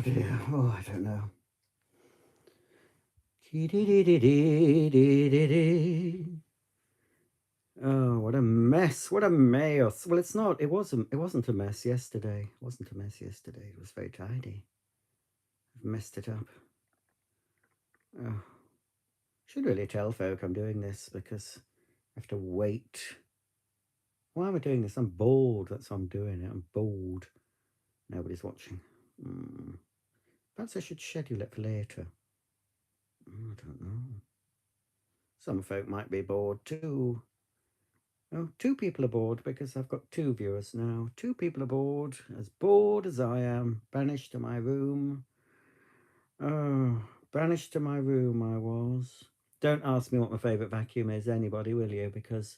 dear. Oh, I don't know. Oh, what a mess. What a mess. Well, it's not. It wasn't a mess yesterday. It wasn't a mess yesterday. It was very tidy. I've messed it up. Oh, should really tell folk I'm doing this because I have to wait. Why am I doing this? I'm bored. That's why I'm doing it. I'm bored. Nobody's watching. Perhaps I should schedule it for later. I don't know. Some folk might be bored too. Oh, two people are bored because I've got two viewers now. Two people are bored as I am. Banished to my room. Oh, banished to my room I was. Don't ask me what my favourite vacuum is, anybody, will you? Because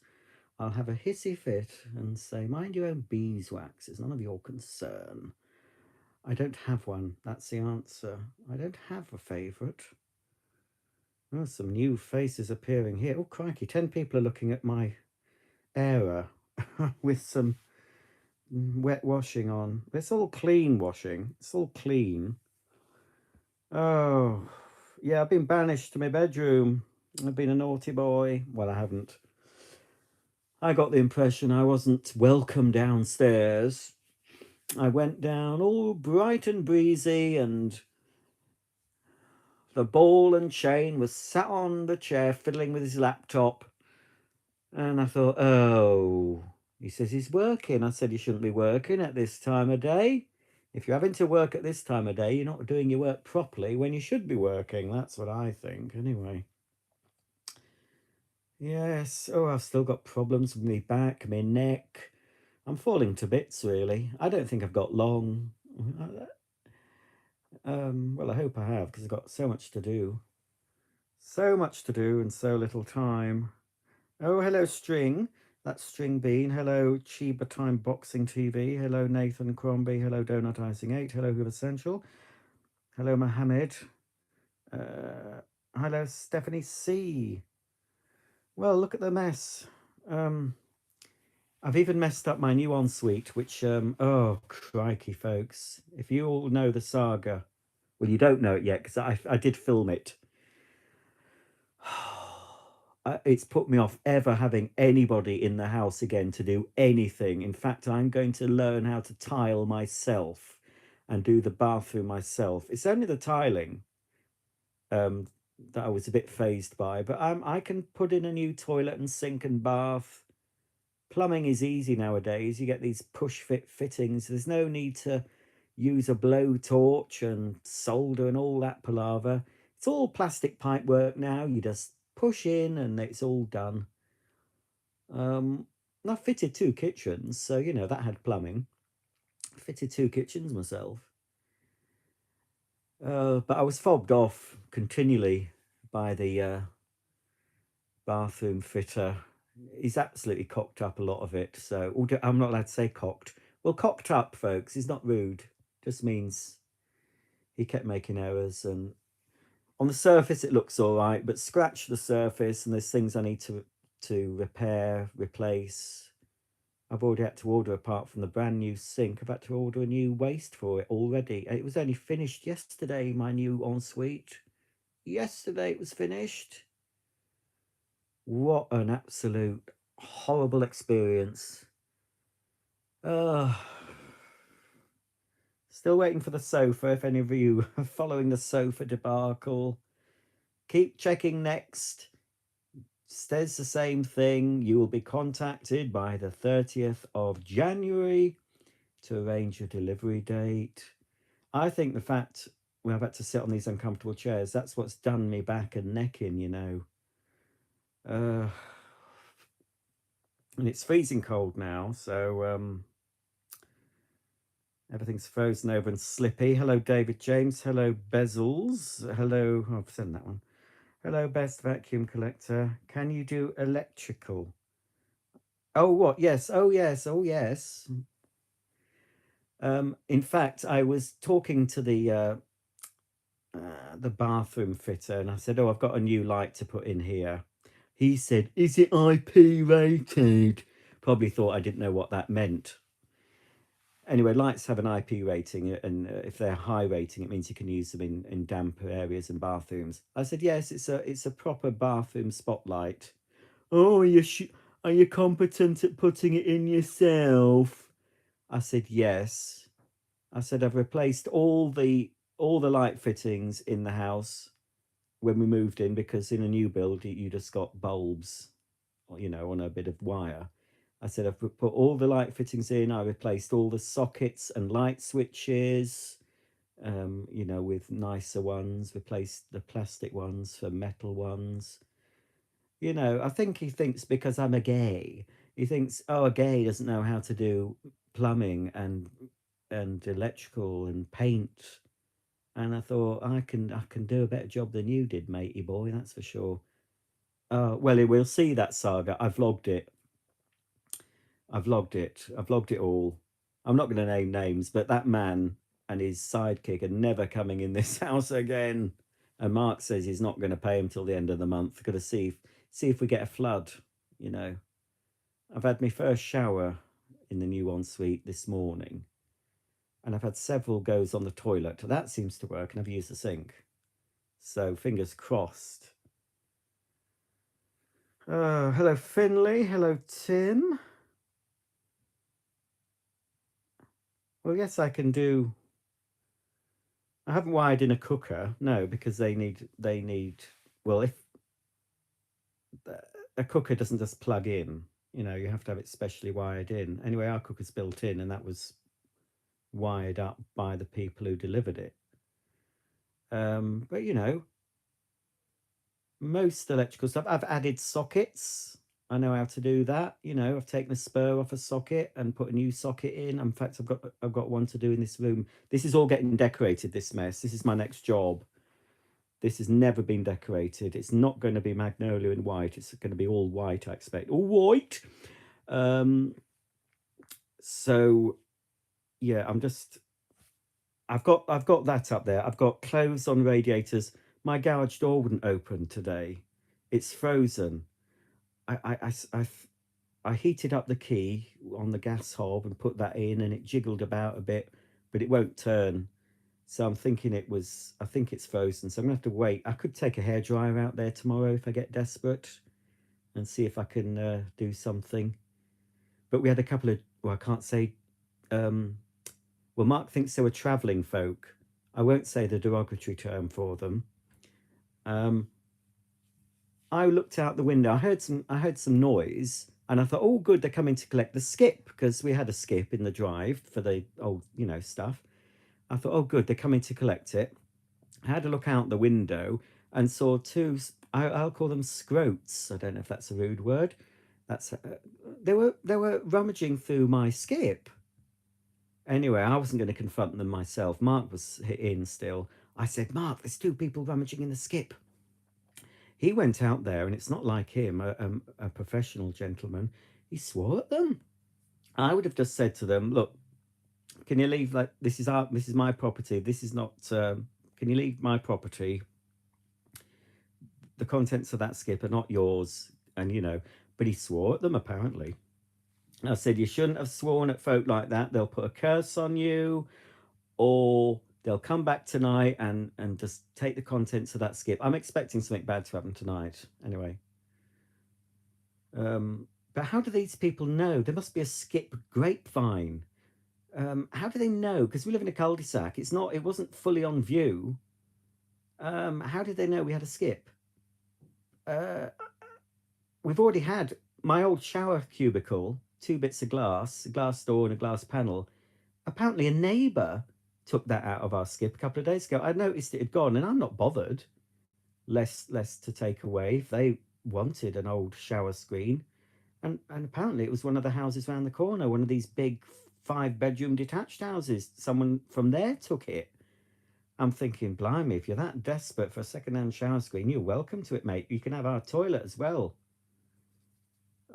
I'll have a hissy fit and say, mind your own beeswax. It's none of your concern. I don't have one. That's the answer. I don't have a favourite. Oh, some new faces appearing here. Oh, crikey. 10 people are looking at my error with some wet washing on. It's all clean washing. It's all clean. Oh, yeah, I've been banished to my bedroom. I've been a naughty boy. Well, I haven't. I got the impression I wasn't welcome downstairs. I went down all bright and breezy, and the ball and chain was sat on the chair fiddling with his laptop. And I thought, oh, he says he's working. I said, you shouldn't be working at this time of day. If you're having to work at this time of day, you're not doing your work properly when you should be working. That's what I think, anyway. Yes. Oh, I've still got problems with my back, my neck. I'm falling to bits, really. I don't think I've got long. Well, I hope I have, because I've got so much to do. So much to do and so little time. Oh, hello, String. That's String Bean. Hello, Chiba Time Boxing TV. Hello, Nathan Crombie. Hello, Donut Icing 8. Hello, Who Essential. Hello, Mohammed. Hello, Stephanie C. Well, look at the mess. I've even messed up my new ensuite, which, oh, crikey, folks. If you all know the saga, well, you don't know it yet, because I did film it. It's put me off ever having anybody in the house again to do anything. In fact, I'm going to learn how to tile myself and do the bathroom myself. It's only the tiling that I was a bit phased by, but I can put in a new toilet and sink and bath. Plumbing is easy nowadays. You get these push fit fittings. There's no need to use a blowtorch and solder and all that palaver. It's all plastic pipe work now. You just push in and it's all done. I fitted two kitchens, so you know that had plumbing. Fitted two kitchens myself. But I was fobbed off continually by the bathroom fitter. He's absolutely cocked up a lot of it. So I'm not allowed to say cocked. Well, cocked up, folks, is not rude. Just means he kept making errors, and on the surface it looks all right, but scratch the surface and there's things I need to repair, replace. I've already had to order, apart from the brand new sink, I've had to order a new waste for it already. It was only finished yesterday, my new ensuite. Yesterday it was finished. What an absolute horrible experience. Still waiting for the sofa, if any of you are following the sofa debacle. Keep checking next. Says the same thing. You will be contacted by the 30th of January to arrange your delivery date. I think the fact I've had to sit on these uncomfortable chairs, that's what's done me back and neck in, you know. And it's freezing cold now, so everything's frozen over and slippy. Hello, David James. Hello, Bezels. Hello, I've sent that one. Hello, Best Vacuum Collector. Can you do electrical? Oh, what? Yes. Oh, yes. Oh, yes. In fact, I was talking to the bathroom fitter, and I said, "Oh, I've got a new light to put in here." He said, "Is it IP rated?" Probably thought I didn't know what that meant. Anyway, lights have an IP rating, and if they're high rating, it means you can use them in damp areas and bathrooms. I said, yes, it's a proper bathroom spotlight. Oh, are you competent at putting it in yourself? I said, yes. I said, I've replaced all the light fittings in the house when we moved in, because in a new build you just got bulbs, on a bit of wire. I said, I've put all the light fittings in. I replaced all the sockets and light switches, with nicer ones, replaced the plastic ones for metal ones. I think he thinks because I'm a gay, he thinks, oh, a gay doesn't know how to do plumbing and electrical and paint. And I thought, I can do a better job than you did, matey boy, that's for sure. Well, we'll see that saga. I've logged it. I've logged it. I've logged it all. I'm not going to name names, but that man and his sidekick are never coming in this house again. And Mark says he's not going to pay him till the end of the month. Got to see if we get a flood. You know, I've had my first shower in the new ensuite this morning, and I've had several goes on the toilet. That seems to work, and I've used the sink. So fingers crossed. Hello, Finley. Hello, Tim. Well, yes, I can do. I haven't wired in a cooker, no, because they need. Well, if a cooker doesn't just plug in, you have to have it specially wired in. Anyway, our cooker's built in, and that was wired up by the people who delivered it. But most electrical stuff, I've added sockets. I know how to do that. I've taken a spur off a socket and put a new socket in. In fact, I've got one to do in this room. This is all getting decorated, this mess. This is my next job. This has never been decorated. It's not going to be magnolia and white. It's going to be all white, I expect. All white. So yeah, I've got that up there. I've got clothes on radiators. My garage door wouldn't open today. It's frozen. I heated up the key on the gas hob and put that in, and it jiggled about a bit, but it won't turn. So I'm thinking I think it's frozen. So I'm gonna have to wait. I could take a hairdryer out there tomorrow if I get desperate and see if I can do something. But we had a couple of, well, I can't say, well, Mark thinks they were travelling folk. I won't say the derogatory term for them. I looked out the window. I heard some noise, and I thought, oh, good, they're coming to collect the skip, because we had a skip in the drive for the old, stuff. I thought, oh, good, they're coming to collect it. I had a look out the window and saw two. I'll call them scroats. I don't know if that's a rude word. They were rummaging through my skip. Anyway, I wasn't going to confront them myself. Mark was in still. I said, Mark, there's two people rummaging in the skip. He went out there, and it's not like him, a professional gentleman. He swore at them. I would have just said to them, look, can you leave? Like, this is my property. This is not. Can you leave my property? The contents of that skip are not yours, and But he swore at them apparently. I said, you shouldn't have sworn at folk like that. They'll put a curse on you, or they'll come back tonight and just take the contents of that skip. I'm expecting something bad to happen tonight. Anyway. But how do these people know? There must be a skip grapevine. How do they know? Because we live in a cul-de-sac. It wasn't fully on view. How did they know we had a skip? We've already had my old shower cubicle, two bits of glass, a glass door and a glass panel. Apparently a neighbour took that out of our skip a couple of days ago. I noticed it had gone, and I'm not bothered. Less to take away if they wanted an old shower screen. And apparently it was one of the houses around the corner, one of these big 5-bedroom detached houses. Someone from there took it. I'm thinking, blimey, if you're that desperate for a second-hand shower screen, you're welcome to it, mate. You can have our toilet as well.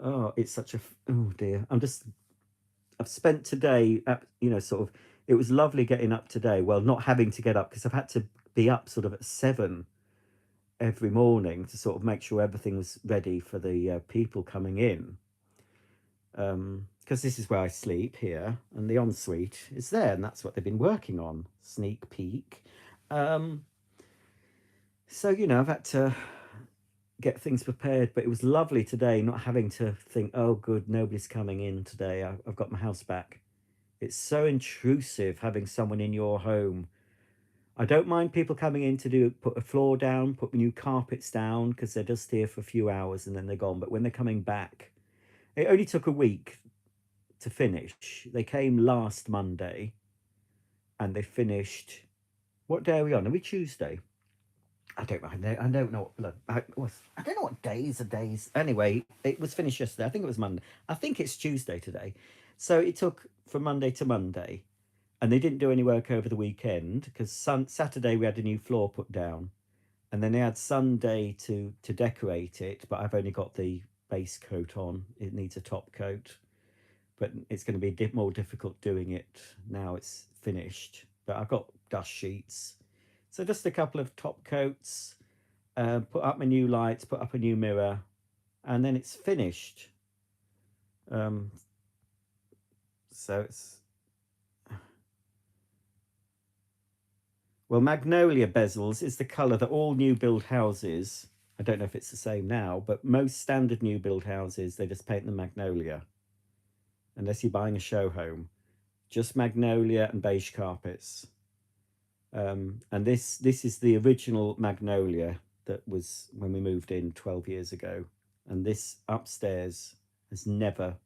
Oh, it's such a... Oh, dear. I've spent today, sort of... It was lovely getting up today. Well, not having to get up, because I've had to be up sort of at 7 every morning to sort of make sure everything was ready for the people coming in. because this is where I sleep here, and the ensuite is there, and that's what they've been working on. Sneak peek. Um, so I've had to get things prepared, but it was lovely today not having to think, oh, good, nobody's coming in today. I've got my house back. It's so intrusive having someone in your home. I don't mind people coming in to put a floor down, put new carpets down, because they're just here for a few hours and then they're gone. But when they're coming back, it only took a week to finish. They came last Monday and they finished. What day are we on? Are we Tuesday? I don't know. I don't know what. I don't know what days are days. Anyway, it was finished yesterday. I think it was Monday. I think it's Tuesday today. So it took from Monday to Monday, and they didn't do any work over the weekend because Saturday we had a new floor put down, and then they had Sunday to decorate it. But I've only got the base coat on. It needs a top coat, but it's going to be a bit more difficult doing it now it's finished. But I've got dust sheets, so just a couple of top coats. Put up my new lights, put up a new mirror, and then it's finished. Um, so it's well, magnolia bezels is the colour that all new build houses. I don't know if it's the same now, but most standard new build houses they just paint them magnolia, unless you're buying a show home. Just magnolia and beige carpets. And this is the original magnolia that was when we moved in 12 years ago. And this upstairs has never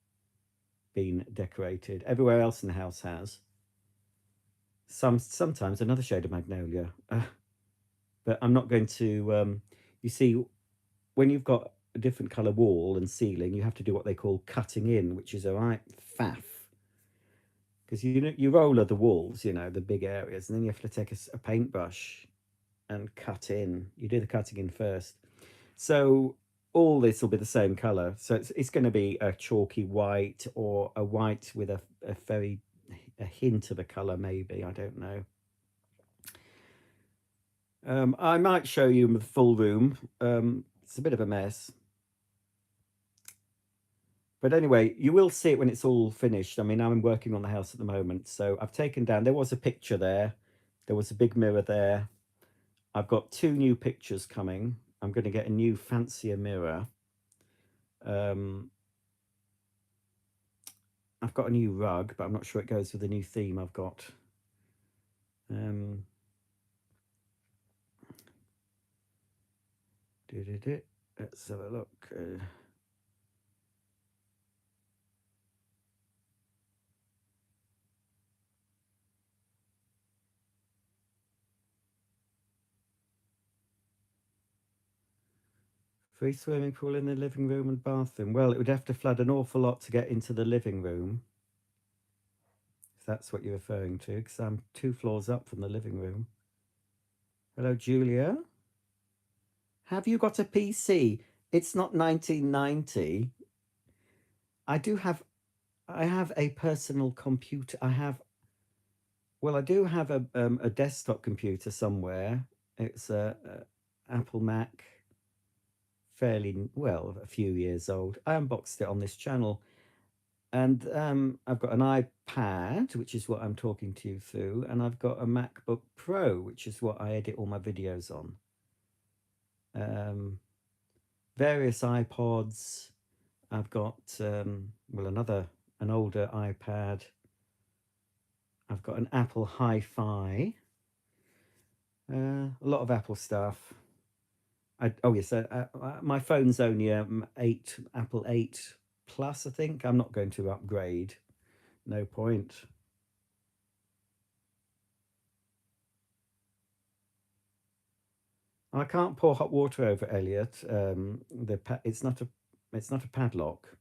been decorated. Everywhere else in the house has. Sometimes another shade of magnolia. But I'm not going to. You see, when you've got a different colour wall and ceiling, you have to do what they call cutting in, which is a right faff. Because you roller the walls, the big areas, and then you have to take a paintbrush and cut in. You do the cutting in first. So all this will be the same color. So it's going to be a chalky white or a white with a hint of a color, maybe. I don't know. I might show you the full room. It's a bit of a mess. But anyway, you will see it when it's all finished. I mean, I'm working on the house at the moment. So I've taken down, there was a picture there. There was a big mirror there. I've got 2 new pictures coming. I'm going to get a new fancier mirror. I've got a new rug, but I'm not sure it goes with the new theme I've got. Let's have a look. Free swimming pool in the living room and bathroom. Well, it would have to flood an awful lot to get into the living room, if that's what you're referring to, because I'm 2 floors up from the living room. Hello, Julia. Have you got a PC? It's not 1990. I have a personal computer. I do have a desktop computer somewhere. It's a Apple Mac, fairly well, a few years old. I unboxed it on this channel, and I've got an iPad, which is what I'm talking to you through, and I've got a MacBook Pro, which is what I edit all my videos on. Various iPods. I've got an older iPad. I've got an Apple Hi-Fi. A lot of Apple stuff. My phone's only Apple 8 Plus, I think. I'm not going to upgrade. No point. I can't pour hot water over Elliot. It's not a padlock.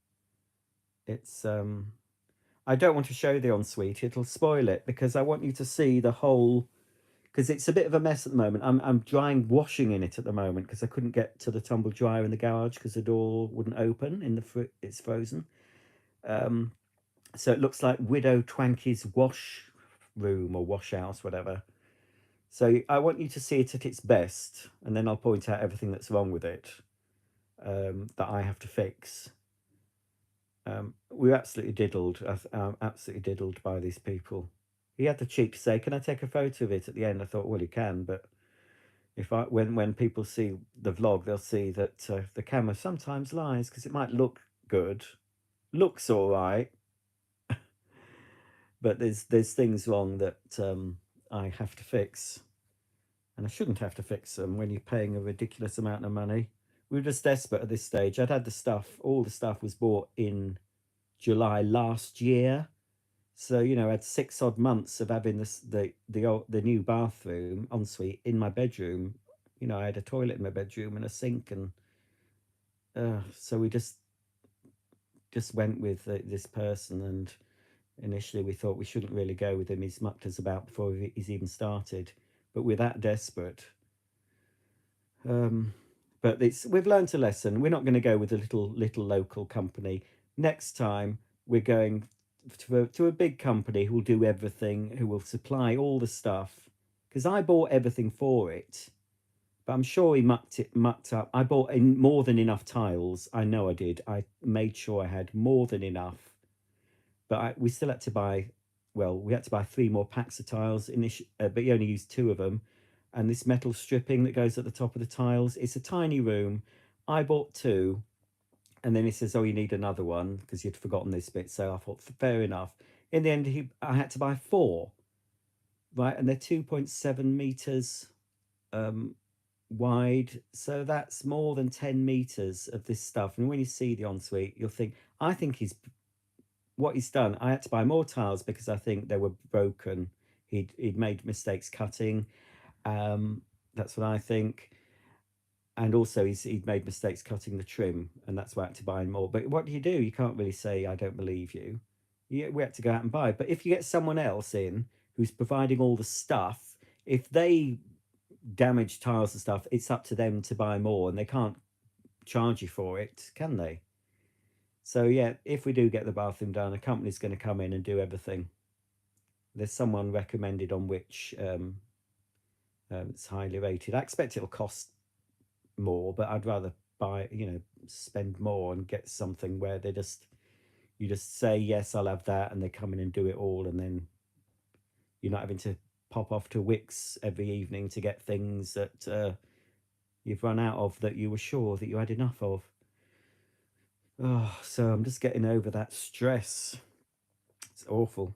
It's I don't want to show the ensuite. It'll spoil it because I want you to see the whole. Because it's a bit of a mess at the moment. I'm drying washing in it at the moment because I couldn't get to the tumble dryer in the garage because the door wouldn't open it's frozen. So it looks like Widow Twanky's wash room or wash house, whatever. So I want you to see it at its best, and then I'll point out everything that's wrong with it that I have to fix. We were absolutely diddled. Absolutely diddled by these people. He had the cheek to say, "Can I take a photo of it?" At the end, I thought, well, you can, but if I when people see the vlog, they'll see that the camera sometimes lies because it might look good, looks all right, but there's things wrong that I have to fix, and I shouldn't have to fix them when you're paying a ridiculous amount of money. We were just desperate at this stage. I'd had the stuff. All the stuff was bought in July last year. So I had 6 odd months of having the new bathroom ensuite in my bedroom. I had a toilet in my bedroom and a sink, and so we just went with this person. And initially, we thought we shouldn't really go with him. He's mucked us about before he's even started. But we're that desperate. But we've learned a lesson. We're not going to go with a little local company. Next time, we're going to a big company who will do everything, who will supply all the stuff. Because I bought everything for it, but I'm sure he mucked up. I bought in more than enough tiles. I know I did. I made sure I had more than enough, but we still had to buy. Well, we had to buy 3 more packs of tiles. But you only used 2 of them. And this metal stripping that goes at the top of the tiles. It's a tiny room. I bought 2, and then he says, "Oh, you need another one because you'd forgotten this bit." So I thought, fair enough. In the end, I had to buy 4, right, and they're 2.7 meters wide. So that's more than 10 meters of this stuff. And when you see the ensuite, you'll think, I think what he's done. I had to buy more tiles because I think they were broken. He'd made mistakes cutting. That's what I think. And also he'd made mistakes cutting the trim, and that's why I had to buy more. But what do? You can't really say I don't believe you. We had to go out and buy. But if you get someone else in who's providing all the stuff, if they damage tiles and stuff, it's up to them to buy more, and they can't charge you for it, can they? So yeah, if we do get the bathroom done, a company's going to come in and do everything. There's someone recommended on which it's highly rated. I expect it'll cost more, but I'd rather spend more and get something where you just say yes, I'll have that, and they come in and do it all, and then you're not having to pop off to Wix every evening to get things that you've run out of that you were sure that you had enough of. Oh, so I'm just getting over that stress. It's awful.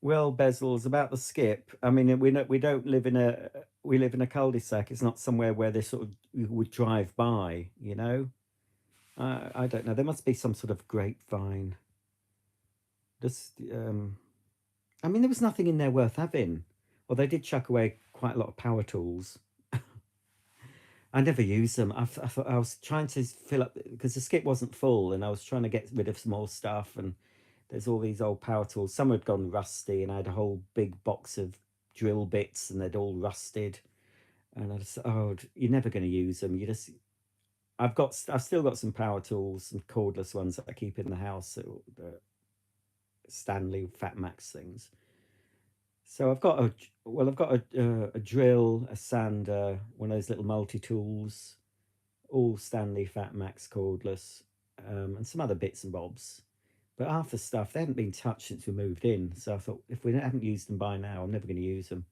Well, bezels about the skip. I mean, we don't live in we live in a cul-de-sac. It's not somewhere where they sort of you would drive by. I don't know. There must be some sort of grapevine. Just I mean, there was nothing in there worth having. Well, they did chuck away quite a lot of power tools. I never use them. I thought I was trying to fill up because the skip wasn't full, and I was trying to get rid of some more stuff. And there's all these old power tools. Some had gone rusty, and I had a whole big box of drill bits, and they'd all rusted. And I just, you're never going to use them. I've still got some power tools, some cordless ones that I keep in the house, the Stanley Fat Max things. So I've got a drill, a sander, one of those little multi tools, all Stanley Fat Max cordless, and some other bits and bobs. But half the stuff they haven't been touched since we moved in. So I thought if we haven't used them by now, I'm never going to use them.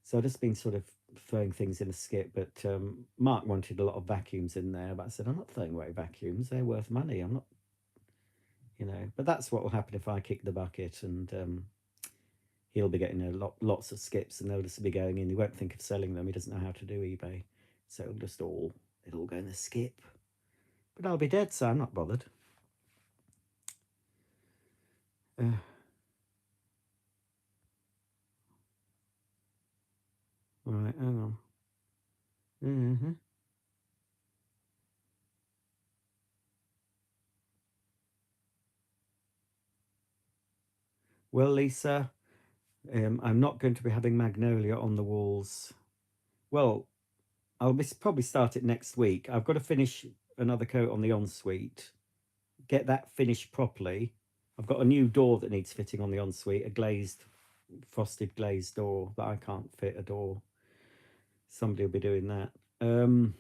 So I've just been sort of throwing things in the skip. But Mark wanted a lot of vacuums in there, but I said I'm not throwing away vacuums. They're worth money. I'm not, But that's what will happen if I kick the bucket, and he'll be getting lots of skips, and they'll just be going in. He won't think of selling them. He doesn't know how to do eBay, so it'll go in the skip. But I'll be dead, so I'm not bothered. Right, hang on. Mm-hmm. Well, Lisa, I'm not going to be having magnolia on the walls. Well, probably start it next week. I've got to finish another coat on the ensuite, get that finished properly, I've got a new door that needs fitting on the ensuite, a glazed, frosted glazed door, but I can't fit a door. Somebody will be doing that. It's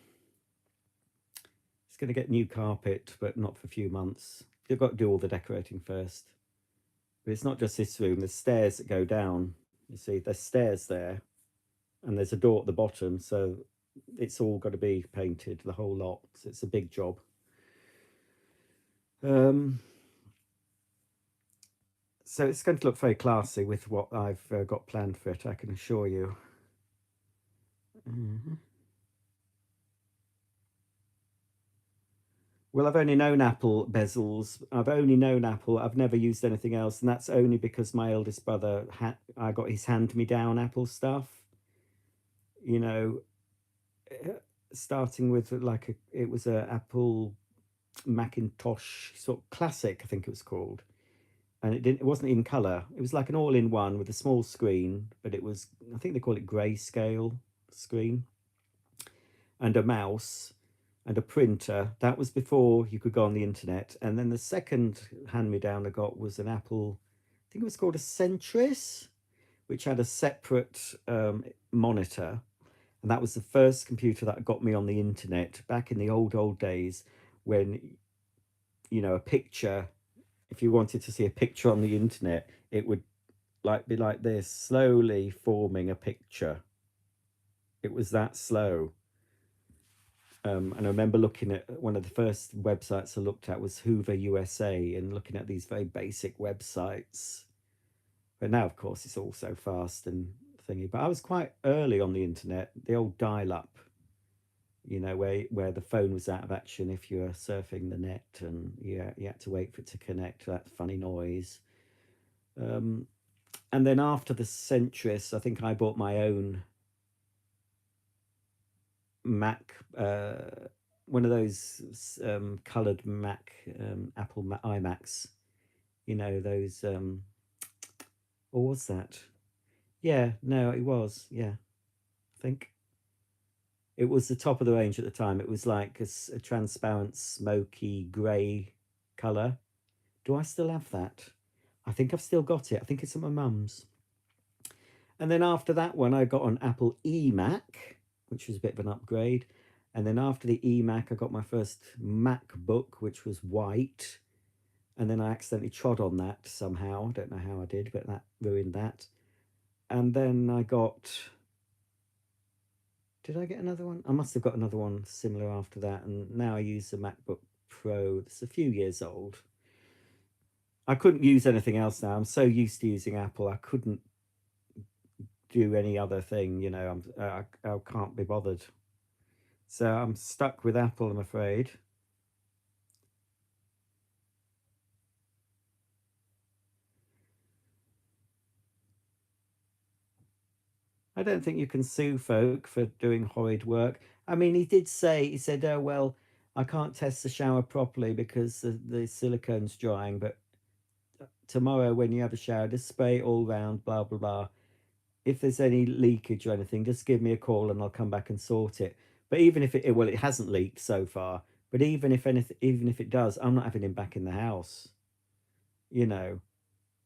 going to get new carpet, but not for a few months. You've got to do all the decorating first. But it's not just this room. There's stairs that go down. You see, there's stairs there, and there's a door at the bottom. So it's all got to be painted, the whole lot. So it's a big job. So it's going to look very classy with what I've got planned for it, I can assure you. Mm-hmm. Well, I've only known Apple bezels. I've only known Apple. I've never used anything else, and that's only because my eldest brother I got his hand-me-down Apple stuff. You know, starting with it was a Apple Macintosh sort of classic, I think it was called, and it wasn't in color. It was like an all-in-one with a small screen, but it was, I think they call it grayscale screen, and a mouse and a printer. That was before you could go on the internet. And then the second hand-me-down I got was an Apple, I think it was called a Centris, which had a separate monitor. And that was the first computer that got me on the internet back in the old days, when, a picture, if you wanted to see a picture on the internet, it would be like this, slowly forming a picture. It was that slow. And I remember looking at one of the first websites I looked at was Hoover USA, and looking at these very basic websites. But now, of course, it's all so fast and thingy. But I was quite early on the internet, the old dial-up, where the phone was out of action if you were surfing the net, and you had to wait for it to connect, that funny noise. And then after the Centris, I think I bought my own Mac, one of those coloured Mac, Apple iMacs. Those. Or was that? Yeah, no, it was. Yeah, I think it was the top of the range at the time. It was like a transparent, smoky grey colour. Do I still have that? I think I've still got it. I think it's at my mum's. And then after that one, I got an Apple eMac, which was a bit of an upgrade. And then after the eMac, I got my first MacBook, which was white. And then I accidentally trod on that somehow. I don't know how I did, but that ruined that. And then I got... Did I get another one? I must have got another one similar after that. And now I use the MacBook Pro. It's a few years old. I couldn't use anything else now. I'm so used to using Apple. I couldn't do any other thing. I can't be bothered. So I'm stuck with Apple, I'm afraid. I don't think you can sue folk for doing horrid work. I mean, he said, oh, well, I can't test the shower properly because the silicone's drying, but tomorrow when you have a shower, just spray it all round, blah, blah, blah. If there's any leakage or anything, just give me a call and I'll come back and sort it. But even if it hasn't leaked so far, but even if it does, I'm not having him back in the house. You know,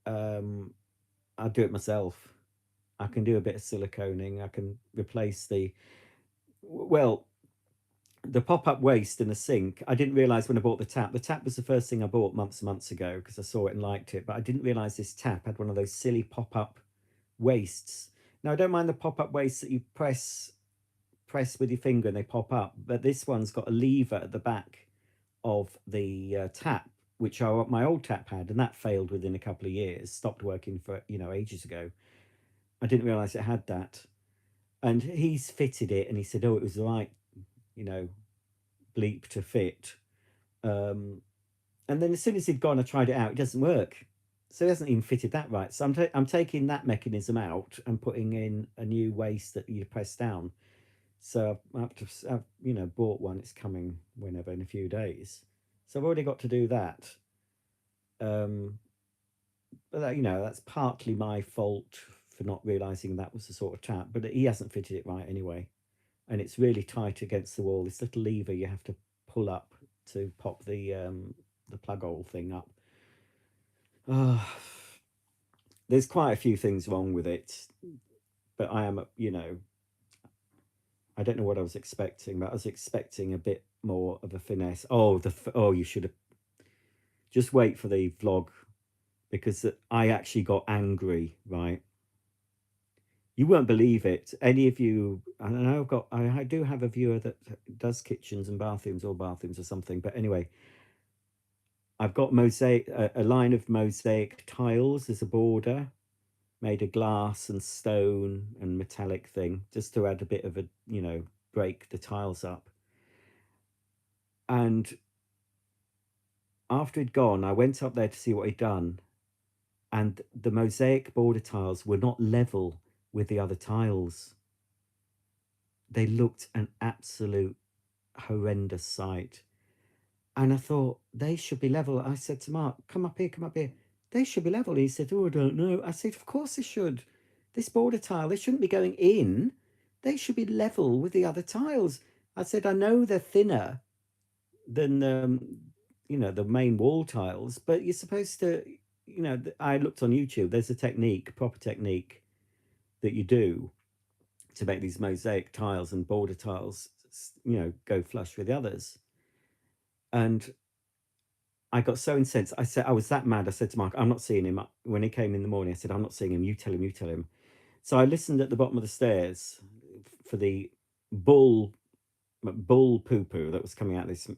I'll do it myself. I can do a bit of siliconing. I can replace well, the pop-up waste in the sink. I didn't realize when I bought the tap. The tap was the first thing I bought months and months ago because I saw it and liked it. But I didn't realize this tap had one of those silly pop-up wastes. Now I don't mind the pop-up wastes that you press with your finger and they pop up, but this one's got a lever at the back of the tap, which my old tap had, and that failed within a couple of years. Stopped working for ages ago. I didn't realize it had that, and he's fitted it, and he said, "Oh, it was the right, you know, bleep to fit." And then as soon as he'd gone, I tried it out. It doesn't work, so he hasn't even fitted that right. So I'm taking that mechanism out and putting in a new waste that you press down. So I've bought one. It's coming whenever, in a few days. So I've already got to do that. But that's partly my fault for not realizing that was the sort of tap. But he hasn't fitted it right anyway, and it's really tight against the wall. This little lever you have to pull up to pop the plug hole thing up. There's quite a few things wrong with it, but I am, I don't know what I was expecting, but I was expecting a bit more of a finesse. Oh, you should have just wait for the vlog, because I actually got angry, right? You won't believe it. Any of you, I know I do have a viewer that does kitchens and bathrooms, or bathrooms or something. But anyway, I've got mosaic, a line of mosaic tiles as a border, made of glass and stone and metallic thing, just to add a bit of a, break the tiles up. And after he'd gone, I went up there to see what he'd done, and the mosaic border tiles were not level with the other tiles. They looked an absolute horrendous sight. And I thought, they should be level. I said to Mark, come up here, come up here. They should be level. He said, oh, I don't know. I said, of course they should. This border tile, they shouldn't be going in. They should be level with the other tiles. I said, I know they're thinner than, the main wall tiles, but you're supposed to, I looked on YouTube. There's a technique, proper technique that you do to make these mosaic tiles and border tiles, go flush with the others. And I got so incensed. I was that mad. I said to Mark, I'm not seeing him. When he came in the morning, I said, I'm not seeing him. You tell him, you tell him. So I listened at the bottom of the stairs for the bull poo poo that was coming out of this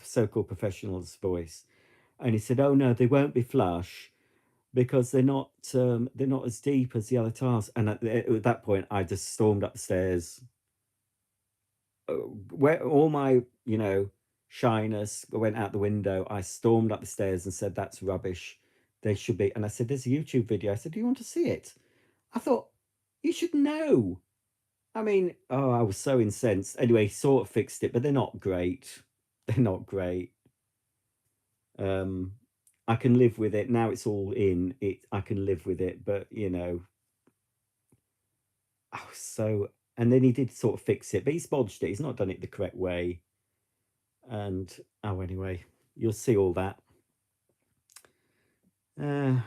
so-called professional's voice. And he said, oh no, they won't be flush because they're not as deep as the other tiles. And at that point, I just stormed upstairs, where all my, shyness went out the window. I stormed up the stairs and said, that's rubbish. They should be. And I said, there's a YouTube video. I said, do you want to see it? I thought, you should know. I mean, I was so incensed. Anyway, sort of fixed it, but they're not great. They're not great. I can live with it. Now it's all in it. I can live with it, but I was so, and then he did sort of fix it, but he's bodged it. He's not done it the correct way. And anyway, you'll see all that. Uh,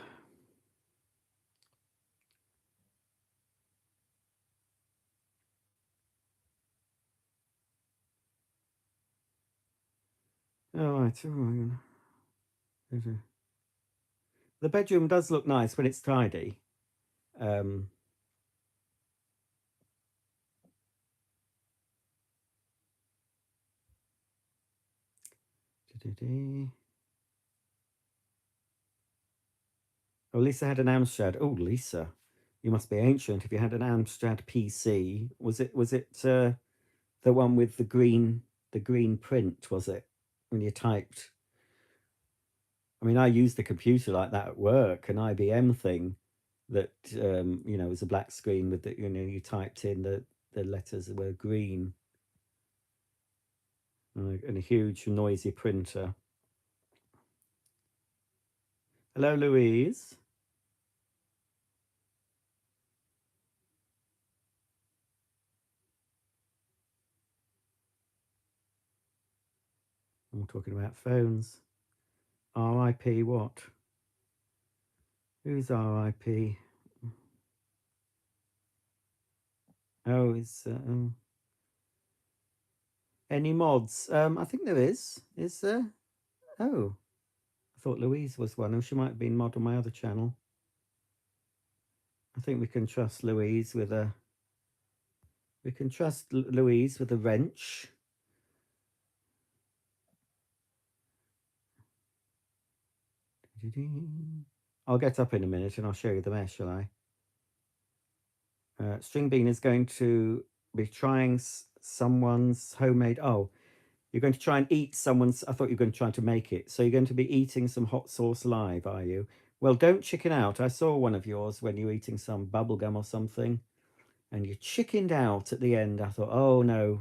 all right. The bedroom does look nice when it's tidy. Um, oh, Lisa had an Amstrad. Oh, Lisa, you must be ancient if you had an Amstrad PC. Was it the one with the green print? Was it when you typed? I mean, I used the computer like that at work, an IBM thing that was a black screen with the, you typed in the letters that were green, and a huge noisy printer. Hello, Louise. I'm talking about phones. RIP what? Who's RIP? Oh, is any mods? I think there is. Is there? Oh, I thought Louise was one. Oh, she might have been mod on my other channel. I think we can trust Louise with a. We can trust Louise with a wrench. I'll get up in a minute and I'll show you the mesh, shall I? String Bean is going to be trying someone's homemade. Oh, you're going to try and eat someone's. I thought you were going to try to make it. So you're going to be eating some hot sauce live, are you? Well, don't chicken out. I saw one of yours when you were eating some bubble gum or something, and you chickened out at the end. I thought, oh no,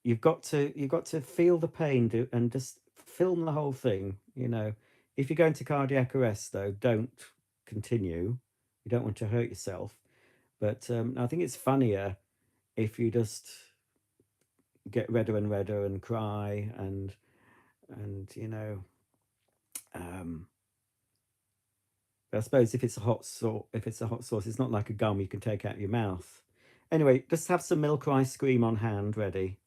you've got to feel the pain and just film the whole thing. If you go into cardiac arrest, though, don't continue. You don't want to hurt yourself. But I think it's funnier if you just get redder and redder and cry and um, But I suppose if it's a hot sauce, it's not like a gum you can take out your mouth. Anyway, just have some milk or ice cream on hand ready,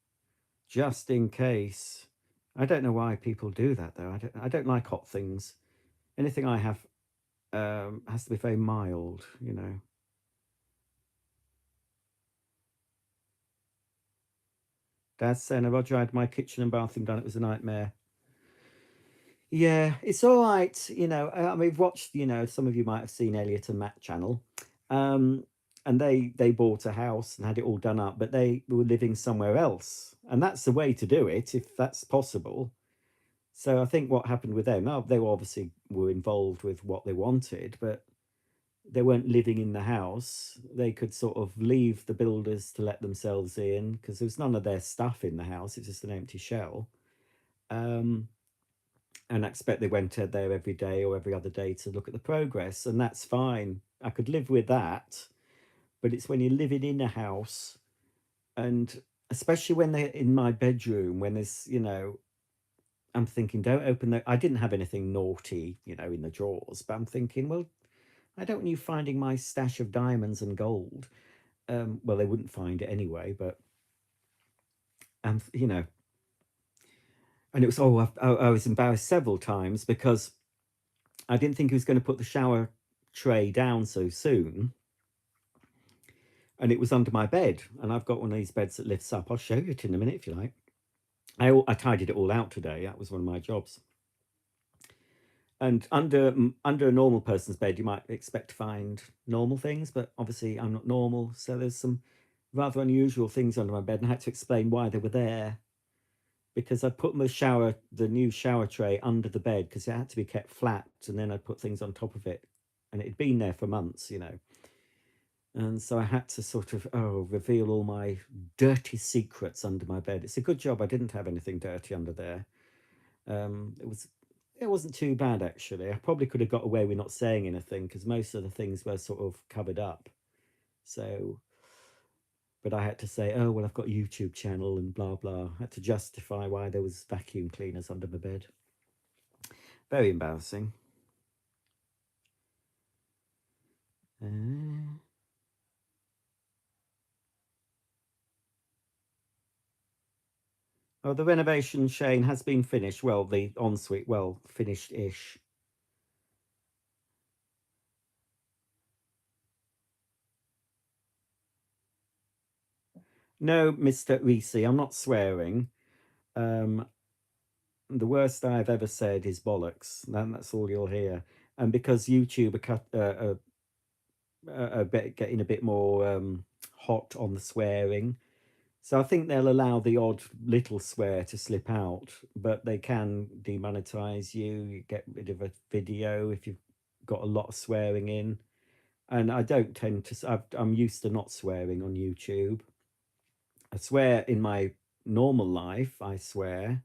just in case. I don't know why people do that though. I don't like hot things. Anything I have has to be very mild, you know. Dad's saying, Roger, I had my kitchen and bathroom done. It was a nightmare. Yeah, it's all right. You know, I mean, we've watched, you know, some of you might have seen Elliot and Matt channel. Um, and they bought a house and had it all done up, but they were living somewhere else. And that's the way to do it, if that's possible. So I think what happened with them, they were obviously were involved with what they wanted, but they weren't living in the house. They could sort of leave the builders to let themselves in because there was none of their stuff in the house. It's just an empty shell. Um, and I expect they went there every day or every other day to look at the progress, and that's fine. I could live with that, but it's when you're living in a house, and especially when they're in my bedroom, when there's, you know, I'm thinking, don't open the. I didn't have anything naughty, you know, in the drawers, but I'm thinking, well, I don't want you finding my stash of diamonds and gold. Well, they wouldn't find it anyway, but you know, and it was I was embarrassed several times because I didn't think he was going to put the shower tray down so soon, and it was under my bed. And I've got one of these beds that lifts up. I'll show you it in a minute if you like. I tidied it all out today. That was one of my jobs. And under a normal person's bed, you might expect to find normal things, but obviously I'm not normal, so there's some rather unusual things under my bed, and I had to explain why they were there because I put the new shower tray under the bed because it had to be kept flat, and then I put things on top of it, and it had been there for months, you know. And so I had to sort of reveal all my dirty secrets under my bed. It's a good job I didn't have anything dirty under there. It wasn't too bad actually. I probably could have got away with not saying anything because most of the things were sort of covered up. So, but I had to say, oh well, I've got a YouTube channel and blah blah. I had to justify why there was vacuum cleaners under my bed. Very embarrassing. Uh, oh, the renovation, Shane, has been finished. Well, the ensuite, well, finished-ish. No, Mr. Reese, I'm not swearing. Um, the worst I've ever said is bollocks. That's all you'll hear. And because YouTube getting a bit more hot on the swearing, so I think they'll allow the odd little swear to slip out, but they can demonetize you. You get rid of a video if you've got a lot of swearing in. And I don't tend to. I'm used to not swearing on YouTube. I swear in my normal life. I swear.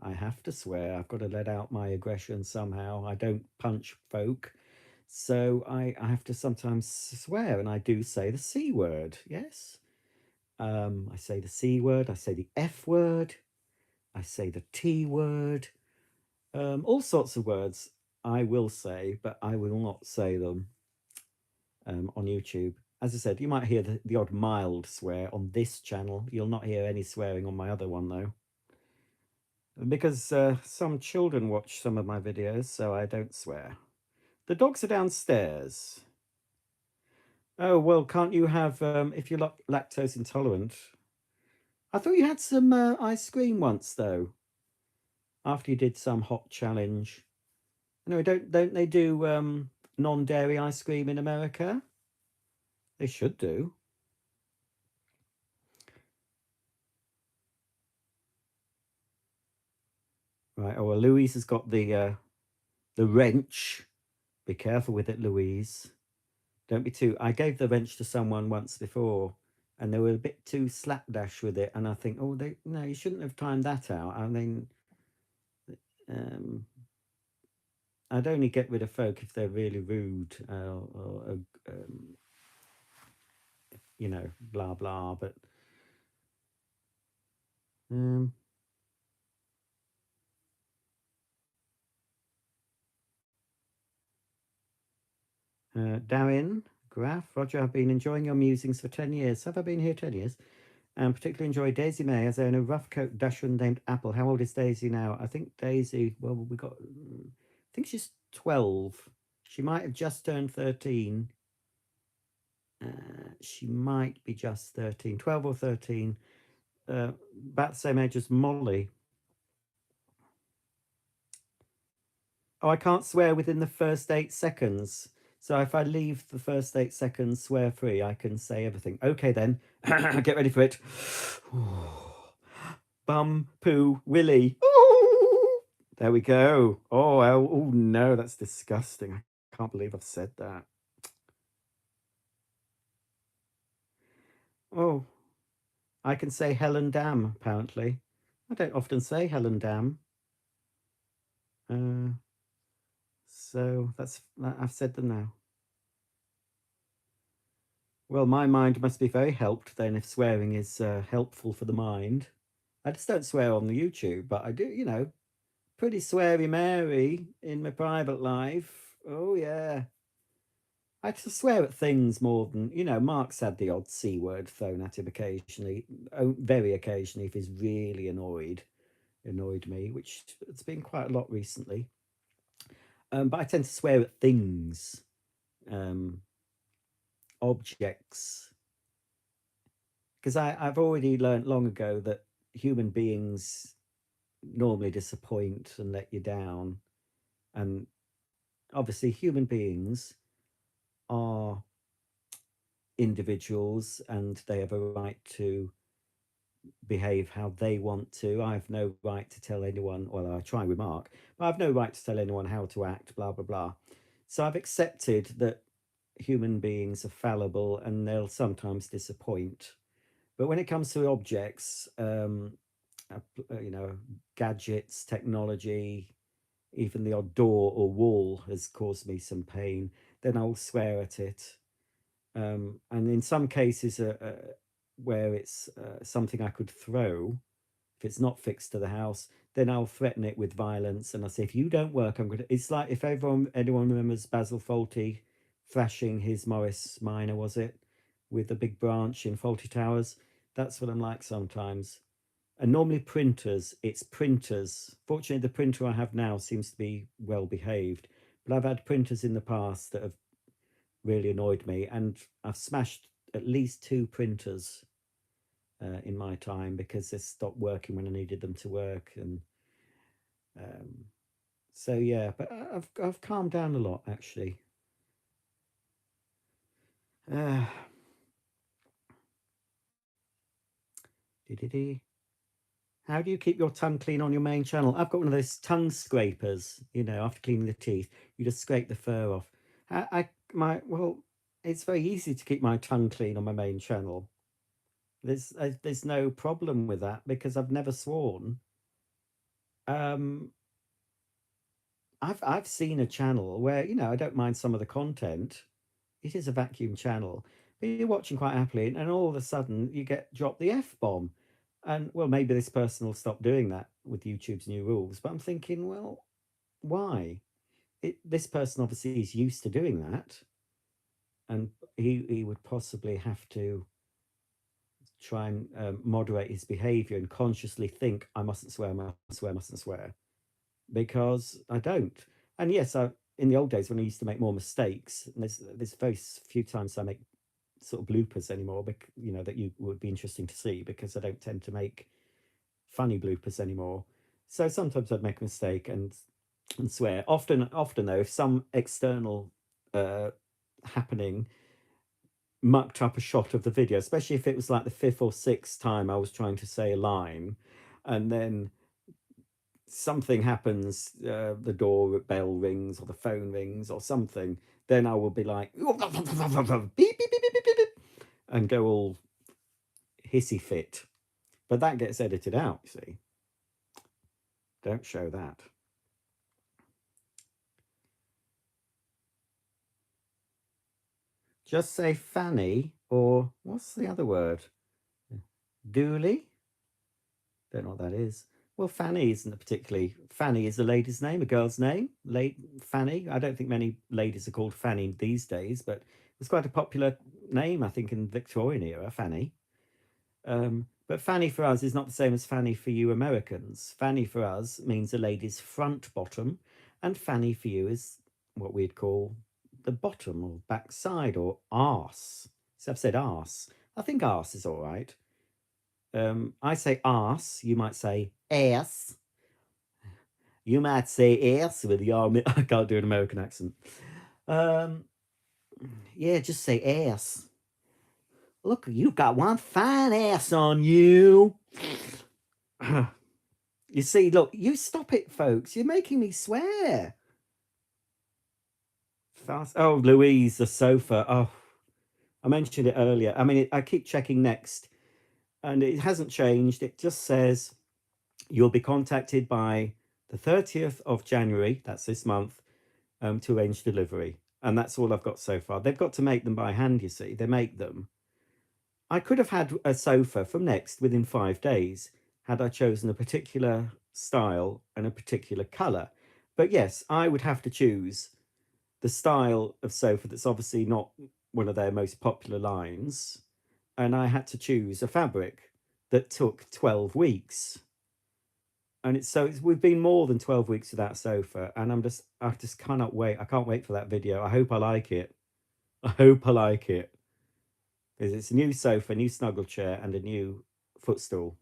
I have to swear. I've got to let out my aggression somehow. I don't punch folk. So I have to sometimes swear, and I do say the C word. Yes. I say the C word. I say the F word. I say the T word. All sorts of words I will say, but I will not say them on YouTube. As I said, you might hear the odd mild swear on this channel. You'll not hear any swearing on my other one, though. Because some children watch some of my videos, so I don't swear. The dogs are downstairs. Oh, well, can't you have, if you're lactose intolerant? I thought you had some ice cream once, though, after you did some hot challenge. No, don't they do non-dairy ice cream in America? They should do. Right. Oh well, Louise has got the wrench. Be careful with it, Louise. Don't be too. I gave the wrench to someone once before, and they were a bit too slapdash with it. And I think, oh, no, you shouldn't have timed that out. I mean, um, I'd only get rid of folk if they're really rude or you know, blah blah. But um, Darren, Graf, Roger, I've been enjoying your musings for 10 years. Have I been here 10 years? And particularly enjoy Daisy May as I own a rough coat Dachshund named Apple. How old is Daisy now? I think Daisy, well, I think she's 12. She might have just turned 13. She might be just 13, 12 or 13. About the same age as Molly. Oh, I can't swear within the first 8 seconds. So if I leave the first 8 seconds swear free, I can say everything. Okay, then. Get ready for it. Bum, poo, willy. There we go. Oh, no, that's disgusting. I can't believe I've said that. Oh, I can say Helen Dam, apparently. I don't often say Helen Dam. So I've said them now. Well, my mind must be very helped then if swearing is helpful for the mind. I just don't swear on the YouTube, but I do, pretty sweary Mary in my private life. Oh, yeah. I just swear at things more than, Mark's had the odd C word thrown at him occasionally, very occasionally if he's really annoyed me, which it's been quite a lot recently. But I tend to swear at things, objects, because I've already learned long ago that human beings normally disappoint and let you down. And obviously, human beings are individuals and they have a right to behave how they want to. I have no right to tell anyone, well, I try with Mark, but I have no right to tell anyone how to act, blah, blah, blah. So I've accepted that human beings are fallible and they'll sometimes disappoint. But when it comes to objects, gadgets, technology, even the odd door or wall has caused me some pain, then I'll swear at it. And in some cases, where it's something I could throw, if it's not fixed to the house, then I'll threaten it with violence. And I say, if you don't work, I'm going to. It's like if anyone remembers Basil Fawlty thrashing his Morris Minor, was it, with the big branch in Fawlty Towers? That's what I'm like sometimes. And normally it's printers. Fortunately, the printer I have now seems to be well behaved. But I've had printers in the past that have really annoyed me, and I've smashed at least 2 printers in my time because they stopped working when I needed them to work. And so yeah, but I've calmed down a lot actually. How do you keep your tongue clean on your main channel? I've got one of those tongue scrapers. After cleaning the teeth, you just scrape the fur off. Well, it's very easy to keep my tongue clean on my main channel. There's no problem with that because I've never sworn. I've seen a channel where I don't mind some of the content. It is a vacuum channel, but you're watching quite happily, and all of a sudden you get dropped the F bomb, and well, maybe this person will stop doing that with YouTube's new rules. But I'm thinking, well, why? This person obviously is used to doing that, and he would possibly have to try and moderate his behavior and consciously think, I mustn't swear, mustn't swear, because I don't. And yes, in the old days when I used to make more mistakes, and there's very few times I make sort of bloopers anymore, that you would be interesting to see, because I don't tend to make funny bloopers anymore. So sometimes I'd make a mistake and swear. Often though, if some external happening mucked up a shot of the video, especially if it was like the 5th or 6th time I was trying to say a line, and then something happens, the door bell rings or the phone rings or something, then I will be like beep, beep, beep, beep, beep, beep, and go all hissy fit. But that gets edited out, you see. Don't show that. Just say Fanny, or what's the other word? Dooley? Don't know what that is. Well, Fanny isn't a particularly. Fanny is a lady's name, a girl's name. Fanny. I don't think many ladies are called Fanny these days, but it's quite a popular name, I think, in the Victorian era. Fanny. But Fanny for us is not the same as Fanny for you Americans. Fanny for us means a lady's front bottom, and Fanny for you is what we'd call the bottom or backside or arse. So I've said arse. I think arse is all right. I say arse. You might say ass. You might say ass with your. I can't do an American accent. Um, yeah, just say ass. Look, you got one fine ass on you. You see, look, you stop it, folks. You're making me swear. Fast. Oh, Louise, the sofa. Oh, I mentioned it earlier. I mean, I keep checking next, and it hasn't changed. It just says you'll be contacted by the 30th of January, that's this month, to arrange delivery. And that's all I've got so far. They've got to make them by hand, you see. They make them. I could have had a sofa from Next within 5 days had I chosen a particular style and a particular colour. But yes, I would have to choose the style of sofa that's obviously not one of their most popular lines. And I had to choose a fabric that took 12 weeks. And we've been more than 12 weeks without sofa. And I just cannot wait. I can't wait for that video. I hope I like it. I hope I like it. Because it's a new sofa, new snuggle chair, and a new footstool.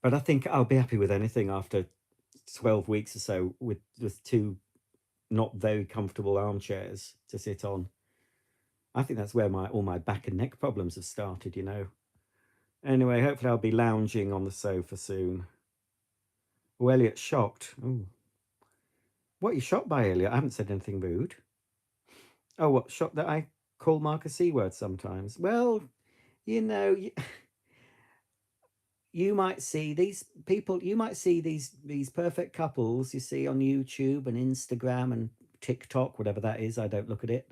But I think I'll be happy with anything after 12 weeks or so with just two not very comfortable armchairs to sit on. I think that's where all my back and neck problems have started, you know. Anyway, hopefully I'll be lounging on the sofa soon. Oh, Elliot's shocked. Oh. What are you shocked by, Elliot? I haven't said anything rude. Oh, what, shocked that I call Mark a C word sometimes? Well, you know, you might see these people, you might see these perfect couples you see on YouTube and Instagram and TikTok, whatever that is. I don't look at it.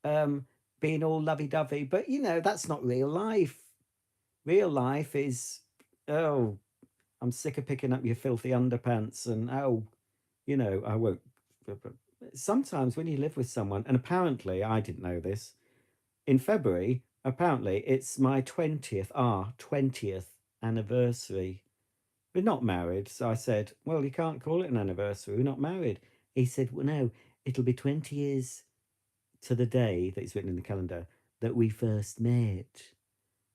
Um, being all lovey-dovey, but you know, that's not real life. Real life is, oh, I'm sick of picking up your filthy underpants, and oh, you know, I won't. Sometimes when you live with someone, and apparently I didn't know this, in February, apparently it's my 20th anniversary. We're not married. So I said, well, you can't call it an anniversary. We're not married. He said, well, no, it'll be 20 years to the day that it's written in the calendar that we first met.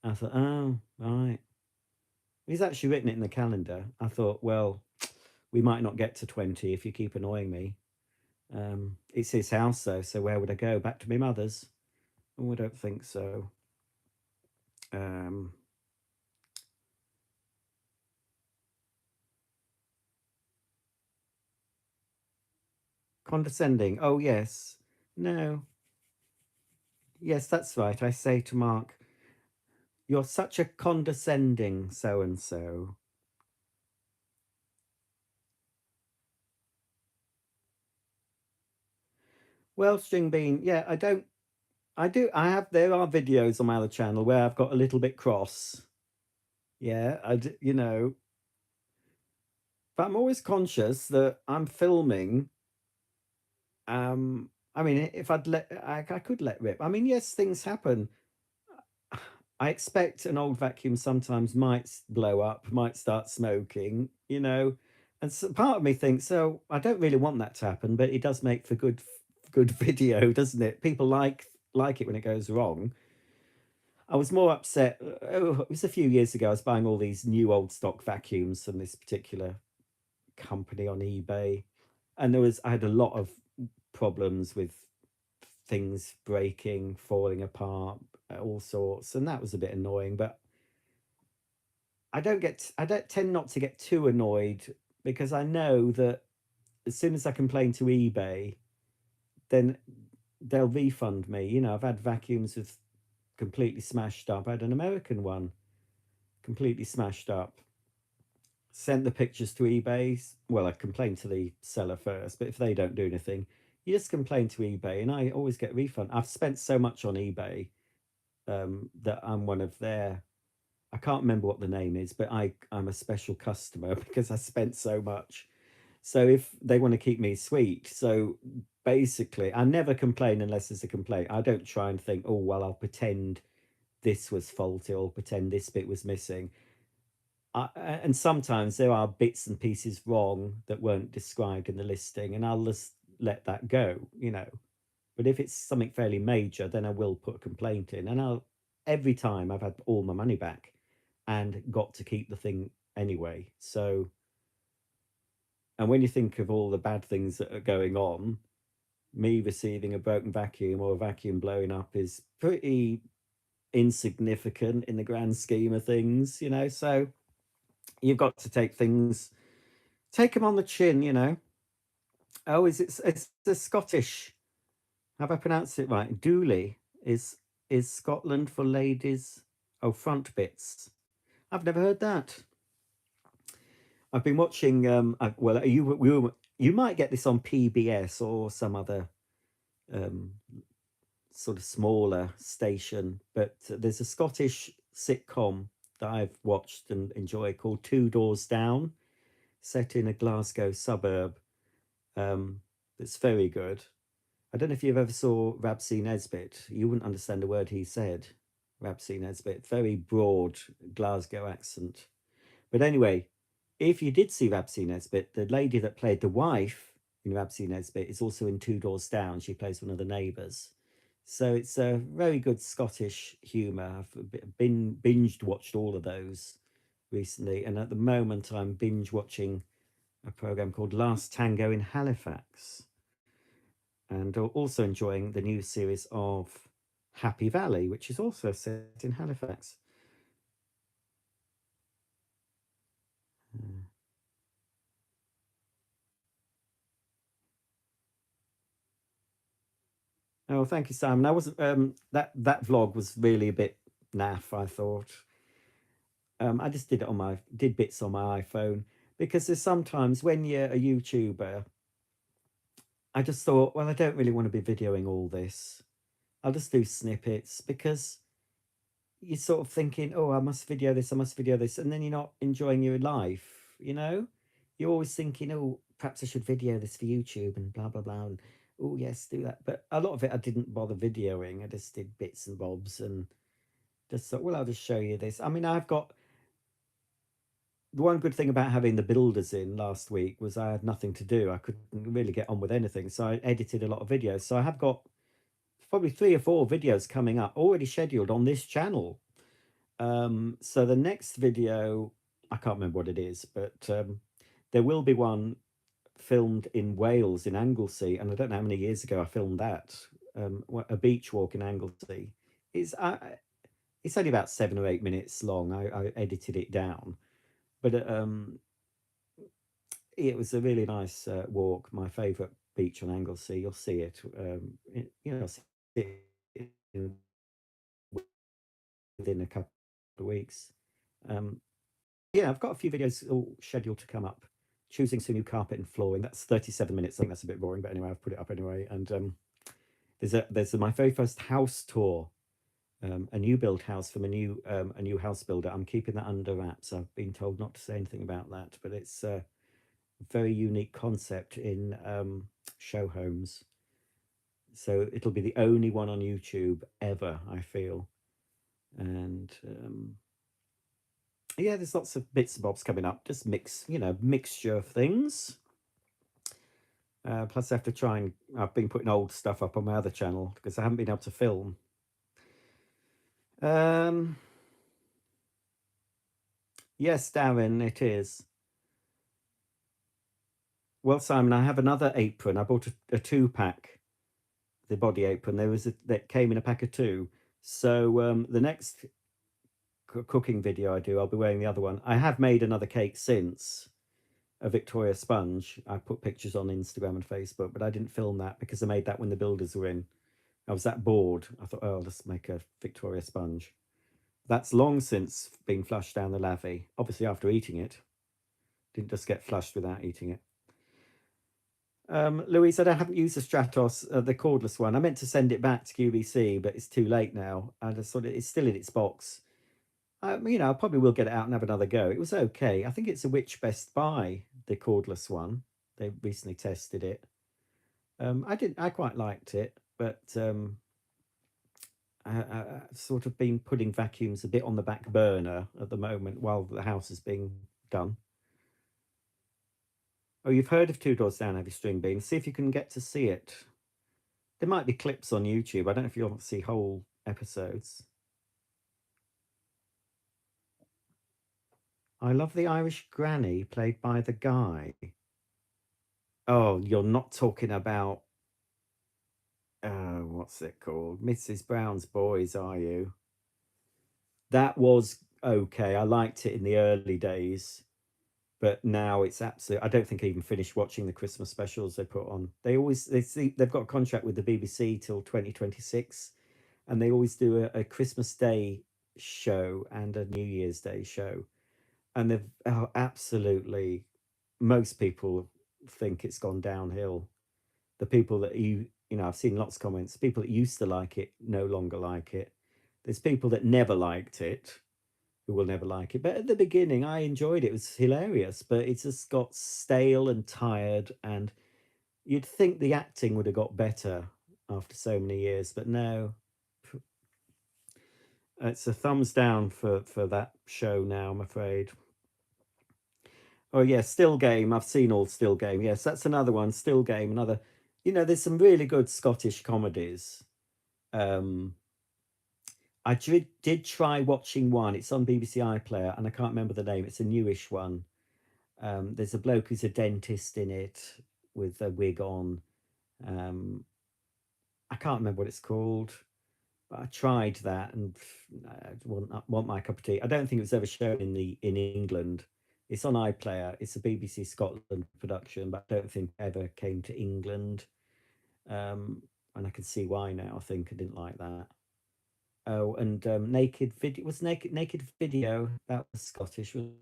I thought, oh, right. He's actually written it in the calendar. I thought, well, we might not get to 20 if you keep annoying me. It's his house, though, so where would I go? Back to my mother's? Oh, I don't think so. Condescending. Oh, yes. No. Yes, that's right. I say to Mark, you're such a condescending so and so. Well, String Bean, yeah, I have, there are videos on my other channel where I've got a little bit cross. Yeah, you know, but I'm always conscious that I'm filming. I mean, if I could let rip. I mean, yes, things happen. I expect an old vacuum sometimes might blow up, might start smoking, you know, and so part of me thinks, so I don't really want that to happen, but it does make for good video, doesn't it? People like it when it goes wrong. I was more upset. Oh, it was a few years ago. I was buying all these new old stock vacuums from this particular company on eBay, and I had a lot of problems with things breaking, falling apart, all sorts, and that was a bit annoying. But I don't tend not to get too annoyed because I know that as soon as I complain to eBay, then they'll refund me. You know, I've had vacuums with completely smashed up. I had an American one completely smashed up. Sent the pictures to eBay. Well, I complained to the seller first, but if they don't do anything, you just complain to eBay, and I always get refund. I've spent so much on eBay that I'm one of their I can't remember what the name is, but I'm a special customer because I spent so much. So if they want to keep me sweet, so basically, I never complain unless there's a complaint. I don't try and think, oh well, I'll pretend this was faulty or pretend this bit was missing. And sometimes there are bits and pieces wrong that weren't described in the listing, and I'll just let that go. But if it's something fairly major, then I will put a complaint in, and every time I've had all my money back and got to keep the thing anyway. So, and when you think of all the bad things that are going on, me receiving a broken vacuum or a vacuum blowing up is pretty insignificant in the grand scheme of things. So you've got to take them on the chin. Oh, it's the Scottish. Have I pronounced it right? Dooley is Scotland for ladies. Oh, front bits. I've never heard that. I've been watching. Well, you might get this on PBS or some other um, sort of smaller station, but there's a Scottish sitcom that I've watched and enjoy called Two Doors Down, set in a Glasgow suburb. It's very good. I don't know if you've ever saw Rabsy Nesbitt. You wouldn't understand a word he said. Rabsy Nesbitt, very broad Glasgow accent. But anyway, if you did see Rabsy Nesbitt, the lady that played the wife in Rabsy Nesbitt is also in Two Doors Down. She plays one of the neighbours. So it's a very good Scottish humour. I've been binged watched all of those recently, and at the moment I'm binge watching a program called Last Tango in Halifax, and also enjoying the new series of Happy Valley, which is also set in Halifax. Uh, Oh, thank you, Simon. I wasn't that vlog was really a bit naff, I thought. I just did bits on my iPhone because there's sometimes when you're a YouTuber, I just thought, well, I don't really want to be videoing all this. I'll just do snippets because you're sort of thinking, oh, I must video this, I must video this, and then you're not enjoying your life. You're always thinking, oh, perhaps I should video this for YouTube and blah blah blah. And oh yes, do that. But a lot of it I didn't bother videoing. I just did bits and bobs and just thought, well, I'll just show you this. I mean, I've got the one good thing about having the builders in last week was I had nothing to do. I couldn't really get on with anything. So I edited a lot of videos. So I have got probably 3 or 4 videos coming up already scheduled on this channel. So the next video, I can't remember what it is, but there will be one filmed in Wales in Anglesey, and I don't know how many years ago I filmed that. A beach walk in Anglesey. It's only about 7 or 8 minutes long. I edited it down, but it was a really nice walk. My favourite beach on Anglesey. You'll see it. See it within a couple of weeks. Um, yeah, I've got a few videos all scheduled to come up. Choosing some new carpet and flooring. That's 37 minutes. I think that's a bit boring, but anyway, I've put it up anyway. And there's my very first house tour, a new build house from a new house builder. I'm keeping that under wraps. I've been told not to say anything about that, but it's a very unique concept in show homes. So it'll be the only one on YouTube ever, I feel. And yeah, there's lots of bits and bobs coming up. Just mixture of things. Plus, I have to try and I've been putting old stuff up on my other channel because I haven't been able to film. Yes, Darren, it is. Well, Simon, I have another apron. I bought a 2-pack, the body apron. That came in a pack of 2. So the next cooking video I do, I'll be wearing the other one. I have made another cake since, a Victoria sponge. I put pictures on Instagram and Facebook, but I didn't film that because I made that when the builders were in. I was that bored. I thought, oh, I'll just make a Victoria sponge. That's long since been flushed down the lavvy, obviously after eating it. Didn't just get flushed without eating it. Louise, I haven't used the Stratos, the cordless one. I meant to send it back to QVC, but it's too late now. I just thought it's still in its box. I probably will get it out and have another go. It was okay. I think it's a Which Best Buy, the cordless one. They recently tested it. I quite liked it, but I've sort of been putting vacuums a bit on the back burner at the moment while the house is being done. Oh, you've heard of Two Doors Down, have you, String Bean? See if you can get to see it. There might be clips on YouTube. I don't know if you'll want to see whole episodes. I love the Irish Granny played by the guy. Oh, you're not talking about what's it called? Mrs. Brown's Boys, are you? That was okay. I liked it in the early days, but now it's absolute. I don't think I even finished watching the Christmas specials they put on. They've got a contract with the BBC till 2026, and they always do a Christmas Day show and a New Year's Day show, and they've absolutely, most people think it's gone downhill. The people that I've seen lots of comments. People that used to like it no longer like it. There's people that never liked it who will never like it. But at the beginning, I enjoyed it. It was hilarious, but it just got stale and tired. And you'd think the acting would have got better after so many years, but no. It's a thumbs down for that show now, I'm afraid. Oh yeah, Still Game. I've seen all Still Game. Yes, that's another one. Still Game. Another. There's some really good Scottish comedies. Um, I did try watching one. It's on BBC iPlayer, and I can't remember the name. It's a newish one. There's a bloke who's a dentist in it with a wig on. Um, I can't remember what it's called, but I tried that, and it wasn't my cup of tea. I don't think it was ever shown in England. It's on iPlayer. It's a BBC Scotland production, but I don't think it ever came to England. And I can see why now. I think I didn't like that. Oh, and Naked Video was Naked Video. That was Scottish, wasn't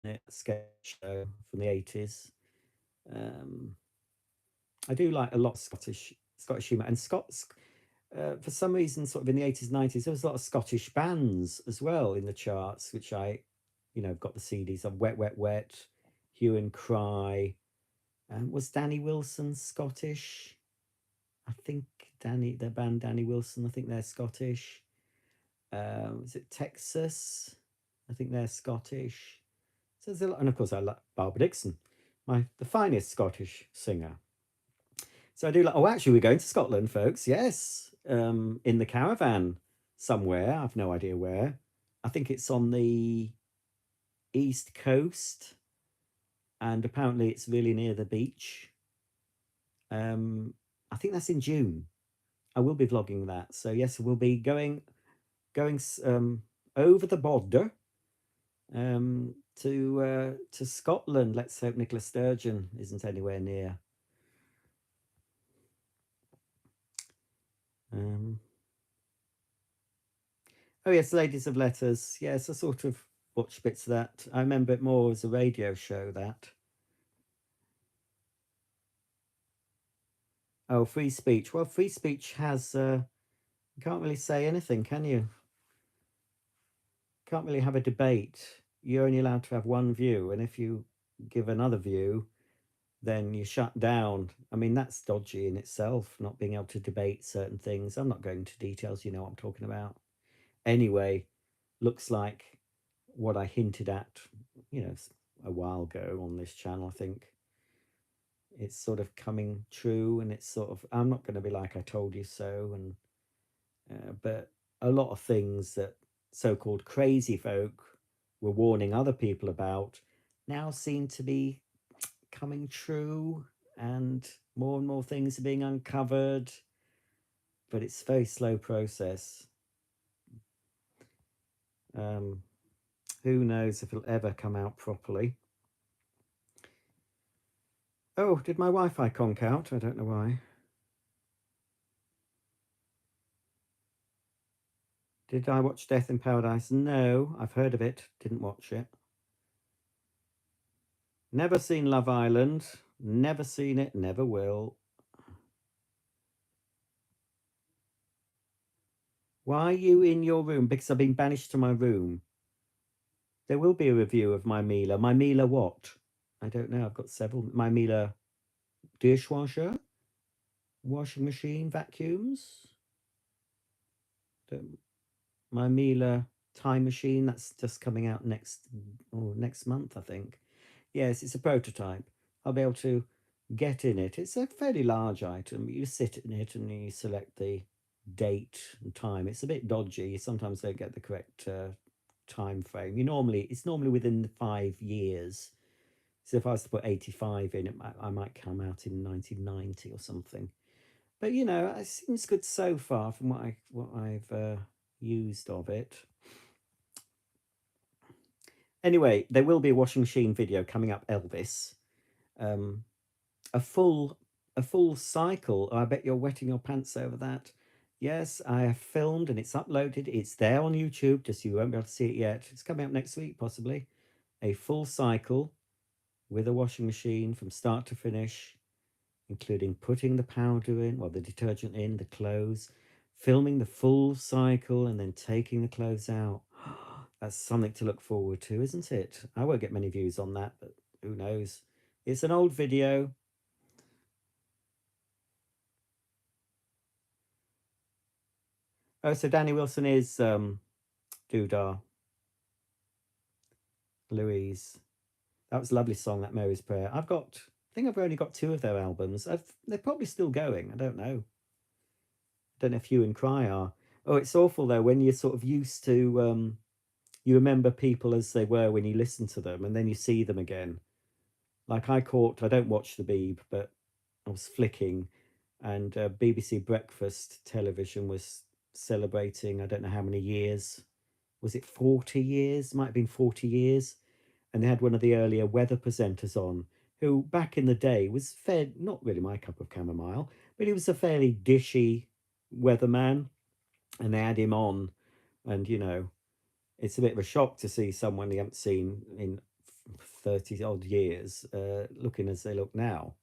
it? A sketch show from the 80s. Um, I do like a lot of Scottish humour, and Scots. For some reason, sort of in the 80s, 90s, there was a lot of Scottish bands as well in the charts, which got the CDs of Wet, Wet, Wet, Hue and Cry. Was Danny Wilson Scottish? I think the band Danny Wilson, I think they're Scottish. Is it Texas? I think they're Scottish. So there's a lot, and of course I like Barbara Dixon, the finest Scottish singer. So I do like. Oh, actually, we're going to Scotland, folks. Yes, in the caravan somewhere. I've no idea where. I think it's on the east coast, and apparently it's really near the beach. I think that's in June. I will be vlogging that. So yes, we'll be going over the border to Scotland. Let's hope Nicola Sturgeon isn't anywhere near. Oh yes, Ladies of Letters. Yes, I sort of watched bits of that. I remember it more as a radio show. That. Oh, free speech. Well, free speech has. You can't really say anything, can you? Can't really have a debate. You're only allowed to have one view, and if you give another view, then you're shut down. I mean, that's dodgy in itself, not being able to debate certain things. I'm not going into details, you know what I'm talking about. Anyway, looks like what I hinted at, a while ago on this channel, I think. It's sort of coming true, and it's sort of, I'm not going to be like I told you so, and but a lot of things that so-called crazy folk were warning other people about now seem to be coming true, and more things are being uncovered, but it's a very slow process. Who knows if it'll ever come out properly. Oh, did my Wi-Fi conk out? I don't know why. Did I watch Death in Paradise? No, I've heard of it, didn't watch it. Never seen Love Island, never seen it, never will. Why are you in your room? Because I've been banished to my room. There will be a review of my Miele. My Miele what? I don't know. I've got several. My Miele dishwasher, washing machine, vacuums. My Miele time machine. That's just coming out next month, I think. Yes, it's a prototype. I'll be able to get in it. It's a fairly large item. You sit in it and you select the date and time. It's a bit dodgy. You sometimes don't get the correct time frame. It's normally within 5 years. So if I was to put 85 in, I might come out in 1990 or something. But it seems good so far from what I've used of it. Anyway, there will be a washing machine video coming up, Elvis. A full cycle. I bet you're wetting your pants over that. Yes, I have filmed and it's uploaded. It's there on YouTube, just you won't be able to see it yet. It's coming up next week, possibly. A full cycle with a washing machine from start to finish, including putting the powder in, the detergent in, the clothes, filming the full cycle, and then taking the clothes out. That's something to look forward to, isn't it? I won't get many views on that, but who knows? It's an old video. Oh, so Danny Wilson is Doodah. Louise. That was a lovely song, that Mary's Prayer. I think I've only got 2 of their albums. They're probably still going. I don't know. I don't know if Hue and Cry are. Oh, it's awful though when you're sort of used to you remember people as they were when you listen to them, and then you see them again. Like I don't watch the Beeb, but I was flicking, and BBC Breakfast Television was celebrating, I don't know how many years. Was it 40 years? Might have been 40 years. And they had one of the earlier weather presenters on, who back in the day was not really my cup of chamomile, but he was a fairly dishy weatherman. And they had him on, and it's a bit of a shock to see someone you haven't seen in 30 odd years looking as they look now.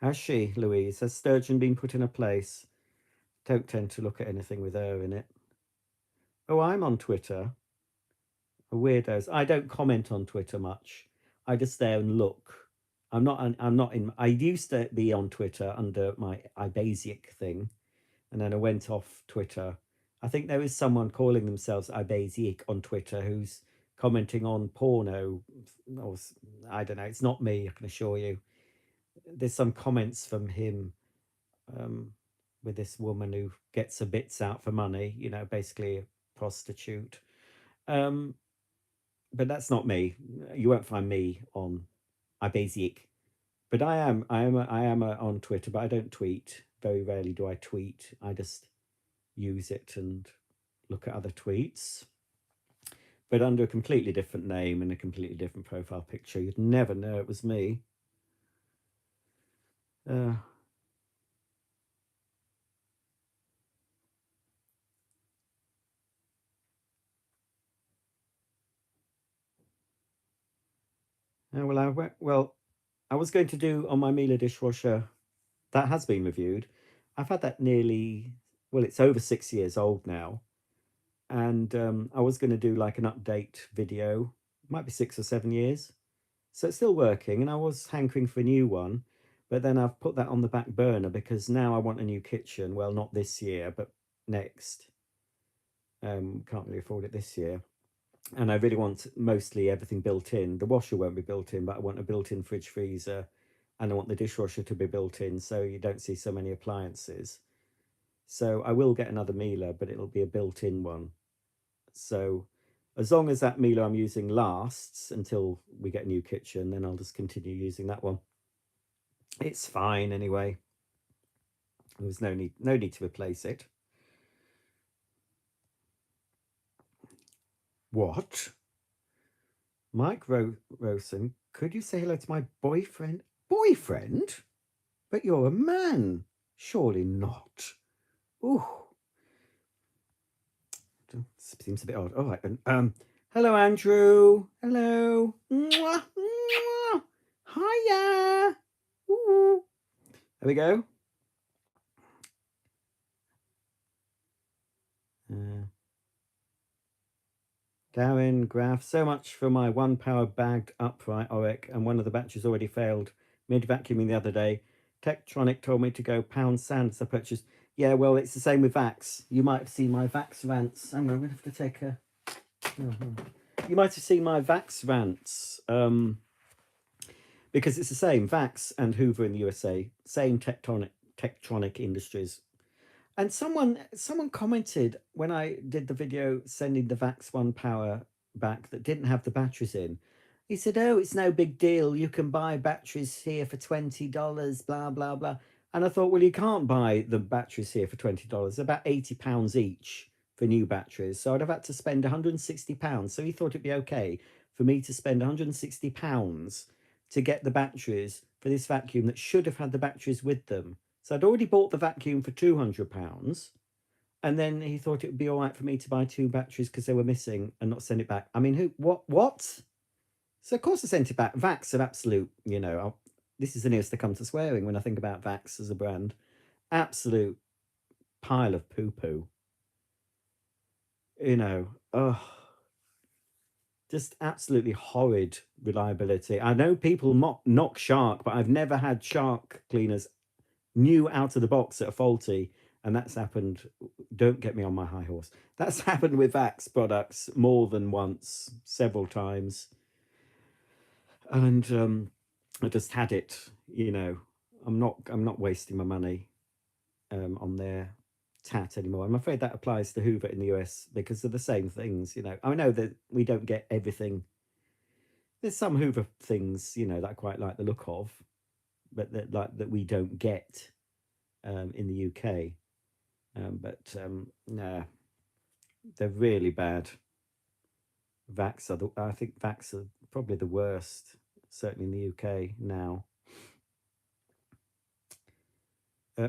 Has she, Louise? Has Sturgeon been put in a place? Don't tend to look at anything with her in it. Oh, I'm on Twitter. Weirdos. I don't comment on Twitter much. I just there and look. I'm not in. I used to be on Twitter under my Ibasic thing, and then I went off Twitter. I think there is someone calling themselves Ibasic on Twitter who's commenting on porno. Or, I don't know. It's not me. I can assure you. There's some comments from him with this woman who gets her bits out for money. Basically a prostitute. But that's not me. You won't find me on Ibasic. But I am on Twitter, but I don't tweet. Very rarely do I tweet. I just use it and look at other tweets. But under a completely different name and a completely different profile picture. You'd never know it was me. I was going to do on my Miele dishwasher. That has been reviewed. I've had that it's over 6 years old now. And I was going to do like an update video. It might be 6 or 7 years. So it's still working, and I was hankering for a new one, but then I've put that on the back burner because now I want a new kitchen. Well, not this year, but next. Can't really afford it this year. And I really want mostly everything built in. The washer won't be built in, but I want a built-in fridge freezer, and I want the dishwasher to be built in so you don't see so many appliances. So I will get another Miele, but it'll be a built-in one. So as long as that Miele I'm using lasts until we get a new kitchen, then I'll just continue using that one. It's fine anyway. There's no need to replace it. What? Mike Rosen, could you say hello to my boyfriend? Boyfriend? But you're a man. Surely not. Ooh. Seems a bit odd. All right then. Hello, Andrew. Hello. Mwah, mwah. Hiya. Ooh. There we go. Darren Graf, so much for my 1 power bagged upright Oric, and one of the batteries already failed mid vacuuming the other day. Tektronic told me to go pound sand as I purchased. Yeah, well, it's the same with Vax. You might have seen my Vax rants. I'm going to have to take a. You might have seen my Vax rants. Because it's the same Vax and Hoover in the USA, same tectronic industries. And someone commented when I did the video sending the Vax 1 power back that didn't have the batteries in. He said, "Oh, it's no big deal. You can buy batteries here for $20, blah blah blah." And I thought, well, you can't buy the batteries here for $20. They're about £80 each for new batteries. So I'd have had to spend £160. So he thought it'd be okay for me to spend £160 to get the batteries for this vacuum that should have had the batteries with them. So I'd already bought the vacuum for £200. And then he thought it would be all right for me to buy 2 batteries because they were missing and not send it back. I mean, what? So of course I sent it back. Vax are absolute, this is the nearest I come to swearing when I think about Vax as a brand. Absolute pile of poo-poo. Just absolutely horrid reliability. I know people knock Shark, but I've never had Shark cleaners new out of the box that are faulty. And that's happened, don't get me on my high horse. That's happened with Vax products more than once, several times. And I just had it, I'm not wasting my money on their tat anymore. I'm afraid that applies to Hoover in the US because they're the same things. I know that we don't get everything. There's some Hoover things, that I quite like the look of, but that we don't get in the UK. Nah, they're really bad. I think Vax are probably the worst, certainly in the UK now.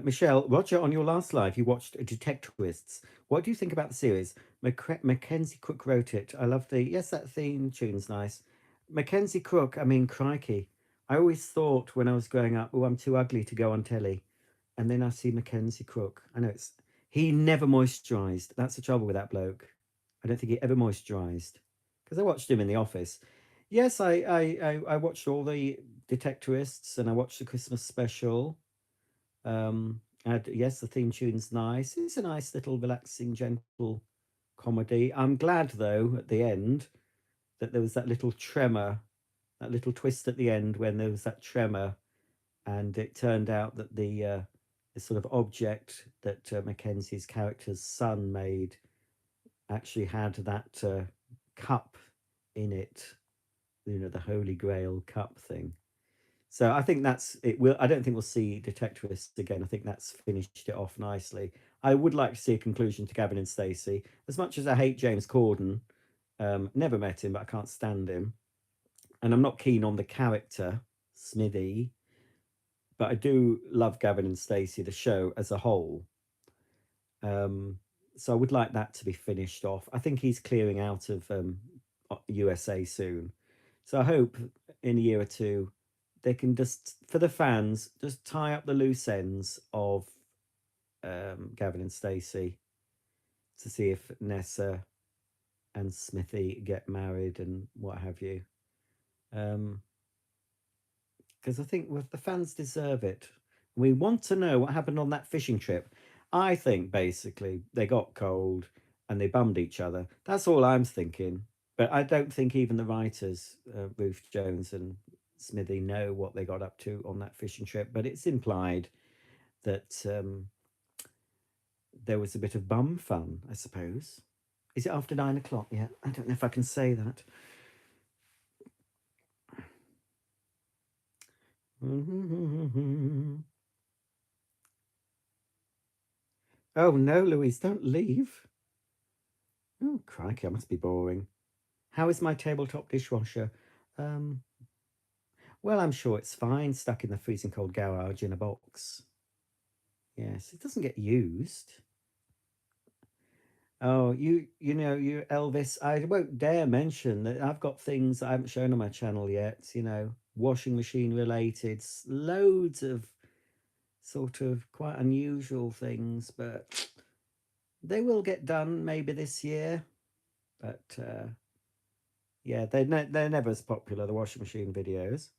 Michelle, Roger, on your last live, you watched Detectorists. What do you think about the series? Mackenzie Crook wrote it. I love that theme tune's nice. Mackenzie Crook, I mean, crikey. I always thought when I was growing up, oh, I'm too ugly to go on telly. And then I see Mackenzie Crook. I know he never moisturised. That's the trouble with that bloke. I don't think he ever moisturised. Because I watched him in the office. Yes, I watched all the Detectorists and I watched the Christmas special. Yes, the theme tune's nice. It's a nice little relaxing, gentle comedy. I'm glad though at the end that there was that little tremor, that little twist at the end when there was that tremor, and it turned out that the sort of object that Mackenzie's character's son made actually had that cup in it, the Holy Grail cup thing. So I think that's it. I don't think we'll see Detectorists again. I think that's finished it off nicely. I would like to see a conclusion to Gavin and Stacey. As much as I hate James Corden, never met him, but I can't stand him, and I'm not keen on the character Smithy, but I do love Gavin and Stacey, the show as a whole. So I would like that to be finished off. I think he's clearing out of USA soon, so I hope in a year or two they can just, for the fans, just tie up the loose ends of Gavin and Stacey to see if Nessa and Smithy get married and what have you. Because I think the fans deserve it. We want to know what happened on that fishing trip. I think basically they got cold and they bummed each other. That's all I'm thinking. But I don't think even the writers, Ruth Jones and Smithy, know what they got up to on that fishing trip. But it's implied that there was a bit of bum fun, I suppose. Is it after 9 o'clock yet? I don't know if I can say that. Oh no, Louise, don't leave. Oh, crikey, I must be boring. How is my tabletop dishwasher? Well, I'm sure it's fine, stuck in the freezing cold garage in a box. Yes, it doesn't get used. Oh, you Elvis, I won't dare mention that I've got things I haven't shown on my channel yet, washing machine related, loads of sort of quite unusual things, but they will get done maybe this year. But Yeah, they're never as popular, the washing machine videos.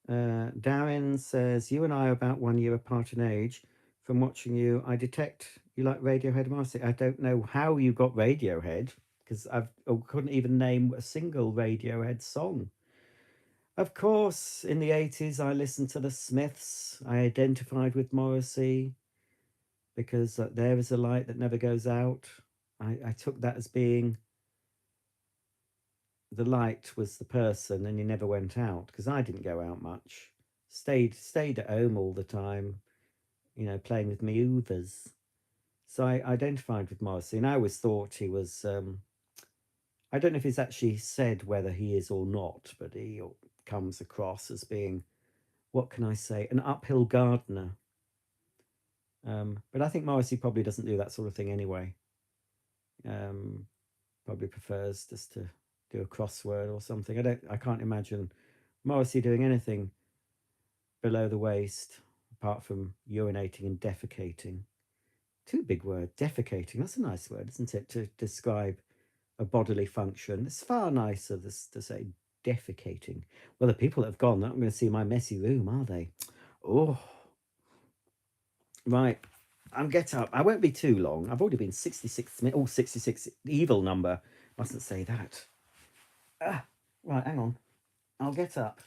Darren says, you and I are about 1 year apart in age. From watching you, I detect you like Radiohead, Marcy. I don't know how you got Radiohead, because I couldn't even name a single Radiohead song. Of course, in the 80s, I listened to the Smiths. I identified with Morrissey because there is a light that never goes out. I took that as being the light was the person and he never went out, because I didn't go out much. Stayed at home all the time, playing with my others. So I identified with Morrissey, and I always thought he was. I don't know if he's actually said whether he is or not, but he comes across as being, what can I say, an uphill gardener. But I think Morrissey probably doesn't do that sort of thing anyway. Probably prefers just to do a crossword or something. I can't imagine Morrissey doing anything below the waist apart from urinating and defecating. Two big words, defecating. That's a nice word, isn't it, to describe a bodily function? It's far nicer to say defecating. Well, the people that have gone, they're not going to see my messy room, are they? Oh, right. I'll get up. I won't be too long. I've already been 66 minutes. Oh, 66, evil number. Mustn't say that. Right, hang on. I'll get up.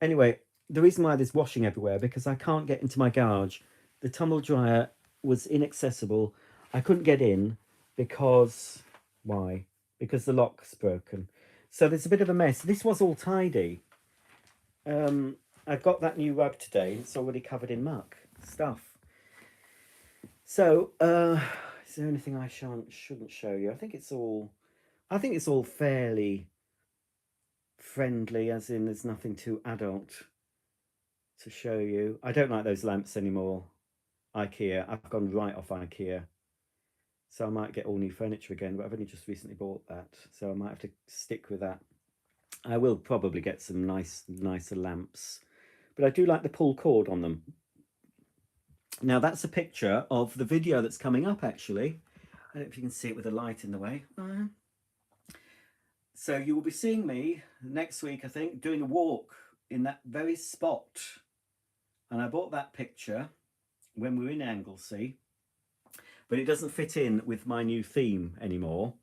Anyway, the reason why there's washing everywhere, because I can't get into my garage. The tumble dryer was inaccessible. I couldn't get in because... Why? Because the lock's broken. So there's a bit of a mess. This was all tidy. I got that new rug today. It's already covered in muck stuff. So, is there anything I shouldn't show you? I think it's all fairly friendly, as in there's nothing too adult to show you. I don't like those lamps anymore. IKEA. I've gone right off IKEA. So I might get all new furniture again, but I've only just recently bought that. So I might have to stick with that. I will probably get some nicer lamps. But I do like the pull cord on them. Now that's a picture of the video that's coming up, actually. I don't know if you can see it with the light in the way. So you will be seeing me next week, I think, doing a walk in that very spot. And I bought that picture when we were in Anglesey, but it doesn't fit in with my new theme anymore.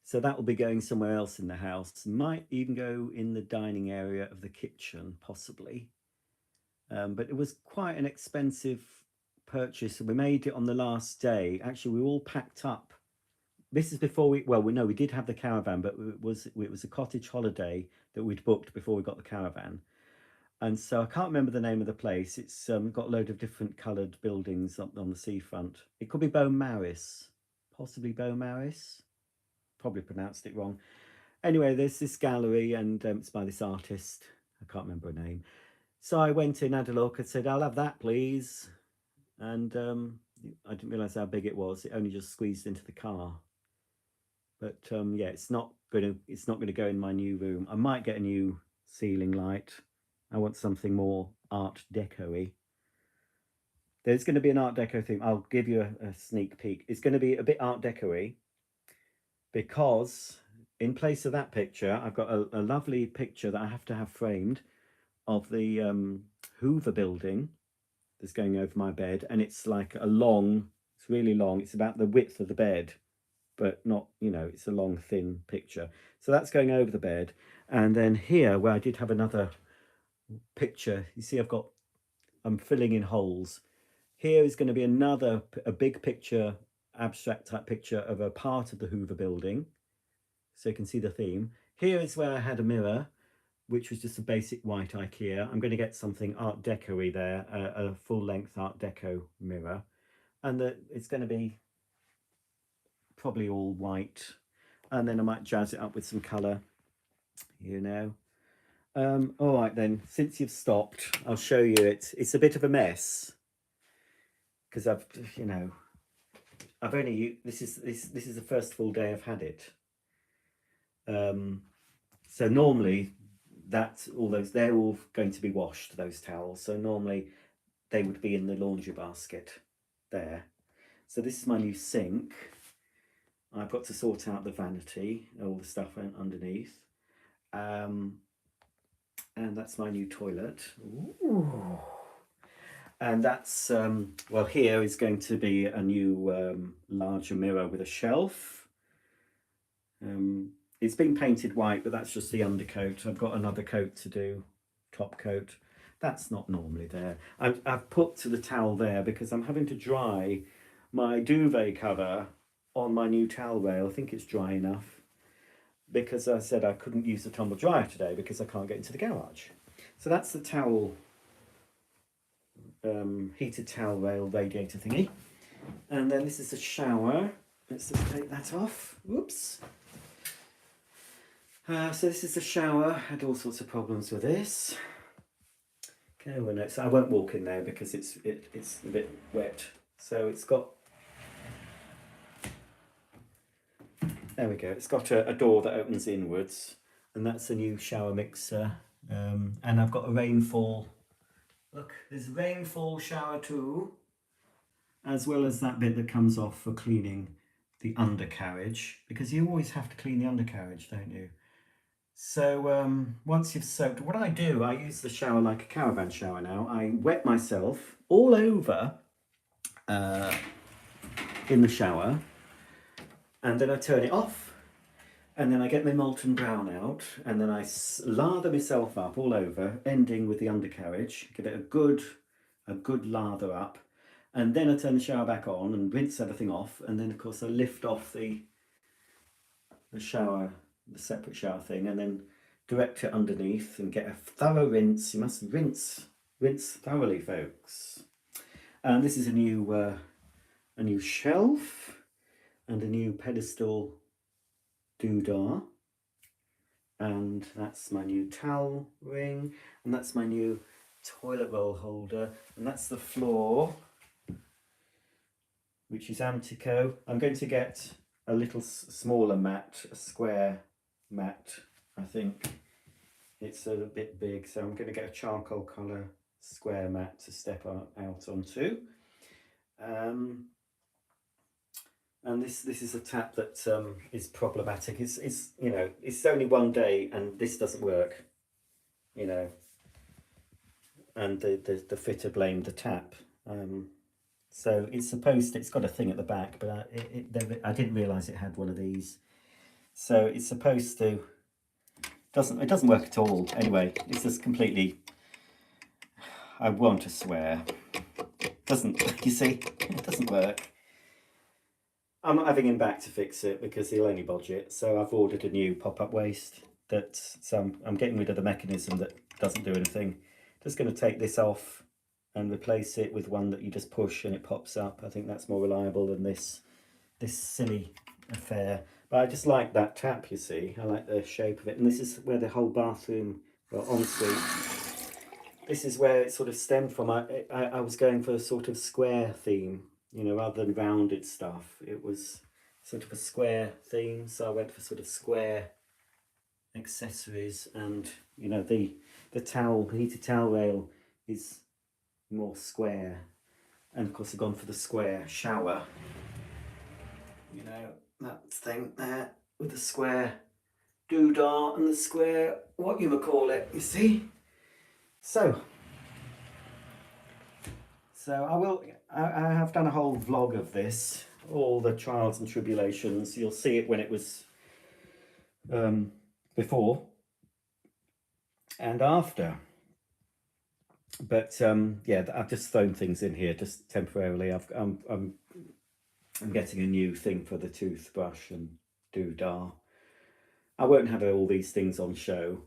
So that will be going somewhere else in the house. Might even go in the dining area of the kitchen, possibly. But it was quite an expensive purchase. We made it on the last day. Actually, we were all packed up. This is before we did have the caravan, but it was a cottage holiday that we'd booked before we got the caravan. And so I can't remember the name of the place. It's got a load of different coloured buildings up on the seafront. It could be Beaumaris, possibly Beaumaris. Probably pronounced it wrong. Anyway, there's this gallery, and it's by this artist. I can't remember her name. So I went in, had a look, and said, "I'll have that, please." And I didn't realise how big it was. It only just squeezed into the car. But yeah, it's not going to go in my new room. I might get a new ceiling light. I want something more Art Deco-y. There's going to be an Art Deco theme. I'll give you a sneak peek. It's going to be a bit Art Deco-y, because in place of that picture, I've got a lovely picture that I have to have framed of the Hoover building that's going over my bed. And it's like it's really long. It's about the width of the bed, but not, it's a long, thin picture. So that's going over the bed. And then here, where I did have another picture, you see I'm filling in holes. Here is going to be a big picture, abstract type picture of a part of the Hoover building, so you can see the theme. Here is where I had a mirror, which was just a basic white IKEA. I'm going to get something Art Deco-y there, a full-length Art Deco mirror. And it's going to be probably all white. And then I might jazz it up with some colour, all right then, since you've stopped, I'll show you it. It's a bit of a mess, because I've only this is the first full day I've had it. So normally they're all going to be washed, those towels. So normally they would be in the laundry basket there. So this is my new sink. I've got to sort out the vanity, all the stuff underneath. And that's my new toilet. Ooh. And that's, well, here is going to be a new larger mirror with a shelf. It's been painted white, but that's just the undercoat. I've got another coat to do, top coat. That's not normally there. I've put the towel there because I'm having to dry my duvet cover on my new towel rail. I think it's dry enough because I said I couldn't use the tumble dryer today because I can't get into the garage. So that's the towel, heated towel rail radiator thingy. And then this is the shower. Let's just take that off. Whoops. So this is the shower. Had all sorts of problems with this. Okay, well, no, so I won't walk in there because it's a bit wet. So it's got, there we go. It's got a door that opens inwards, and that's a new shower mixer. And I've got a rainfall. Look, there's rainfall shower too, as well as that bit that comes off for cleaning the undercarriage, because you always have to clean the undercarriage, don't you? So once you've soaked, what I do, I use the shower like a caravan shower now. I wet myself all over in the shower, and then I turn it off, and then I get my molten brown out, and then I lather myself up all over, ending with the undercarriage, give it a good lather up, and then I turn the shower back on and rinse everything off, and then of course I lift off the shower, the separate shower thing, and then direct it underneath and get a thorough rinse. You must rinse thoroughly, folks. And this is a new shelf and a new pedestal doodah, and that's my new towel ring, and that's my new toilet roll holder, and that's the floor, which is Antico. I'm going to get a little smaller mat, a square mat. I think it's a bit big, so I'm going to get a charcoal colour square mat to step out onto. And this is a tap that is problematic. It's you know, it's only one day and this doesn't work, you know, and the fitter blamed the tap. So it's got a thing at the back, but I didn't realise it had one of these. So it's supposed to, it doesn't work at all. Anyway, it's just completely, I want to swear, doesn't, you see, it doesn't work. I'm not having him back to fix it because he'll only bodge it. So I've ordered a new pop-up waste so I'm getting rid of the mechanism that doesn't do anything. Just going to take this off and replace it with one that you just push and it pops up. I think that's more reliable than this silly affair. But I just like that tap, you see. I like the shape of it. And this is where the whole bathroom, well, ensuite, this is where it sort of stemmed from. I was going for a sort of square theme, you know, rather than rounded stuff. It was sort of a square theme, so I went for sort of square accessories. And you know, the heated towel rail is more square, and of course I've gone for the square shower, you know, that thing there with the square doodah and the square what you would call it, you see. So I have done a whole vlog of this, all the trials and tribulations. You'll see it when it was before and after. But yeah, I've just thrown things in here just temporarily. I'm getting a new thing for the toothbrush and doodah. I won't have all these things on show.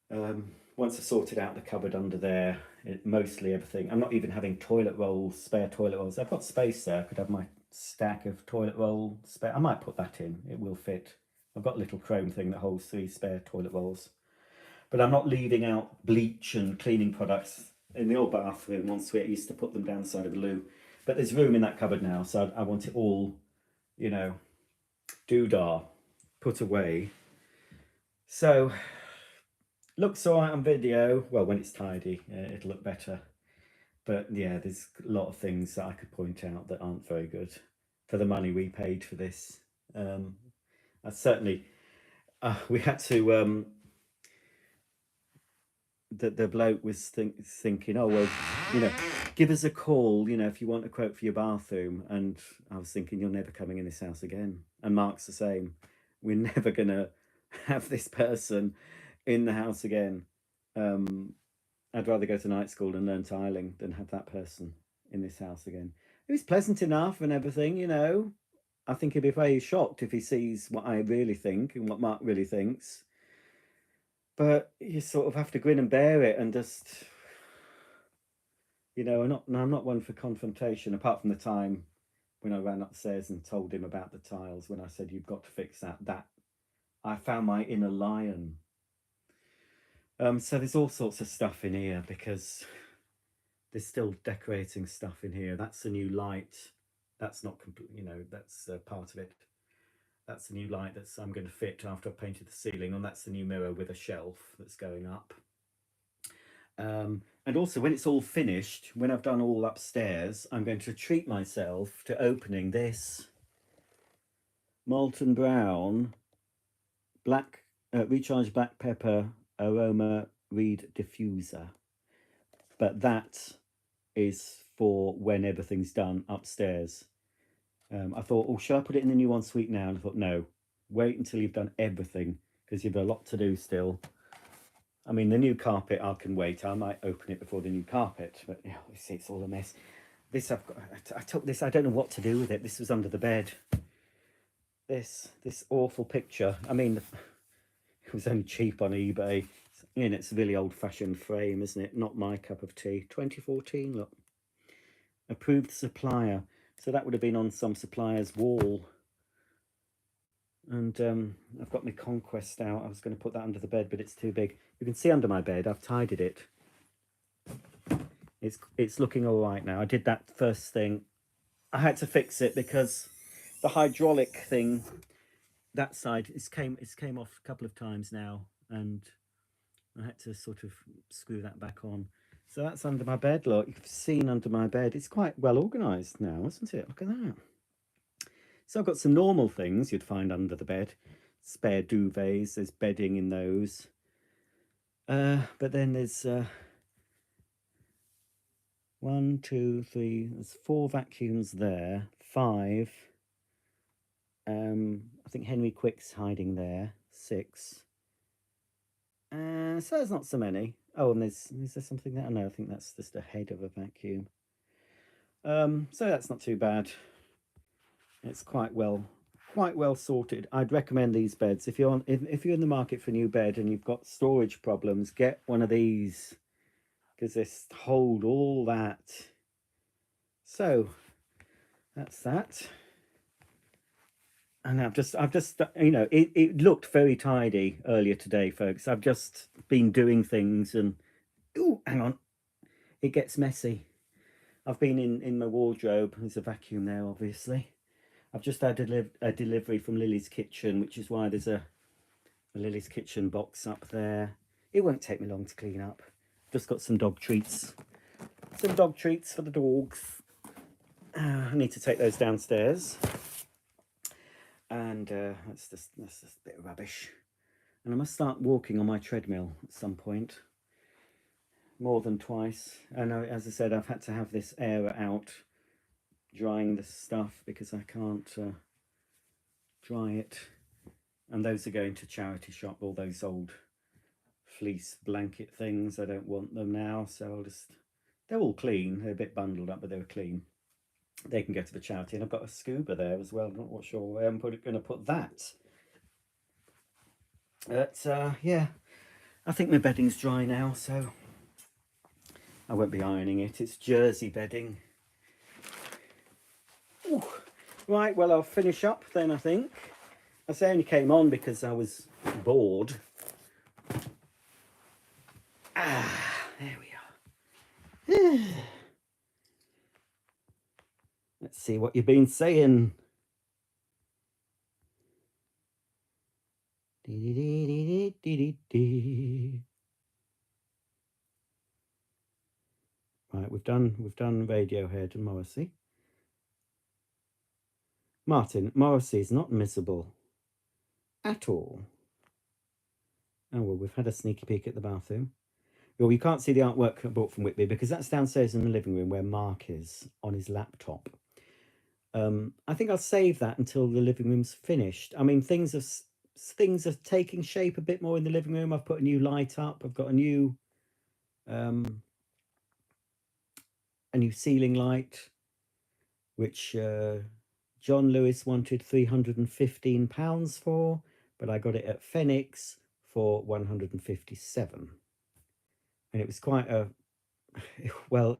Once I've sorted out the cupboard under there, mostly everything. I'm not even having toilet rolls, spare toilet rolls. I've got space there. I could have my stack of toilet roll spare. I might put that in. It will fit. I've got a little chrome thing that holds 3 spare toilet rolls. But I'm not leaving out bleach and cleaning products in the old bathroom. Once we used to put them down the side of the loo. But there's room in that cupboard now, so I want it all, you know, doodah, put away. So, looks alright on video. Well, when it's tidy, it'll look better. But yeah, there's a lot of things that I could point out that aren't very good for the money we paid for this. I certainly we had to the bloke was thinking, oh well, you know, give us a call, you know, if you want a quote for your bathroom. And I was thinking, you're never coming in this house again. And Mark's the same. We're never gonna have this person in the house again. I'd rather go to night school and learn tiling than have that person in this house again. It was pleasant enough and everything, you know. I think he'd be very shocked if he sees what I really think and what Mark really thinks. But you sort of have to grin and bear it and just, you know, I'm not one for confrontation, apart from the time when I ran upstairs and told him about the tiles, when I said, you've got to fix that. That I found my inner lion. So there's all sorts of stuff in here because there's still decorating stuff in here. That's a new light. That's not complete, you know, that's part of it. That's a new light that's I'm going to fit after I've painted the ceiling, and that's the new mirror with a shelf that's going up. And also, when it's all finished, when I've done all upstairs, I'm going to treat myself to opening this Molten Brown black recharged black pepper aroma reed diffuser. But that is for when everything's done upstairs. I thought, oh, should I put it in the new ensuite now? And I thought, no, wait until you've done everything, because you've got a lot to do still. I mean, the new carpet, I can wait. I might open it before the new carpet, but yeah, you see, it's all a mess. This I've got. I took this. I don't know what to do with it. This was under the bed. This awful picture. I mean, it was only cheap on eBay. And it's a really old-fashioned frame, isn't it? Not my cup of tea. 2014. Look, approved supplier. So that would have been on some supplier's wall. And I've got my Conquest out. I was going to put that under the bed, but it's too big. You can see under my bed, I've tidied it. It's looking all right now. I did that first thing. I had to fix it because the hydraulic thing, that side, it's came off a couple of times now, and I had to sort of screw that back on. So that's under my bed. Look, you've seen under my bed. It's quite well organised now, isn't it? Look at that. So I've got some normal things you'd find under the bed. Spare duvets, there's bedding in those. But then there's 1, 2, 3, there's 4 vacuums there, 5. I think Henry Quick's hiding there, 6. So there's not so many. Oh, and is there something there? No, I think that's just a head of a vacuum. So that's not too bad. It's quite well sorted. I'd recommend these beds if you're if you're in the market for a new bed and you've got storage problems. Get one of these, because they hold all that. So that's that. And I've just you know, it looked very tidy earlier today, folks. I've just been doing things and oh, hang on, it gets messy. I've been in my wardrobe. There's a vacuum there, obviously. I've just had a delivery from Lily's Kitchen, which is why there's a Lily's Kitchen box up there. It won't take me long to clean up. Just got some dog treats. Some dog treats for the dogs. I need to take those downstairs. And that's just a bit of rubbish. And I must start walking on my treadmill at some point. More than twice. And as I said, I've had to have this air out, drying the stuff, because I can't dry it. And those are going to charity shop, all those old fleece blanket things. I don't want them now, so I'll just, they're all clean. They're a bit bundled up, but they're clean. They can go to the charity. And I've got a scuba there as well. I'm not sure where I'm going to put that. But yeah, I think my bedding's dry now, so I won't be ironing it. It's jersey bedding. Ooh. Right, well, I'll finish up then, I think. I say I only came on because I was bored. There we are. Let's see what you've been saying. Right, we've we've done Radiohead and Morrissey. Martin, Morrissey is not miserable at all. Oh well, we've had a sneaky peek at the bathroom. Well, you can't see the artwork I bought from Whitby because that's downstairs in the living room where Mark is on his laptop. I think I'll save that until the living room's finished. I mean, things are taking shape a bit more in the living room. I've put a new light up. I've got a new ceiling light, which John Lewis wanted £315 for, but I got it at Phoenix for 157, and it was quite a well.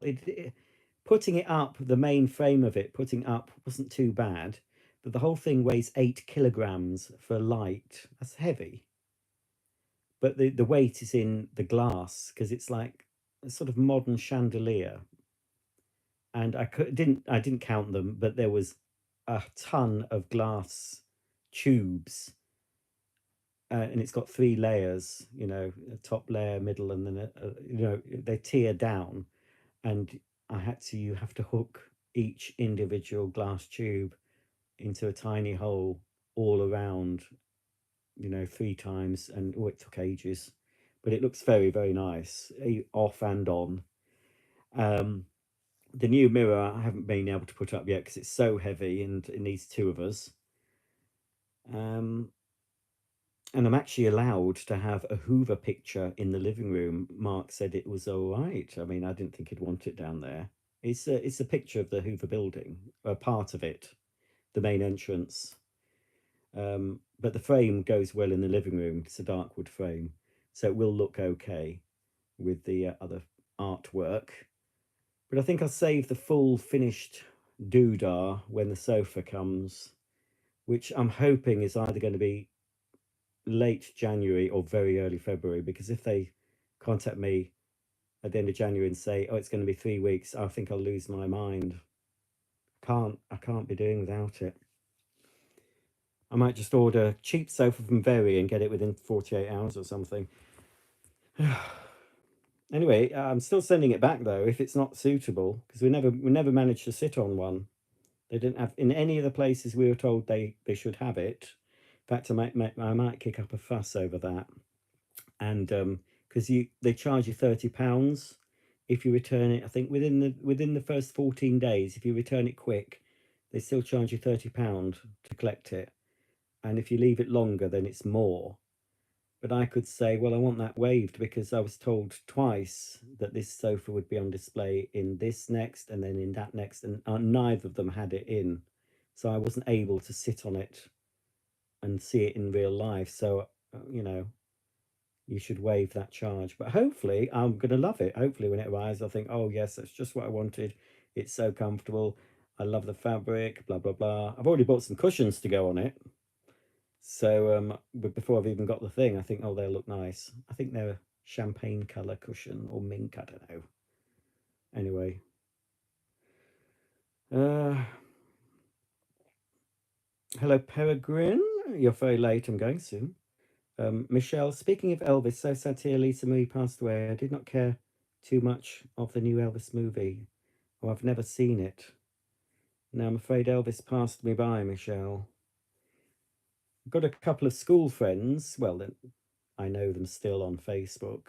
Putting it up, the main frame of it, putting up wasn't too bad, but the whole thing weighs 8 kilograms for light. That's heavy. But the weight is in the glass because it's like a sort of modern chandelier. And I didn't count them, but there was a ton of glass tubes. And it's got 3 layers, a top layer, middle, and then they tier down. And you have to hook each individual glass tube into a tiny hole all around, 3 times, and it took ages, but it looks very, very nice, off and on. The new mirror I haven't been able to put up yet because it's so heavy and it needs 2 of us. And I'm actually allowed to have a Hoover picture in the living room. Mark said it was all right. I mean, I didn't think he'd want it down there. It's a picture of the Hoover building, a part of it, the main entrance. But the frame goes well in the living room. It's a dark wood frame, so it will look okay with the other artwork. But I think I'll save the full finished doodah when the sofa comes, which I'm hoping is either going to be late January or very early February, because if they contact me at the end of January and say, oh, it's going to be 3 weeks, I think I'll lose my mind. I can't be doing without it. I might just order a cheap sofa from Very and get it within 48 hours or something. Anyway, I'm still sending it back though if it's not suitable, because we never managed to sit on one. They didn't have in any of the places we were told they should have it. In fact, I might kick up a fuss over that. And because they charge you £30 if you return it. I think within the first 14 days, if you return it quick, they still charge you £30 to collect it. And if you leave it longer, then it's more. But I could say, well, I want that waived because I was told twice that this sofa would be on display in this next and then in that next, and neither of them had it in. So I wasn't able to sit on it and see it in real life. So, you should waive that charge. But hopefully I'm going to love it. Hopefully when it arrives, I'll think, oh, yes, that's just what I wanted. It's so comfortable. I love the fabric, blah, blah, blah. I've already bought some cushions to go on it. So but before I've even got the thing, I think, oh, they'll look nice. I think they're a champagne colour cushion or mink, I don't know. Anyway. Hello, Peregrine. You're very late. I'm going soon. Michelle, speaking of Elvis, so sad to hear Lisa Marie passed away. I did not care too much of the new Elvis movie. Oh, I've never seen it. Now I'm afraid Elvis passed me by, Michelle. I've got a couple of school friends. Well, I know them still on Facebook,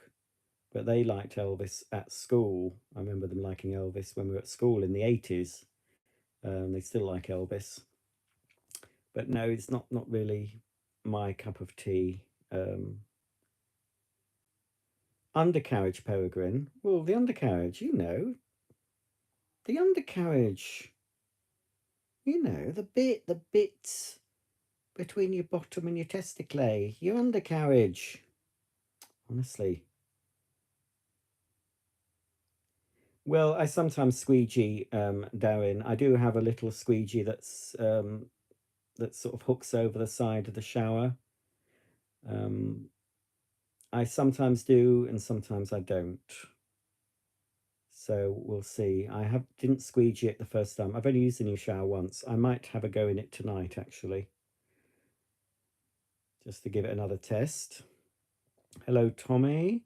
but they liked Elvis at school. I remember them liking Elvis when we were at school in the 80s. They still like Elvis. But no, it's not really my cup of tea. Undercarriage, Peregrine. Well, the undercarriage, the undercarriage, the bit between your bottom and your testicle, your undercarriage. Honestly. Well, I sometimes squeegee, Darren. I do have a little squeegee that sort of hooks over the side of the shower. I sometimes do, and sometimes I don't. So we'll see. I didn't squeegee it the first time. I've only used the new shower once. I might have a go in it tonight, actually, just to give it another test. Hello, Tommy.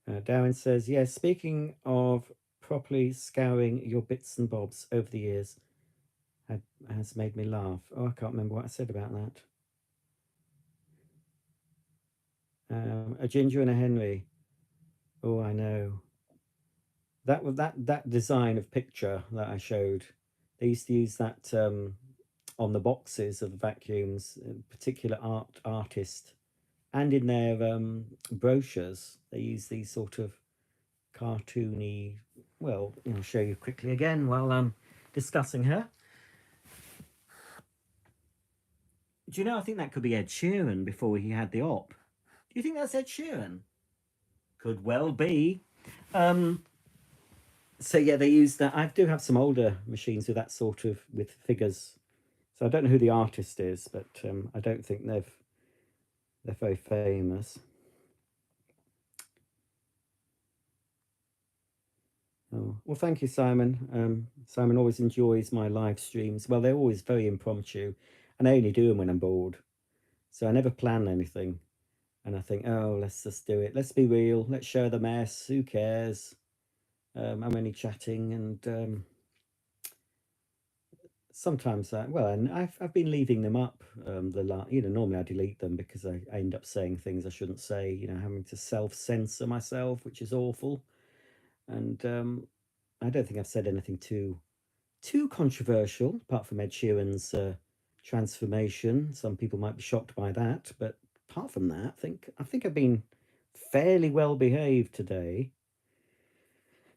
Darren says, yes, speaking of properly scouring your bits and bobs over the years has made me laugh. Oh, I can't remember what I said about that. A Ginger and a Henry. Oh, I know. That design of picture that I showed. They used to use that on the boxes of the vacuums, a particular artist, and in their brochures. They use these sort of cartoony. Well, I'll show you quickly again while I'm discussing her. Do you know? I think that could be Ed Sheeran before he had the op. Do you think that's Ed Sheeran? Could well be. Um, so yeah, they use that. I do have some older machines with that sort of with figures. So I don't know who the artist is, but I don't think they're very famous. Oh well, thank you, Simon. Simon always enjoys my live streams. Well, they're always very impromptu, and I only do them when I'm bored. So I never plan anything, and I think, oh, let's just do it. Let's be real. Let's share the mess. Who cares? I'm only chatting, and sometimes and I've been leaving them up. Normally I delete them because I end up saying things I shouldn't say. Having to self censor myself, which is awful. And I don't think I've said anything too controversial, apart from Ed Sheeran's transformation. Some people might be shocked by that, but apart from that, I think I've been fairly well behaved today.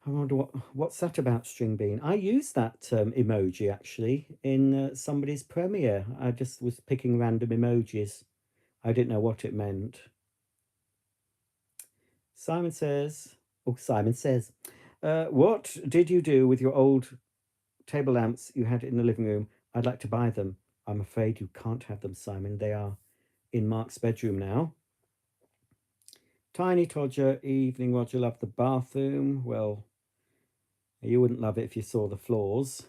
I wonder what's that about, string bean. I used that emoji actually in somebody's premiere. I just was picking random emojis. I didn't know what it meant. Simon says, what did you do with your old table lamps you had in the living room? I'd like to buy them. I'm afraid you can't have them, Simon. They are in Mark's bedroom now. Tiny Todger, evening, Roger. Love the bathroom. Well, you wouldn't love it if you saw the floors.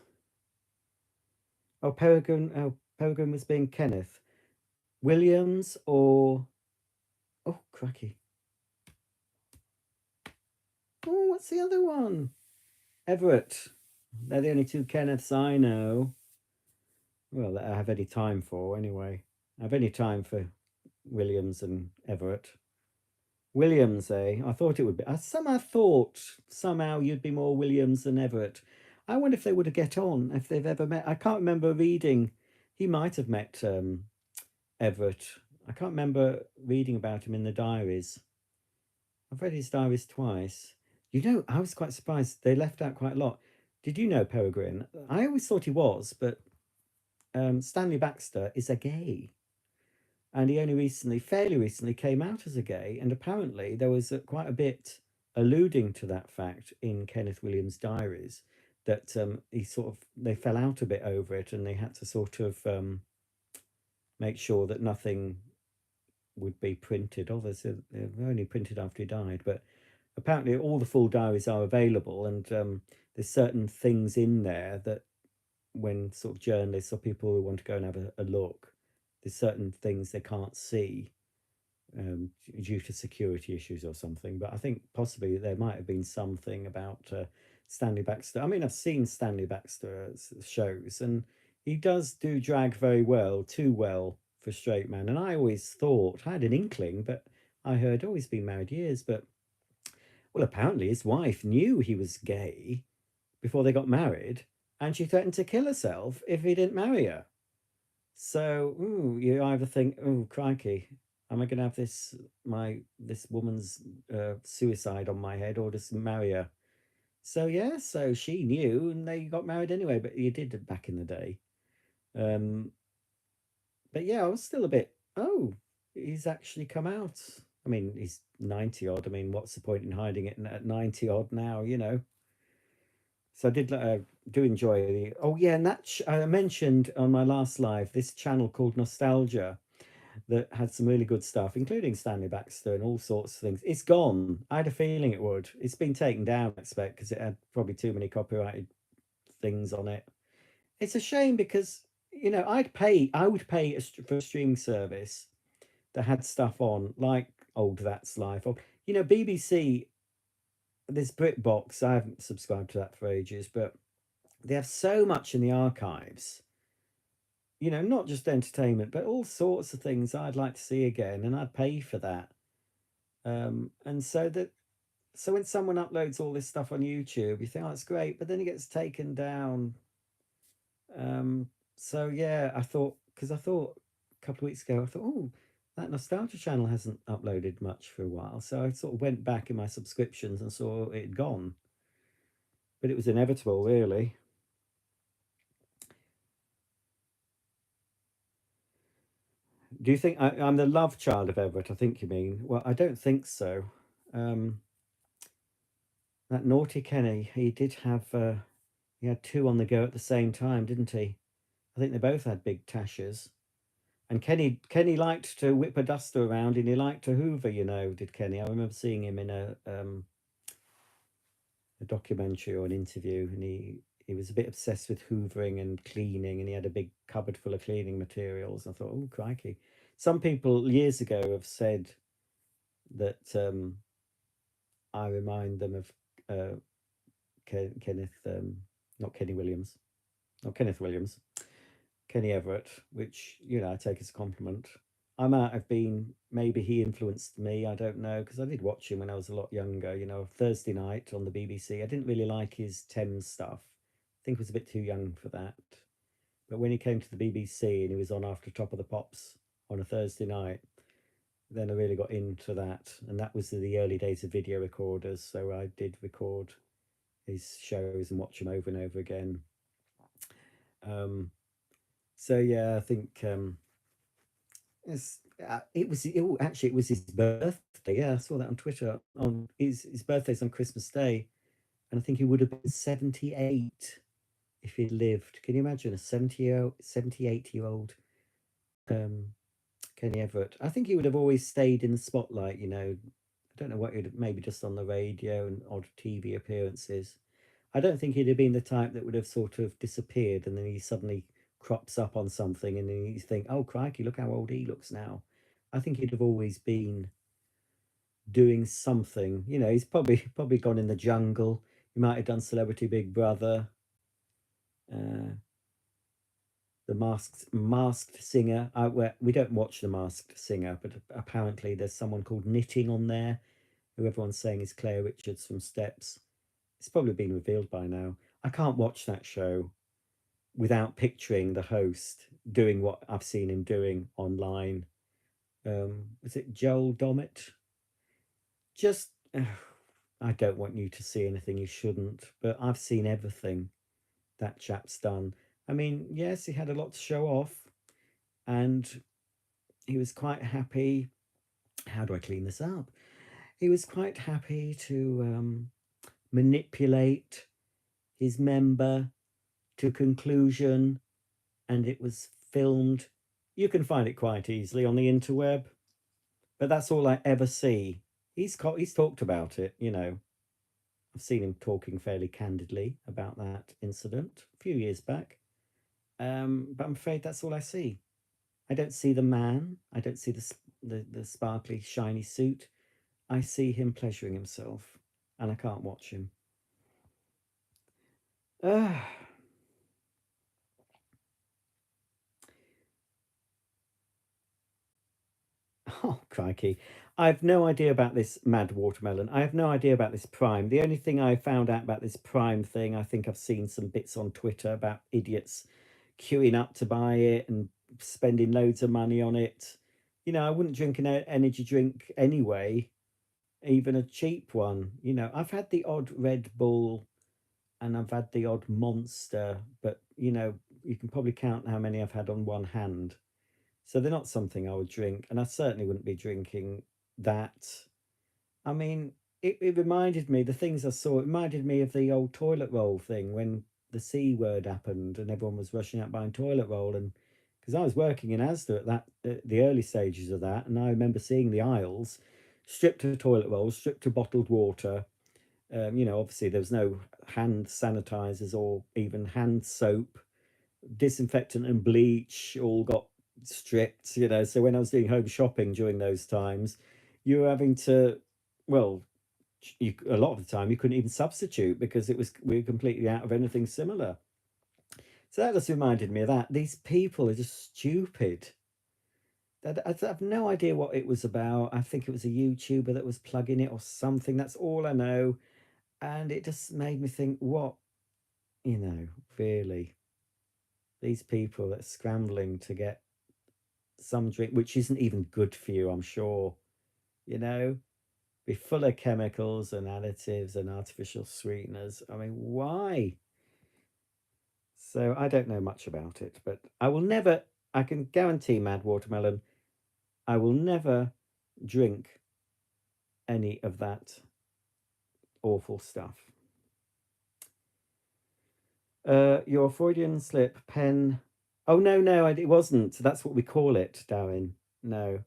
Oh, Peregrine. Oh, Peregrine was being Kenneth Williams or oh, cracky. Oh, what's the other one? Everett. They're the only two Kenneths I know. Well, that I have any time for anyway. I have any time for Williams and Everett. Williams, eh? I thought it would be. I somehow thought somehow you'd be more Williams than Everett. I wonder if they would have get on, if they've ever met. I can't remember reading. He might have met Everett. I can't remember reading about him in the diaries. I've read his diaries twice. I was quite surprised. They left out quite a lot. Did you know Peregrine? I always thought he was, but Stanley Baxter is a gay. And he only fairly recently, came out as a gay. And apparently there was quite a bit alluding to that fact in Kenneth Williams' diaries that they fell out a bit over it and they had to sort of make sure that nothing would be printed. Obviously, they were only printed after he died, but apparently all the full diaries are available, and there's certain things in there that when sort of journalists or people who want to go and have a look, there's certain things they can't see due to security issues or something. But I think possibly there might have been something about Stanley Baxter. I mean, I've seen Stanley Baxter's shows, and he does do drag very well, too well for a straight man. And I always thought, I had an inkling, but I heard, oh, he's been married years. But, well, apparently his wife knew he was gay before they got married, and she threatened to kill herself if he didn't marry her. So, you either think, oh, crikey, am I going to have this woman's suicide on my head, or just marry her? So yeah, so she knew, and they got married anyway. But you did back in the day. Um, but yeah, I was still a bit. Oh, he's actually come out. I mean, he's 90 odd. I mean, what's the point in hiding it at 90 odd now? So I do enjoy the. Oh yeah, and I mentioned on my last live this channel called Nostalgia that had some really good stuff, including Stanley Baxter and all sorts of things. It's gone. I had a feeling it would. It's been taken down, I expect, because it had probably too many copyrighted things on it. It's a shame because I would pay for a streaming service that had stuff on like Old That's Life, or BBC. There's BritBox. I haven't subscribed to that for ages, but they have so much in the archives. Not just entertainment, but all sorts of things I'd like to see again, and I'd pay for that. And so when someone uploads all this stuff on YouTube, you think, oh, it's great, but then it gets taken down. Um, so yeah, I thought a couple of weeks ago, I thought, oh, that nostalgia channel hasn't uploaded much for a while. So I sort of went back in my subscriptions and saw it had gone. But it was inevitable, really. Do you think I'm the love child of Everett? I think you mean. Well, I don't think so. Um, that naughty Kenny, he did have he had two on the go at the same time, didn't he? I think they both had big tashes. And Kenny liked to whip a duster around, and he liked to hoover. Did Kenny? I remember seeing him in a documentary or an interview, and he was a bit obsessed with hoovering and cleaning, and he had a big cupboard full of cleaning materials. I thought, oh crikey! Some people years ago have said that I remind them of uh, Kenneth, not Kenny Williams, not Kenneth Williams, Kenny Everett, which I take as a compliment. I might have been, maybe he influenced me. I don't know, because I did watch him when I was a lot younger. Thursday night on the BBC. I didn't really like his Thames stuff. I think I was a bit too young for that. But when he came to the BBC and he was on after Top of the Pops on a Thursday night, then I really got into that. And that was the early days of video recorders. So I did record his shows and watch him over and over again. So yeah, I think it's, actually it was his birthday. Yeah, I saw that on Twitter. On his birthday's on Christmas Day, and I think he would have been 78 if he'd lived. Can you imagine a 78-year-old um, Kenny Everett? I think he would have always stayed in the spotlight. I don't know what he'd maybe just on the radio and odd TV appearances. I don't think he'd have been the type that would have sort of disappeared and then he suddenly crops up on something and then you think, oh crikey, look how old he looks now. I think he'd have always been doing something. He's probably gone in the jungle. He might have done Celebrity Big Brother, uh, the Masked Singer. We don't watch the Masked Singer, but apparently there's someone called Knitting on there, who everyone's saying is Claire Richards from Steps. It's probably been revealed by now. I can't watch that show without picturing the host doing what I've seen him doing online. Was it Joel Dommett? Just, I don't want you to see anything you shouldn't, but I've seen everything that chap's done. I mean, yes, he had a lot to show off, and he was quite happy. How do I clean this up? He was quite happy to manipulate his member to conclusion, and it was filmed. You can find it quite easily on the interweb, but that's all I ever see. He's talked about it. I've seen him talking fairly candidly about that incident a few years back. But I'm afraid that's all I see. I don't see the man. I don't see the sparkly, shiny suit. I see him pleasuring himself, and I can't watch him. Oh, crikey. I've no idea about this mad watermelon. I have no idea about this Prime. The only thing I found out about this Prime thing, I think I've seen some bits on Twitter about idiots queuing up to buy it and spending loads of money on it. I wouldn't drink an energy drink anyway, even a cheap one. I've had the odd Red Bull and I've had the odd Monster, but you can probably count how many I've had on one hand. So they're not something I would drink, and I certainly wouldn't be drinking that. I mean, it reminded me, the things I saw, it reminded me of the old toilet roll thing when the C word happened and everyone was rushing out buying toilet roll. And because I was working in Asda at the early stages of that, and I remember seeing the aisles stripped of toilet rolls, stripped of bottled water. Obviously there was no hand sanitizers or even hand soap. Disinfectant and bleach all got stripped. So when I was doing home shopping during those times, you were having to, well, a lot of the time you couldn't even substitute because we were completely out of anything similar. So that just reminded me of that. These people are just stupid. I have no idea what it was about. I think it was a YouTuber that was plugging it or something. That's all I know. And it just made me think, what, really, these people that are scrambling to get some drink, which isn't even good for you, I'm sure, you know, be full of chemicals and additives and artificial sweeteners. I mean, why? So I don't know much about it, but I can guarantee, Mad Watermelon, I will never drink any of that awful stuff. Your Freudian slip, pen. Oh, no, it wasn't. That's what we call it, Darren. No.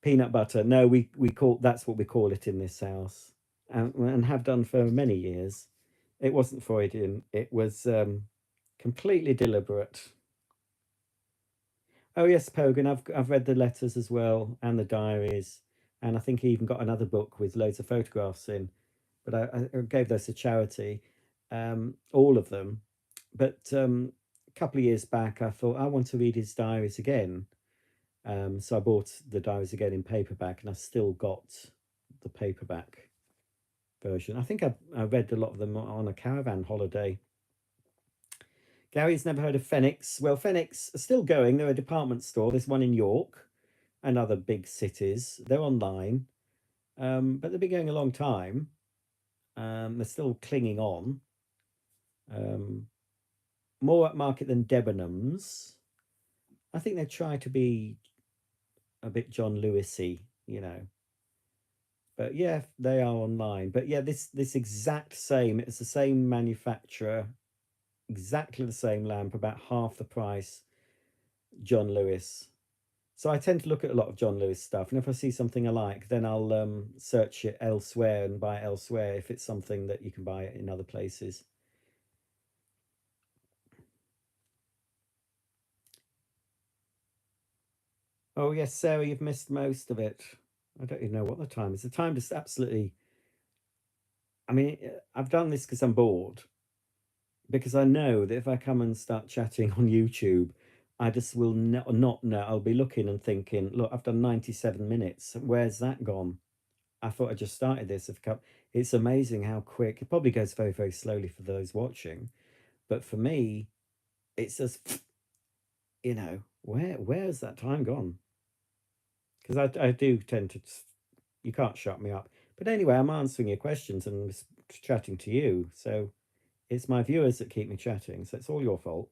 Peanut butter. No, that's what we call it in this house, and have done for many years. It wasn't Freudian. It was completely deliberate. Oh yes, Pogan. I've read the letters as well and the diaries, and I think he even got another book with loads of photographs in. But I gave those to charity, all of them. But a couple of years back, I thought I want to read his diaries again. So I bought the diaries again in paperback, and I still got the paperback version. I think I read a lot of them on a caravan holiday. Gary's never heard of Phoenix. Well, Phoenix are still going. They're a department store. There's one in York and other big cities. They're online, but they've been going a long time. They're still clinging on. Um, More upmarket than Debenhams. I think they try to be a bit John Lewisy. But yeah, they are online. But yeah, this exact same. It's the same manufacturer, exactly the same lamp, about half the price. John Lewis. So I tend to look at a lot of John Lewis stuff, and if I see something I like, then I'll search it elsewhere and buy it elsewhere if it's something that you can buy in other places. Oh yes, Sarah, you've missed most of it. I don't even know what the time is. The time just absolutely. I mean, I've done this because I'm bored. Because I know that if I come and start chatting on YouTube, I just will not know. I'll be looking and thinking, look, I've done 97 minutes. Where's that gone? I thought I just started this. It's amazing how quick. It probably goes very, very slowly for those watching, but for me, it's just where's that time gone? Because I do tend to. You can't shut me up. But anyway, I'm answering your questions and chatting to you. So it's my viewers that keep me chatting. So it's all your fault.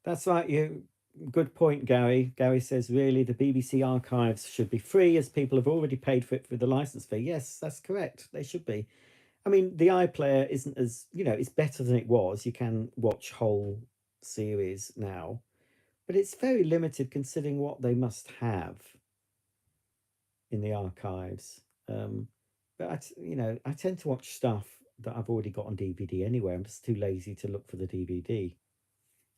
That's right. You good point, Gary. Gary says really the BBC archives should be free as people have already paid for it for the license fee. Yes, that's correct. They should be. I mean, the iPlayer isn't as it's better than it was. You can watch whole series now, but it's very limited considering what they must have in the archives. But I tend to watch stuff that I've already got on DVD anyway. I'm just too lazy to look for the DVD.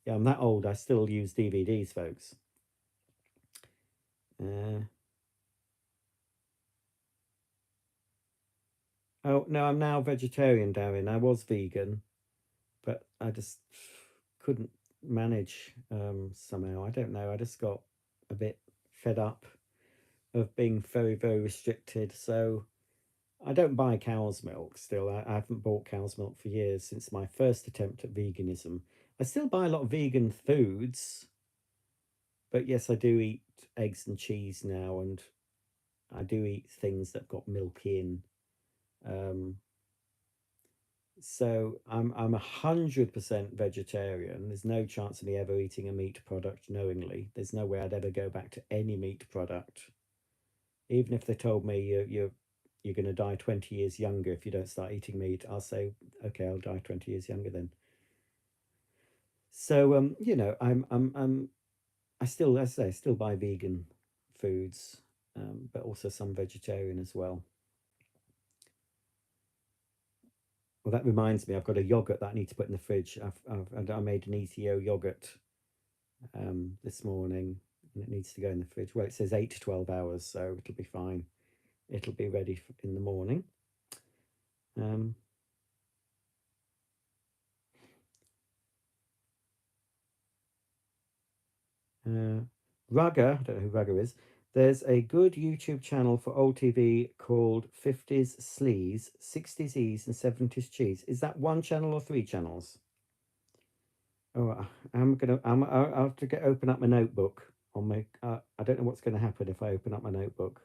Yeah, I'm that old. I still use DVDs, folks. Uh, oh no, I'm now vegetarian, Darren. I was vegan, but I just couldn't manage somehow. I don't know. I just got a bit fed up of being very, very restricted. So I don't buy cow's milk still. I haven't bought cow's milk for years since my first attempt at veganism. I still buy a lot of vegan foods, but yes, I do eat eggs and cheese now, and I do eat things that got milk in. Um, so I'm 100% vegetarian. There's no chance of me ever eating a meat product knowingly. There's no way I'd ever go back to any meat product, even if they told me you're going to die 20 years younger if you don't start eating meat. I'll say okay, I'll die 20 years younger then. So I still, as I say, still buy vegan foods, but also some vegetarian as well. Well, that reminds me, I've got a yogurt that I need to put in the fridge. I made an ETO yogurt this morning. and it needs to go in the fridge. Well, it says 8 to 12 hours, so it'll be fine. It'll be ready in the morning. Rugger, I don't know who Rugger is. There's a good YouTube channel for old TV called 50s Sleaze, 60s E's, and 70s Cheese. Is that one channel or three channels? Oh, I'll have to open up my notebook on my. I don't know what's going to happen if I open up my notebook.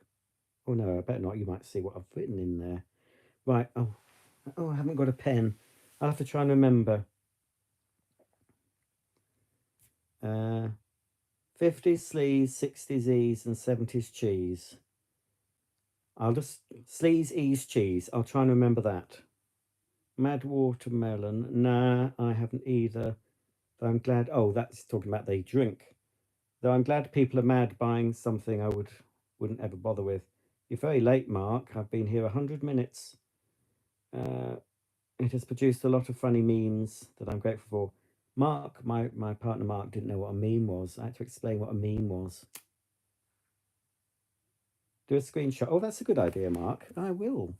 Oh no, I better not. You might see what I've written in there. Right. Oh, I haven't got a pen. I'll have to try and remember. 50s sleaze, 60s ease, and 70s cheese. I'll just sleaze, ease, cheese. I'll try and remember that. Mad watermelon. Nah, I haven't either. Though I'm glad. Oh, that's talking about they drink. Though I'm glad people are mad buying something I wouldn't ever bother with. You're very late, Mark. I've been here 100 minutes. It has produced a lot of funny memes that I'm grateful for. Mark, my partner Mark, didn't know what a meme was. I had to explain what a meme was. Do a screenshot. Oh, that's a good idea, Mark. I will.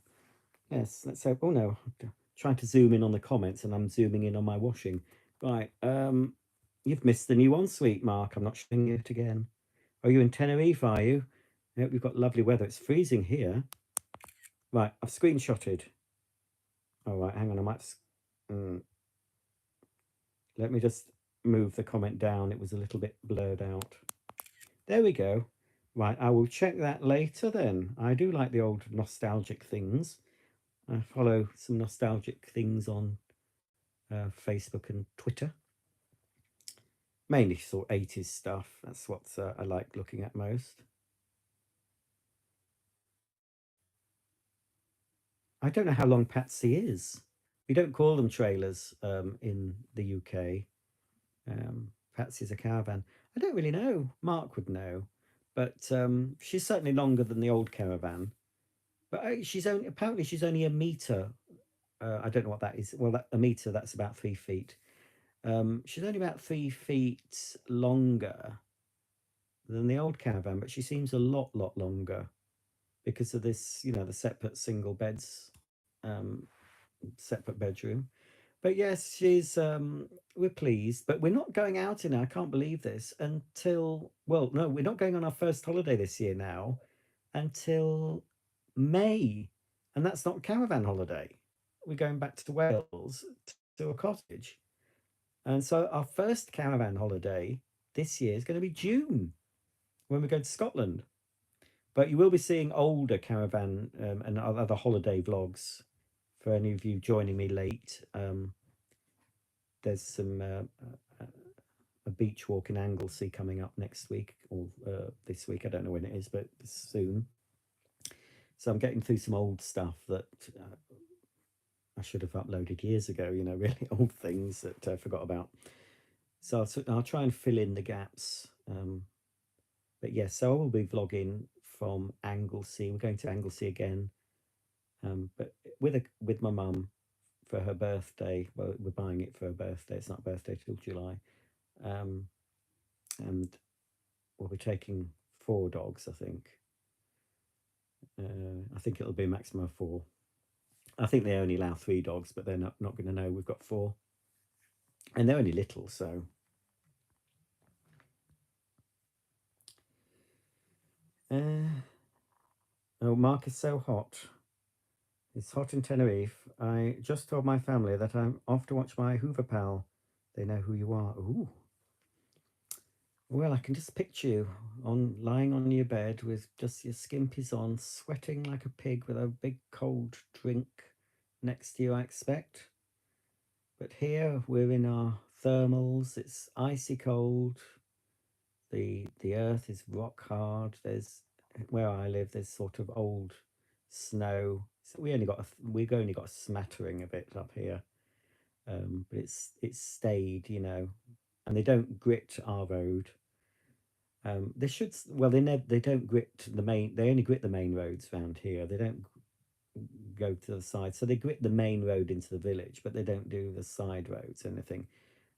Yes, let's hope. Oh no, I'm trying to zoom in on the comments and I'm zooming in on my washing. Right. You've missed the new ensuite, Mark. I'm not showing it again. Are you in Tenerife, are you? I hope you've got lovely weather. It's freezing here. Right, I've screenshotted. All right, hang on. I might. Let me just move the comment down. It was a little bit blurred out. There we go. Right, I will check that later then. I do like the old nostalgic things. I follow some nostalgic things on Facebook and Twitter. Mainly sort of 80s stuff. That's what I like looking at most. I don't know how long Patsy is. We don't call them trailers in the UK. Patsy's a caravan. I don't really know. Mark would know, but she's certainly longer than the old caravan. But she's only a meter. I don't know what that is. Well, a meter, that's about 3 feet. She's only about 3 feet longer than the old caravan, but she seems a lot longer because of this, the separate single beds, separate bedroom. But yes, we're pleased, but we're not going out in. I can't believe this until, well, no, we're not going on our first holiday this year now until May, and that's not caravan holiday. We're going back to Wales to a cottage, and so our first caravan holiday this year is going to be June when we go to Scotland. But you will be seeing older caravan and other holiday vlogs for any of you joining me late. There's some a beach walk in Anglesey coming up next week or this week. I don't know when it is, but soon. So I'm getting through some old stuff that I should have uploaded years ago. Really old things that I forgot about. So I'll try and fill in the gaps. But yes, so I will be vlogging from Anglesey. We're going to Anglesey again, but with my mum for her birthday. Well, we're buying it for her birthday. It's not birthday till July. And we'll be taking 4 dogs, I think. I think it'll be a maximum of 4. I think they only allow 3 dogs, but they're not going to know we've got 4. And they're only little, so. Oh, Mark is so hot. It's hot in Tenerife. I just told my family that I'm off to watch my Hoover Pal. They know who you are. Ooh. Well, I can just picture you lying on your bed with just your skimpies on, sweating like a pig with a big cold drink next to you, I expect. But here we're in our thermals. It's icy cold. The earth is rock hard. Where I live, there's sort of old snow. So we've only got a smattering of it up here. But it's stayed, and they don't grit our road. They should. Well, they don't grit the main. They only grit the main roads around here. They don't go to the side. So they grit the main road into the village, but they don't do the side roads or anything.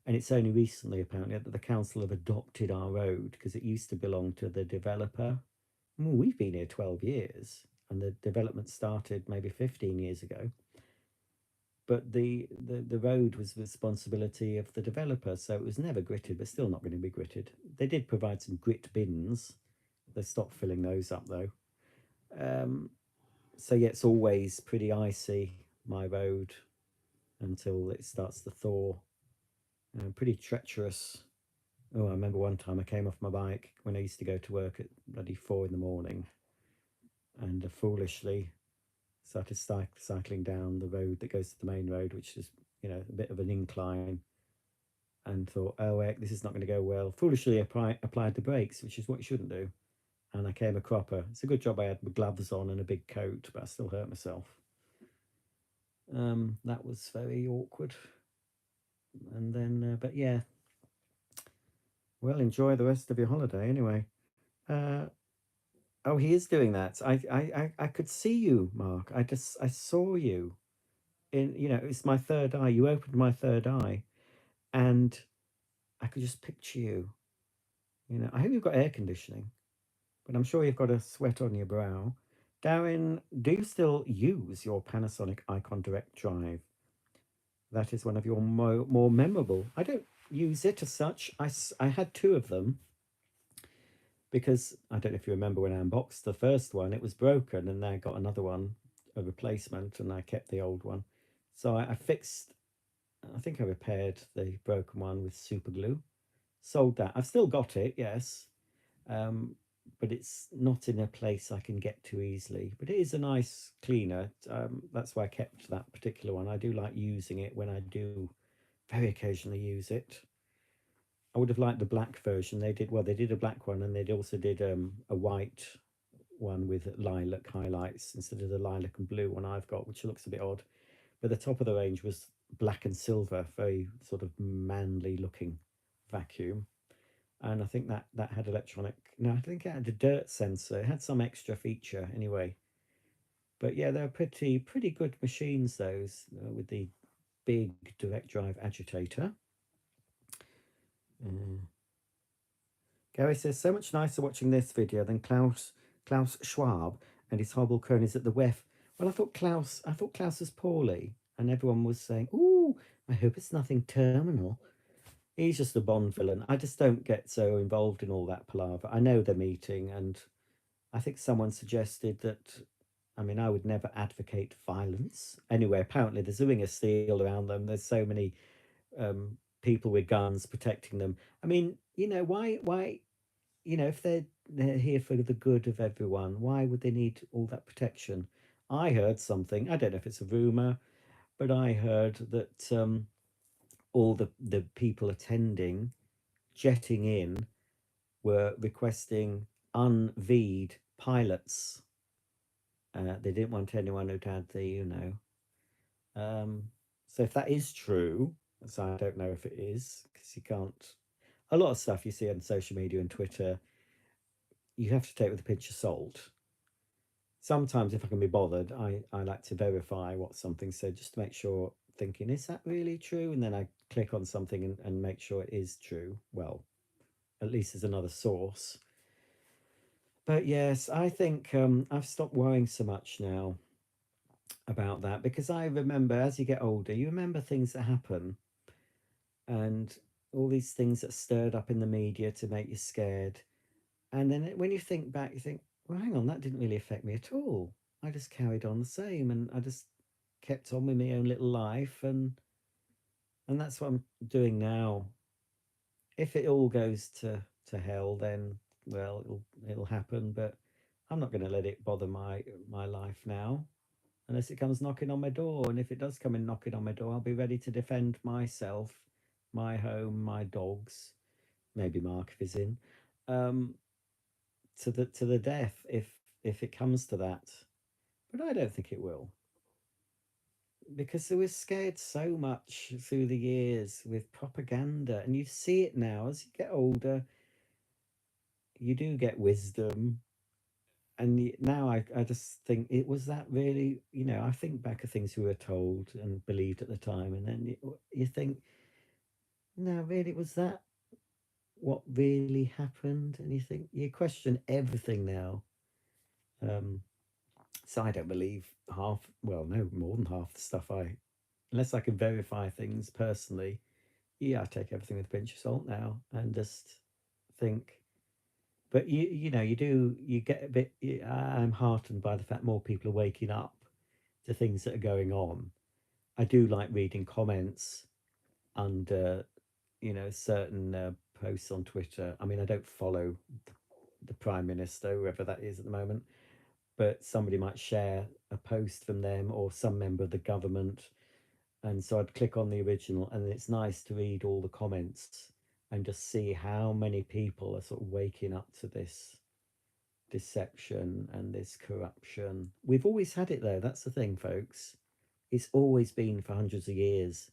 And it's only recently, apparently, that the council have adopted our road because it used to belong to the developer. Well, we've been here 12 years, and the development started maybe 15 years ago. But the road was the responsibility of the developer, so it was never gritted, but still not going to be gritted. They did provide some grit bins. They stopped filling those up though. Um, so yeah, it's always pretty icy, my road, until it starts to thaw. Pretty treacherous. Oh, I remember one time I came off my bike when I used to go to work at bloody 4 in the morning, and foolishly started cycling down the road that goes to the main road, which is, a bit of an incline, and thought, oh, heck, this is not going to go well. Foolishly applied the brakes, which is what you shouldn't do. And I came a cropper. It's a good job I had my gloves on and a big coat, but I still hurt myself. That was very awkward. And then, but yeah, well, enjoy the rest of your holiday anyway. Uh, oh, he is doing that. I could see you, Mark. I saw you in, it's my third eye. You opened my third eye, and I could just picture you. I hope you've got air conditioning, but I'm sure you've got a sweat on your brow. Darren, do you still use your Panasonic Icon Direct Drive? That is one of your more memorable. I don't use it as such. I had two of them because I don't know if you remember when I unboxed the first one, it was broken, and I got another one, a replacement, and I kept the old one. So I fixed, I think I repaired the broken one with super glue, sold that. I've still got it, yes, um, but it's not in a place I can get to easily. But it is a nice cleaner. That's why I kept that particular one. I do like using it when I do very occasionally use it. I would have liked the black version. They did a black one, and they also did a white one with lilac highlights instead of the lilac and blue one I've got, which looks a bit odd. But the top of the range was black and silver, very sort of manly looking vacuum. And I think that had electronic. No, I think it had a dirt sensor. It had some extra feature anyway. But yeah, they're pretty good machines, those, with the big direct drive agitator. Uh, Gary says, so much nicer watching this video than Klaus Schwab and his horrible cronies at the WEF. Well, I thought Klaus was poorly, and everyone was saying, "Ooh, I hope it's nothing terminal." He's just a Bond villain. I just don't get so involved in all that palaver. I know they're meeting, and I think someone suggested that. I mean, I would never advocate violence. Anyway, apparently there's a ring of steel around them. There's so many people with guns protecting them. I mean, why if they're here for the good of everyone, why would they need all that protection? I heard something. I don't know if it's a rumor, but I heard that all the people attending, jetting in, were requesting unV'd pilots. They didn't want anyone who'd had the, so if that is true, so I don't know if it is, because you can't. A lot of stuff you see on social media and Twitter, you have to take with a pinch of salt. Sometimes, if I can be bothered, I like to verify what something said just to make sure, thinking, is that really true? And then I click on something and make sure it is true. Well, at least there's another source. But yes, I think I've stopped worrying so much now about that, because I remember, as you get older, you remember things that happen, and all these things that stirred up in the media to make you scared. And then when you think back, you think, well, hang on, that didn't really affect me at all. I just carried on the same, and I just kept on with my own little life, and that's what I'm doing now. If it all goes to hell, then well, it'll happen. But I'm not going to let it bother my life now, unless it comes knocking on my door. And if it does come in knocking on my door, I'll be ready to defend myself, my home, my dogs, maybe Mark if he's in, um, to the death if it comes to that. But I don't think it will, because they were scared so much through the years with propaganda, and you see it now as you get older. You do get wisdom, and now I just think, it was that really, I think back of things we were told and believed at the time, and then you think, Now, really, was that what really happened? And you question everything now. Um, so I don't believe half, well, no, more than half the stuff unless I can verify things personally. Yeah, I take everything with a pinch of salt now and just think. But you get a bit. I'm heartened by the fact more people are waking up to things that are going on. I do like reading comments under, certain posts on Twitter. I mean, I don't follow the Prime Minister, whoever that is at the moment, but somebody might share a post from them or some member of the government. And so I'd click on the original, and it's nice to read all the comments and just see how many people are sort of waking up to this deception and this corruption. We've always had it though. That's the thing, folks. It's always been for hundreds of years,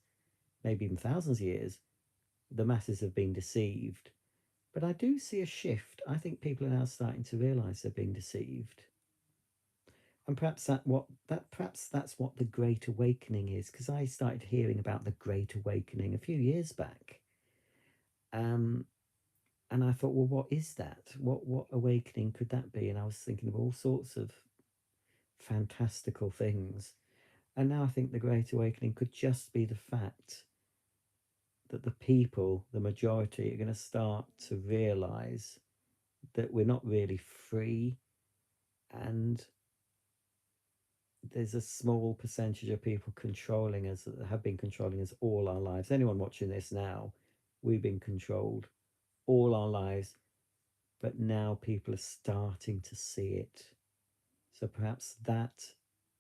maybe even thousands of years. The masses have been deceived. But I do see a shift. I think people are now starting to realize they're being deceived. And perhaps that's what the Great Awakening is, because I started hearing about the Great Awakening a few years back. Um, and I thought, well, what is that? What awakening could that be? And I was thinking of all sorts of fantastical things. And now I think the Great Awakening could just be the fact that the people, the majority, are going to start to realize that we're not really free, and there's a small percentage of people controlling us that have been controlling us all our lives. Anyone watching this now, we've been controlled all our lives, but now people are starting to see it. So perhaps that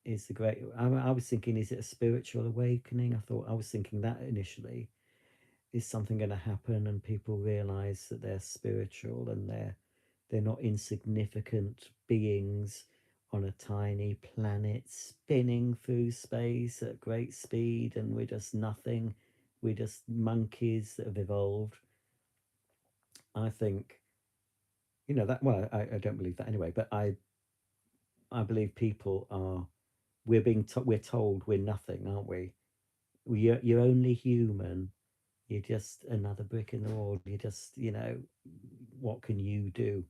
is the great. I was thinking, is it a spiritual awakening? I was thinking that initially. Is something going to happen and people realize that they're spiritual and they're not insignificant beings on a tiny planet spinning through space at great speed, and we're just nothing. We're just monkeys that have evolved. I think, that, well, I don't believe that anyway, but I believe people are, we're told we're nothing, aren't we? You're only human. You're just another brick in the wall. You just, what can you do?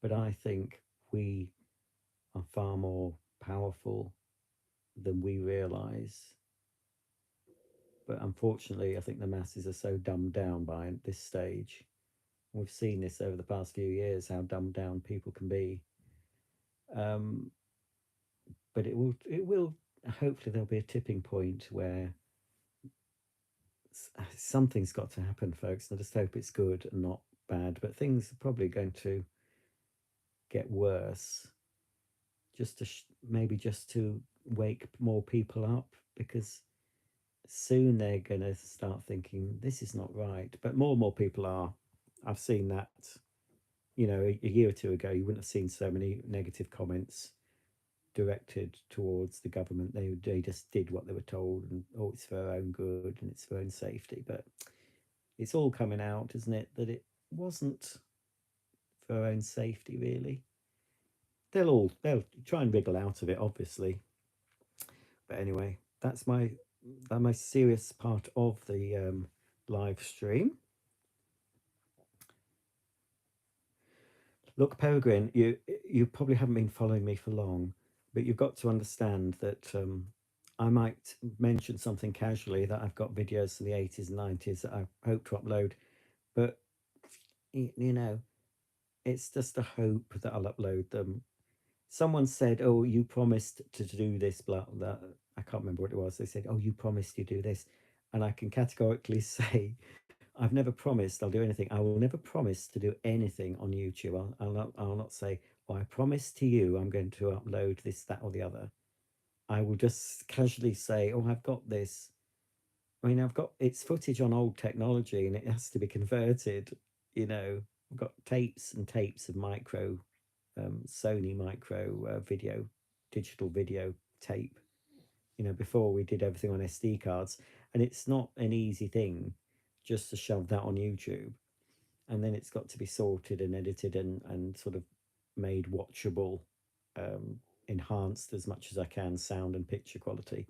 But I think we are far more powerful than we realize. But unfortunately, I think the masses are so dumbed down by this stage. We've seen this over the past few years, how dumbed down people can be. Um, but it will, hopefully, there'll be a tipping point where something's got to happen, folks. I just hope it's good and not bad. But things are probably going to get worse, just to maybe just to wake more people up, because soon they're going to start thinking this is not right. But more and more people are. I've seen that. A year or two ago, you wouldn't have seen so many negative comments directed towards the government. They just did what they were told, and oh, it's for our own good and it's for our own safety. But it's all coming out, isn't it, that it wasn't for our own safety really. They'll try and wriggle out of it, obviously. But anyway, that's my most serious part of the live stream. Look, Peregrine, you probably haven't been following me for long, but you've got to understand that I might mention something casually that I've got videos from the 80s and 90s that I hope to upload, but you know, it's just a hope that I'll upload them. Someone said, "Oh, you promised to do this." Blah blah. I can't remember what it was. They said, "Oh, you promised you do this," and I can categorically say, I've never promised I'll do anything. I will never promise to do anything on YouTube. I'll not say, "Oh, I promise to you I'm going to upload this, that, or the other." I will just casually say, "Oh, I've got this." I mean, I've got it's footage on old technology, and it has to be converted. I've got tapes and tapes of Sony micro video, digital video tape. Before we did everything on SD cards, and it's not an easy thing just to shove that on YouTube, and then it's got to be sorted and edited and sort of made watchable, um, enhanced as much as I can, sound and picture quality.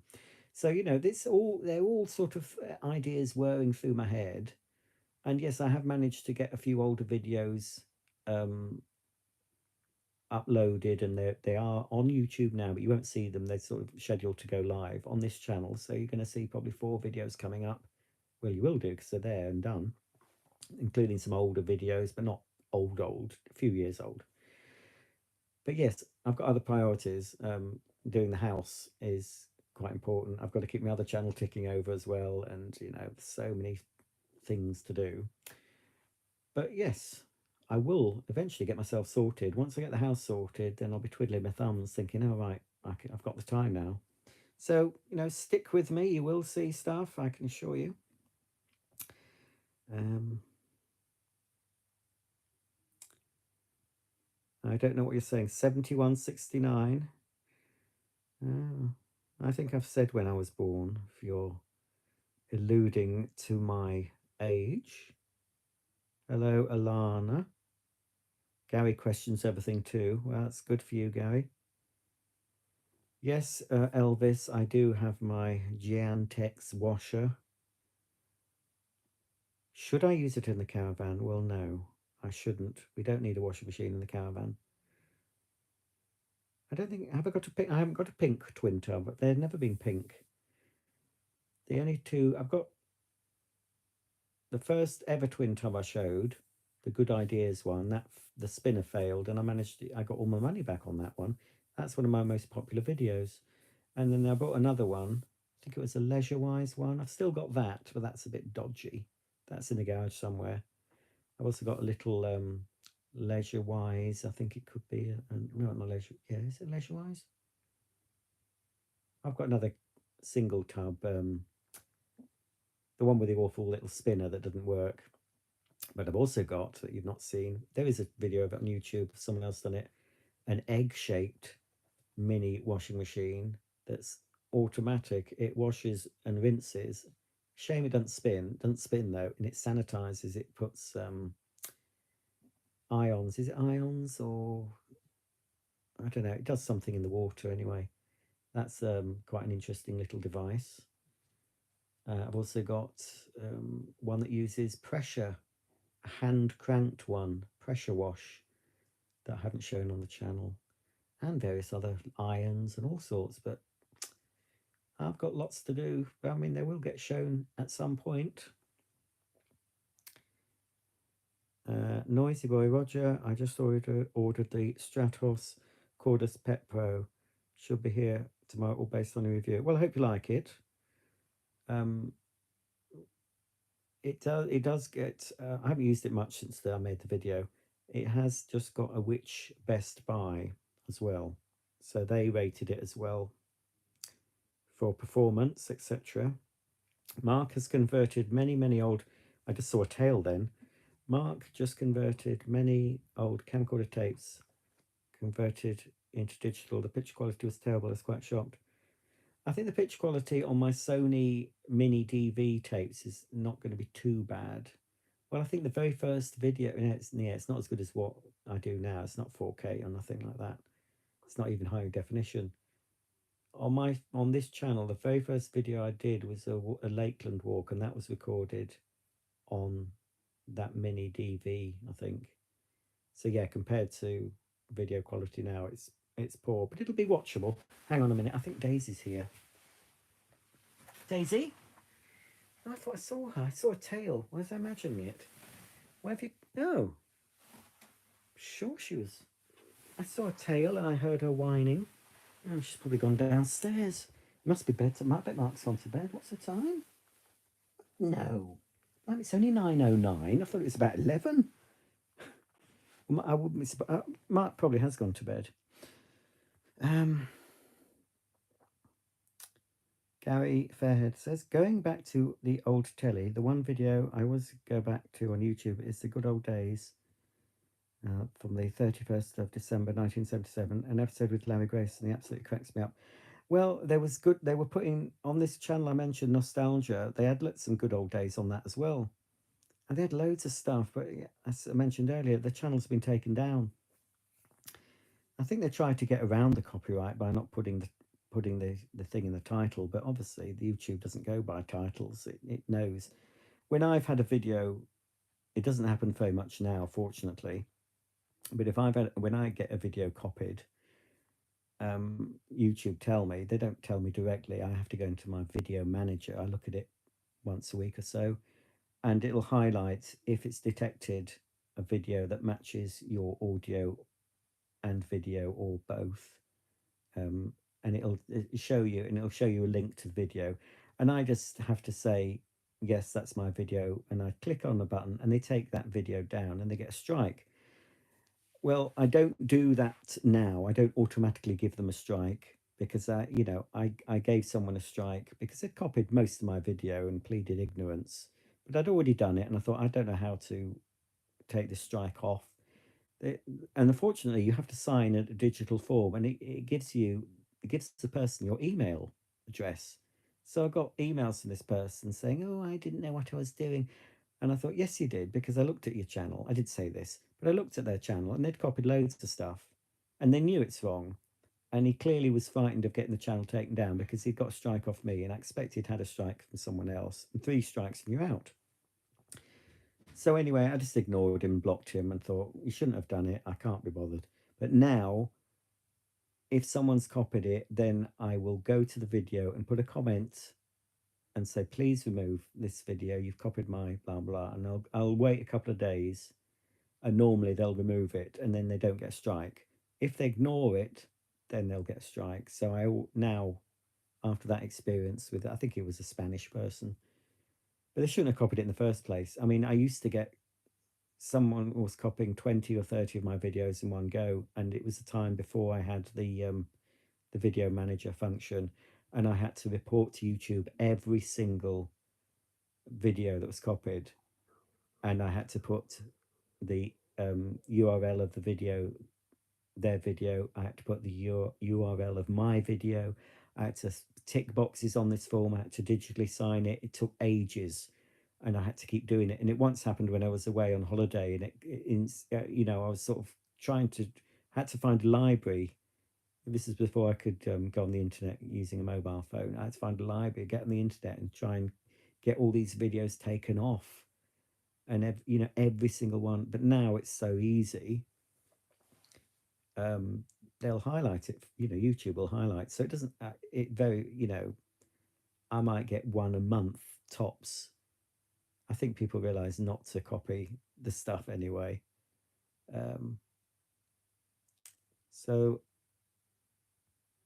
So this all they're all sort of ideas whirring through my head, And yes, I have managed to get a few older videos uploaded, and they are on YouTube now, but you won't see them. They're sort of scheduled to go live on this channel. So you're going to see probably 4 videos coming up. Well, you will do because they're there and done, including some older videos, but not old, a few years old. But yes, I've got other priorities. Doing the house is quite important. I've got to keep my other channel ticking over as well, and so many things to do. But yes, I will eventually get myself sorted. Once I get the house sorted, then I'll be twiddling my thumbs, thinking, "Oh right, I've got the time now." So stick with me. You will see stuff, I can assure you. I don't know what you're saying. 7169. Oh, I think I've said when I was born. If you're alluding to my age. Hello, Alana. Gary questions everything too. Well, that's good for you, Gary. Yes, Elvis, I do have my Giantex washer. Should I use it in the caravan? Well, no, I shouldn't. We don't need a washing machine in the caravan. I don't think, have I got a pink? I haven't got a pink twin tub, but they've never been pink. The only two, I've got the first ever twin tub I showed, the Good Ideas one, that the spinner failed, and I got all my money back on that one. That's one of my most popular videos. And then I bought another one. I think it was a Leisure Wise one. I've still got that, but that's a bit dodgy. That's in the garage somewhere. I've also got a little Leisure Wise. I think it could be no, not Leisure. Yeah, is it Leisure Wise? I've got another single tub, the one with the awful little spinner that didn't work. But I've also got, that you've not seen, there is a video of it on YouTube. Someone else done it. An egg-shaped mini washing machine that's automatic. It washes and rinses. Shame it doesn't spin. Doesn't spin though, and it sanitizes. It puts ions. Is it ions or I don't know? It does something in the water anyway. That's quite an interesting little device. I've also got one that uses pressure, a hand cranked one, pressure wash, that I haven't shown on the channel, and various other irons and all sorts. But I've got lots to do. I mean, they will get shown at some point. Noisy Boy Roger, I just ordered the Stratos Cordus Pet Pro. Should be here tomorrow, all based on a review. Well, I hope you like it. It does get. I haven't used it much since I made the video. It has just got a Which Best Buy as well, so they rated it as well for performance, etc. Mark has converted many old. I just saw a tail then. Mark just converted many old camcorder tapes, converted into digital. The picture quality was terrible. I was quite shocked. I think the picture quality on my Sony mini DV tapes is not going to be too bad. Well, I think the very first video, it's not as good as what I do now. It's not 4K or nothing like that. It's not even high definition. On this channel, the very first video I did was a Lakeland walk, and that was recorded on that mini DV, I think. So yeah, compared to video quality now, it's poor, but it'll be watchable. Hang on a minute, I think Daisy's here. Daisy? I thought I saw her. I saw a tail. Why was I imagining it? Where have you? Oh, sure she was. I saw a tail and I heard her whining. Oh, she's probably gone downstairs. It must be bed. I bet Mark's gone to bed. What's the time? No. It's only 9:09. I thought it was about 11. I wouldn't. Mark probably has gone to bed. Gary Fairhead says, going back to the old telly, the one video I always go back to on YouTube is the good old days from the 31st of December 1977, an episode with Larry Grace, and he absolutely cracks me up. Well, there was good. They were putting on this channel I mentioned, Nostalgia. They had some good old days on that as well, and they had loads of stuff. But as I mentioned earlier, the channel's been taken down. I think they tried to get around the copyright by not putting the thing in the title, but obviously the YouTube doesn't go by titles. It knows. When I've had a video It doesn't happen very much now, fortunately. But when I get a video copied, YouTube tell me, they don't tell me directly. I have to go into my video manager. I look at it once a week or so, and it'll highlight if it's detected a video that matches your audio and video or both. Um, and it'll show you a link to the video. And I just have to say, yes, that's my video. And I click on the button and they take that video down and they get a strike. Well, I don't do that now. I don't automatically give them a strike because I gave someone a strike because they copied most of my video and pleaded ignorance. But I'd already done it, and I thought I don't know how to take the strike off. It, and unfortunately, you have to sign a digital form, and it gives the person your email address. So I got emails from this person saying, "Oh, I didn't know what I was doing." And I thought, yes, you did, because I looked at your channel. I did say this, but I looked at their channel and they'd copied loads of stuff and they knew it's wrong. And he clearly was frightened of getting the channel taken down because he'd got a strike off me and I expected he'd had a strike from someone else. And 3 strikes and you're out. So anyway, I just ignored him, blocked him, and thought, you shouldn't have done it. I can't be bothered. But now, if someone's copied it, then I will go to the video and put a comment and say, please remove this video. You've copied my blah, blah. And I'll wait a couple of days, and normally they'll remove it and then they don't get a strike. If they ignore it, then they'll get a strike. So I now, after that experience with, I think it was a Spanish person, but they shouldn't have copied it in the first place. I mean, I used to get someone was copying 20 or 30 of my videos in one go, and it was the time before I had the video manager function, and I had to report to YouTube every single video that was copied, and I had to put the URL of the video, their video. I had to put the URL of my video. I had to tick boxes on this form. I had to digitally sign it. It took ages, and I had to keep doing it. And it once happened when I was away on holiday, and I was sort of trying to had to find a library. This is before I could go on the internet using a mobile phone. I had to find a library, get on the internet, and try and get all these videos taken off, and every single one. But now it's so easy. um, they'll highlight it. YouTube will highlight, so it doesn't. It very. I might get one a month tops. I think people realize not to copy the stuff anyway. Um, so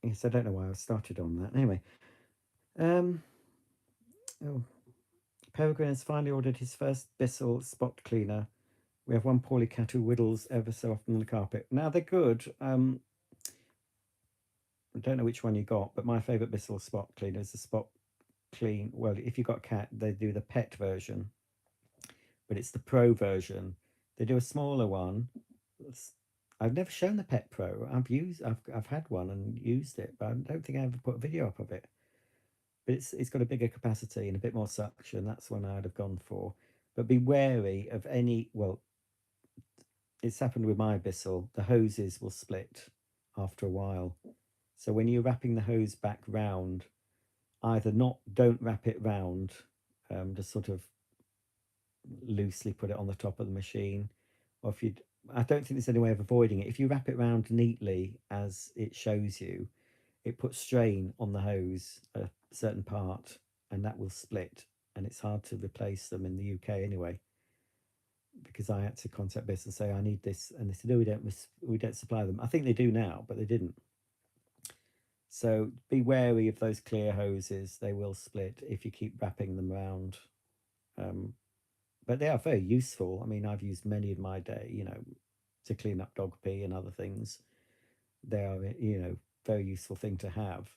yes, I don't know why I started on that. Anyway, um, oh, Peregrine has finally ordered his first Bissell spot cleaner. We have one poorly cat who whittles ever so often on the carpet. Now they're good. I don't know which one you got, but my favourite Bissell spot cleaner is the spot clean. Well, if you've got a cat, they do the pet version, but it's the pro version. They do a smaller one. I've never shown the Pet Pro. I've had one and used it, but I don't think I ever put a video up of it. But it's got a bigger capacity and a bit more suction. That's one I'd have gone for. But be wary of any. Well, it's happened with my Bissell. The hoses will split after a while. So when you're wrapping the hose back round, either not don't wrap it round, just sort of loosely put it on the top of the machine, or if you, I don't think there's any way of avoiding it. If you wrap it round neatly as it shows you, it puts strain on the hose at a certain part, and that will split. And it's hard to replace them in the UK anyway, because I had to contact Biss and say I need this, and they said, no, we don't supply them. I think they do now, but they didn't. So be wary of those clear hoses; they will split if you keep wrapping them round. But they are very useful. I mean, I've used many in my day, to clean up dog pee and other things. They are, very useful thing to have,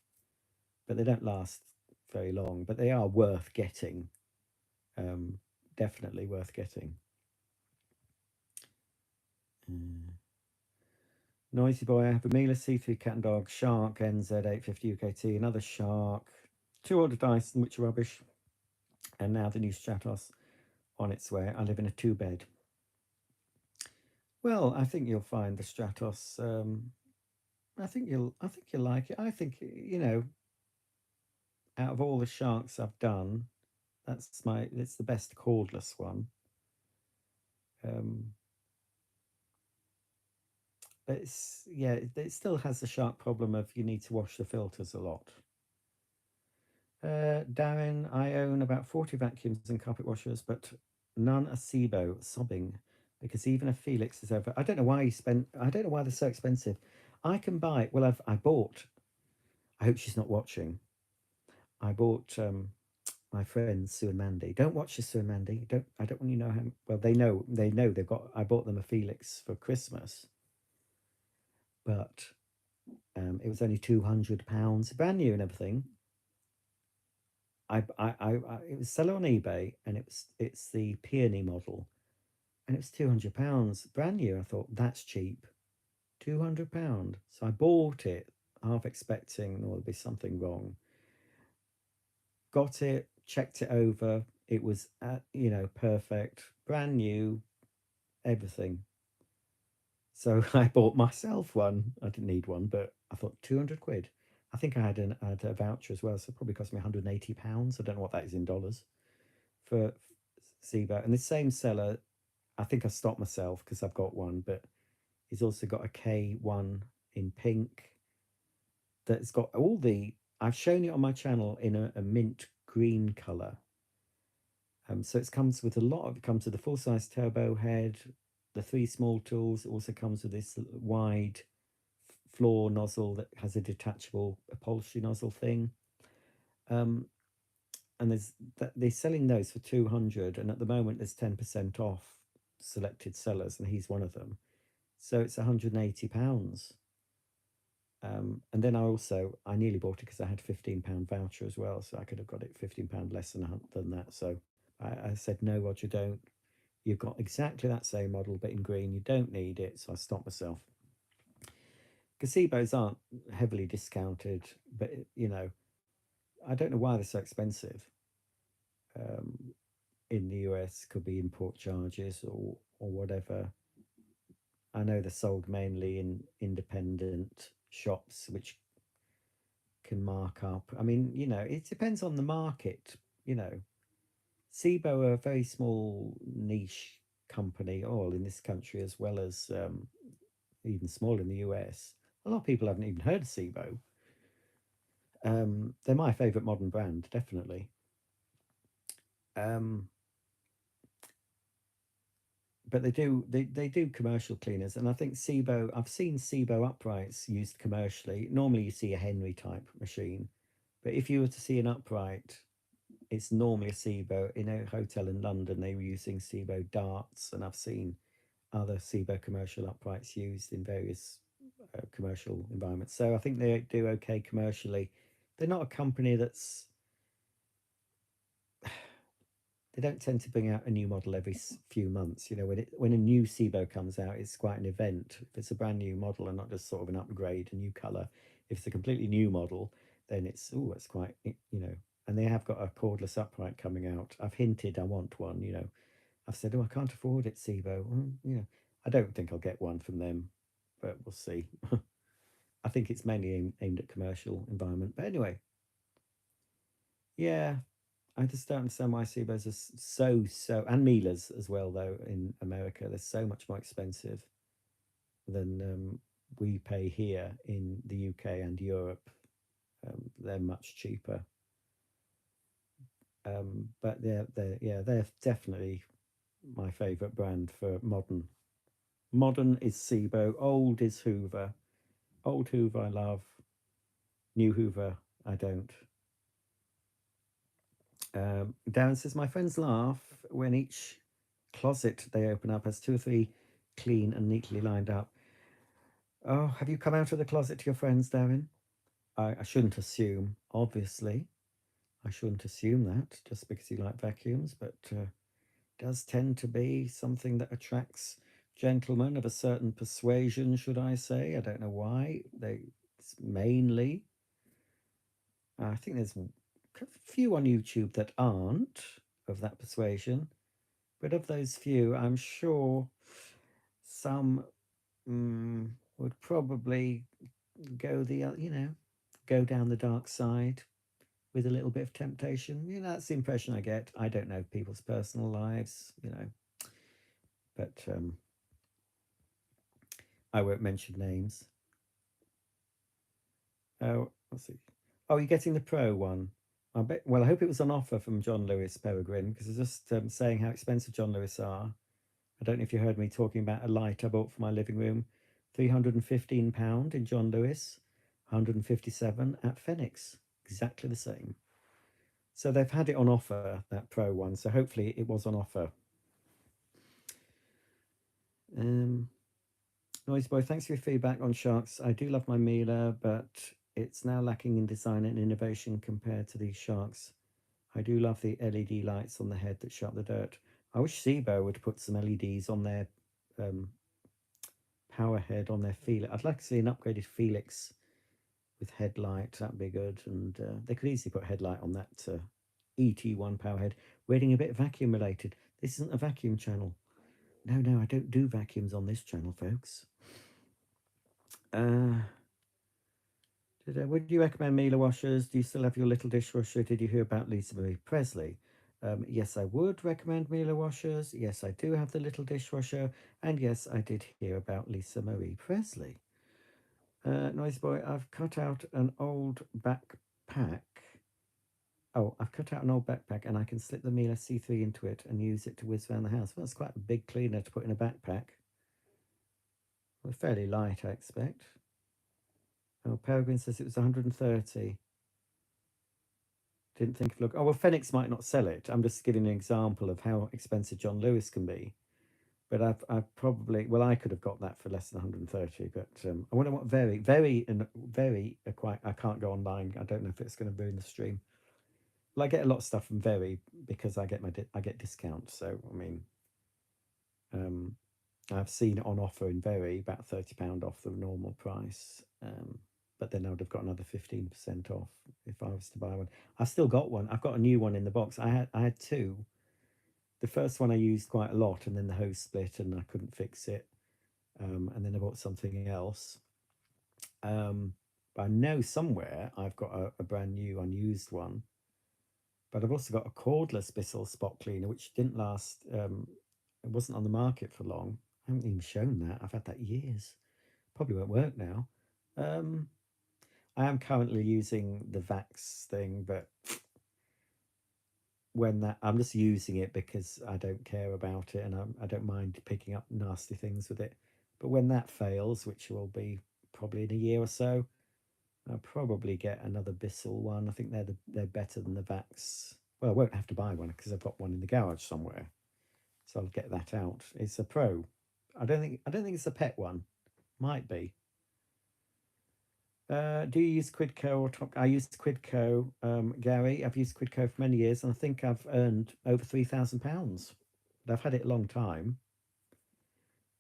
but they don't last very long. But they are worth getting. Um, Definitely worth getting. Mm. Noisy Boy, I have a Mila C3 cat and dog, Shark NZ850 UKT, another Shark, 2 order Dyson, which are rubbish, and now the new Stratos on its way. I live in a 2-bed. Well, I think you'll find the Stratos. I think you'll like it. I think out of all the Sharks I've done, it's the best cordless one. Um, but it still has the sharp problem of you need to wash the filters a lot. Darren, I own about 40 vacuums and carpet washers, but none are SIBO, sobbing, because even a Felix is over. I don't know why I don't know why they're so expensive. I can buy, well, I bought, I hope she's not watching. I bought my friends Sue and Mandy. Don't watch this, Sue and Mandy. I don't want you to know how, well, they know they've got, I bought them a Felix for Christmas, but it was only £200, brand new and everything. It was selling on eBay, and it's the Peony model, and it was £200, brand new. I thought that's cheap, £200. So I bought it, half expecting there'll be something wrong. Got it, checked it over. It was perfect, brand new, everything. So I bought myself one. I didn't need one, but I thought £200. I think I had a voucher as well, so it probably cost me £180. I don't know what that is in dollars for SIBO. And the same seller, I think I stopped myself because I've got one, but he's also got a K1 in pink that's got all the. I've shown it on my channel in a mint green color. So it comes with a lot of. It comes with the full size turbo head, the 3 small tools. It also comes with this wide floor nozzle that has a detachable upholstery nozzle thing. And they're selling those for 200, and at the moment there's 10% off selected sellers, and he's one of them. So it's £180. And then I nearly bought it because I had £15 voucher as well, so I could have got it £15 less than that. So I said, no, Roger, don't. You've got exactly that same model, but in green. You don't need it. So I stopped myself. Gazebos aren't heavily discounted, but I don't know why they're so expensive. In the US, could be import charges or whatever. I know they're sold mainly in independent shops, which can mark up. I mean, it depends on the market. SIBO are a very small niche company, all in this country as well as even small in the US. A lot of people haven't even heard of SIBO. They're my favourite modern brand, definitely. Um, but they do commercial cleaners, and I think SIBO. I've seen SIBO uprights used commercially. Normally, you see a Henry type machine, but if you were to see an upright, it's normally a SIBO. In a hotel in London, they were using SIBO darts, and I've seen other SIBO commercial uprights used in various commercial environments. So I think they do okay commercially. They're not a company that's. They don't tend to bring out a new model every few months. When a new SIBO comes out, it's quite an event. If it's a brand new model and not just sort of an upgrade, a new color. If it's a completely new model, then it's quite. And they have got a cordless upright coming out. I've hinted I want one. I've said, I can't afford it, SIBO. I don't think I'll get one from them, but we'll see. I think it's mainly aimed at commercial environment. But anyway, yeah, I just don't understand why SIBOs are so, and Miele's as well, though, in America. They're so much more expensive than we pay here in the UK and Europe. They're much cheaper. But they're definitely my favourite brand for modern. Modern is SIBO, old is Hoover. Old Hoover I love, new Hoover I don't. Darren says, my friends laugh when each closet they open up has 2 or 3 clean and neatly lined up. Oh, have you come out of the closet to your friends, Darren? I shouldn't assume, obviously. I shouldn't assume that just because you like vacuums, but does tend to be something that attracts gentlemen of a certain persuasion, should I say. I don't know why. It's mainly. I think there's a few on YouTube that aren't of that persuasion, but of those few, I'm sure some would probably go go down the dark side with a little bit of temptation. That's the impression I get. I don't know people's personal lives, but I won't mention names. Oh, let's see. Oh, you're getting the Pro one. I bet. Well, I hope it was on offer from John Lewis Peregrine, because it's just saying how expensive John Lewis are. I don't know if you heard me talking about a light I bought for my living room, £315 in John Lewis, 157 at Phoenix, exactly the same. So they've had it on offer, that Pro one. So hopefully it was on offer. Noisy Boy, thanks for your feedback on Sharks. I do love my Miele, but it's now lacking in design and innovation compared to these Sharks. I do love the LED lights on the head that show up the dirt. I wish Sebo would put some LEDs on their power head, on their Felix. I'd like to see an upgraded Felix with headlight. That'd be good. And they could easily put headlight on that ET1 power head. We're a bit vacuum related. This isn't a vacuum channel. No, I don't do vacuums on this channel, folks. Would you recommend Miele washers? Do you still have your little dishwasher? Did you hear about Lisa Marie Presley? Yes, I would recommend Miele washers. Yes, I do have the little dishwasher. And yes, I did hear about Lisa Marie Presley. Noisy Boy, I've cut out an old backpack. Oh, I've cut out an old backpack and I can slip the Miele C3 into it and use it to whiz around the house. Well, that's quite a big cleaner to put in a backpack. Well, fairly light, I expect. Oh, Peregrine says it was 130. Didn't think of look. Oh, well, Phoenix might not sell it. I'm just giving an example of how expensive John Lewis can be. But I've probably, well, I could have got that for less than 130. But I wonder what very quite. I can't go online. I don't know if it's going to ruin the stream. Well, I get a lot of stuff from Very because I get discounts. So I mean, I've seen it on offer in Very about £30 off the normal price. But then I would have got another 15% off if I was to buy one. I've still got one. I've got a new one in the box. I had two. The first one I used quite a lot, and then the hose split, and I couldn't fix it. And then I bought something else. But I know somewhere I've got a brand new unused one. But I've also got a cordless Bissell spot cleaner, which didn't last. It wasn't on the market for long. I haven't even shown that. I've had that years. Probably won't work now. I am currently using the Vax thing, but when that I'm just using it because I don't care about it and I don't mind picking up nasty things with it. But when that fails, which will be probably in a year or so, I'll probably get another Bissell one. I think they're better than the Vax. Well, I won't have to buy one because I've got one in the garage somewhere, so I'll get that out. It's a Pro. I don't think it's a pet one. Might be. Do you use Quidco or Top? I use Quidco, Gary. I've used Quidco for many years, and I think I've earned over £3,000. But I've had it a long time.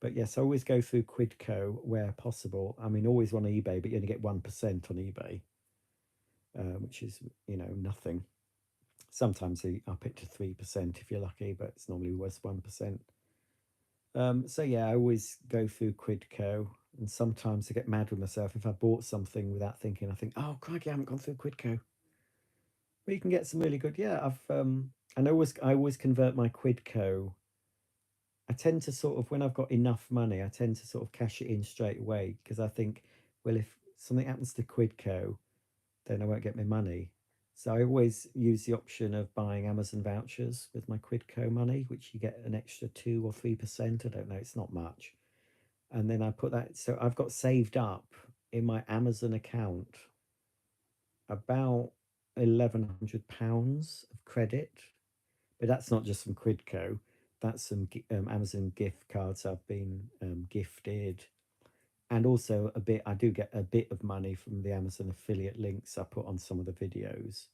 But yes, I always go through Quidco where possible. I mean, always on eBay, but you only get 1% on eBay, which is nothing. Sometimes they up it to 3% if you're lucky, but it's normally worth 1%. So yeah, I always go through Quidco, and sometimes I get mad with myself if I bought something without thinking. I think, oh crikey, I haven't gone through Quidco. But you can get some really good. Yeah, I always convert my Quidco. I tend to sort of, when I've got enough money, I tend to sort of cash it in straight away because I think, well, if something happens to Quidco, then I won't get my money. So I always use the option of buying Amazon vouchers with my Quidco money, which you get an extra 2 or 3%. I don't know, it's not much. And then I put that, so I've got saved up in my Amazon account about £1,100 of credit. But that's not just from Quidco. That's some Amazon gift cards I've been gifted, and also a bit. I do get a bit of money from the Amazon affiliate links I put on some of the videos.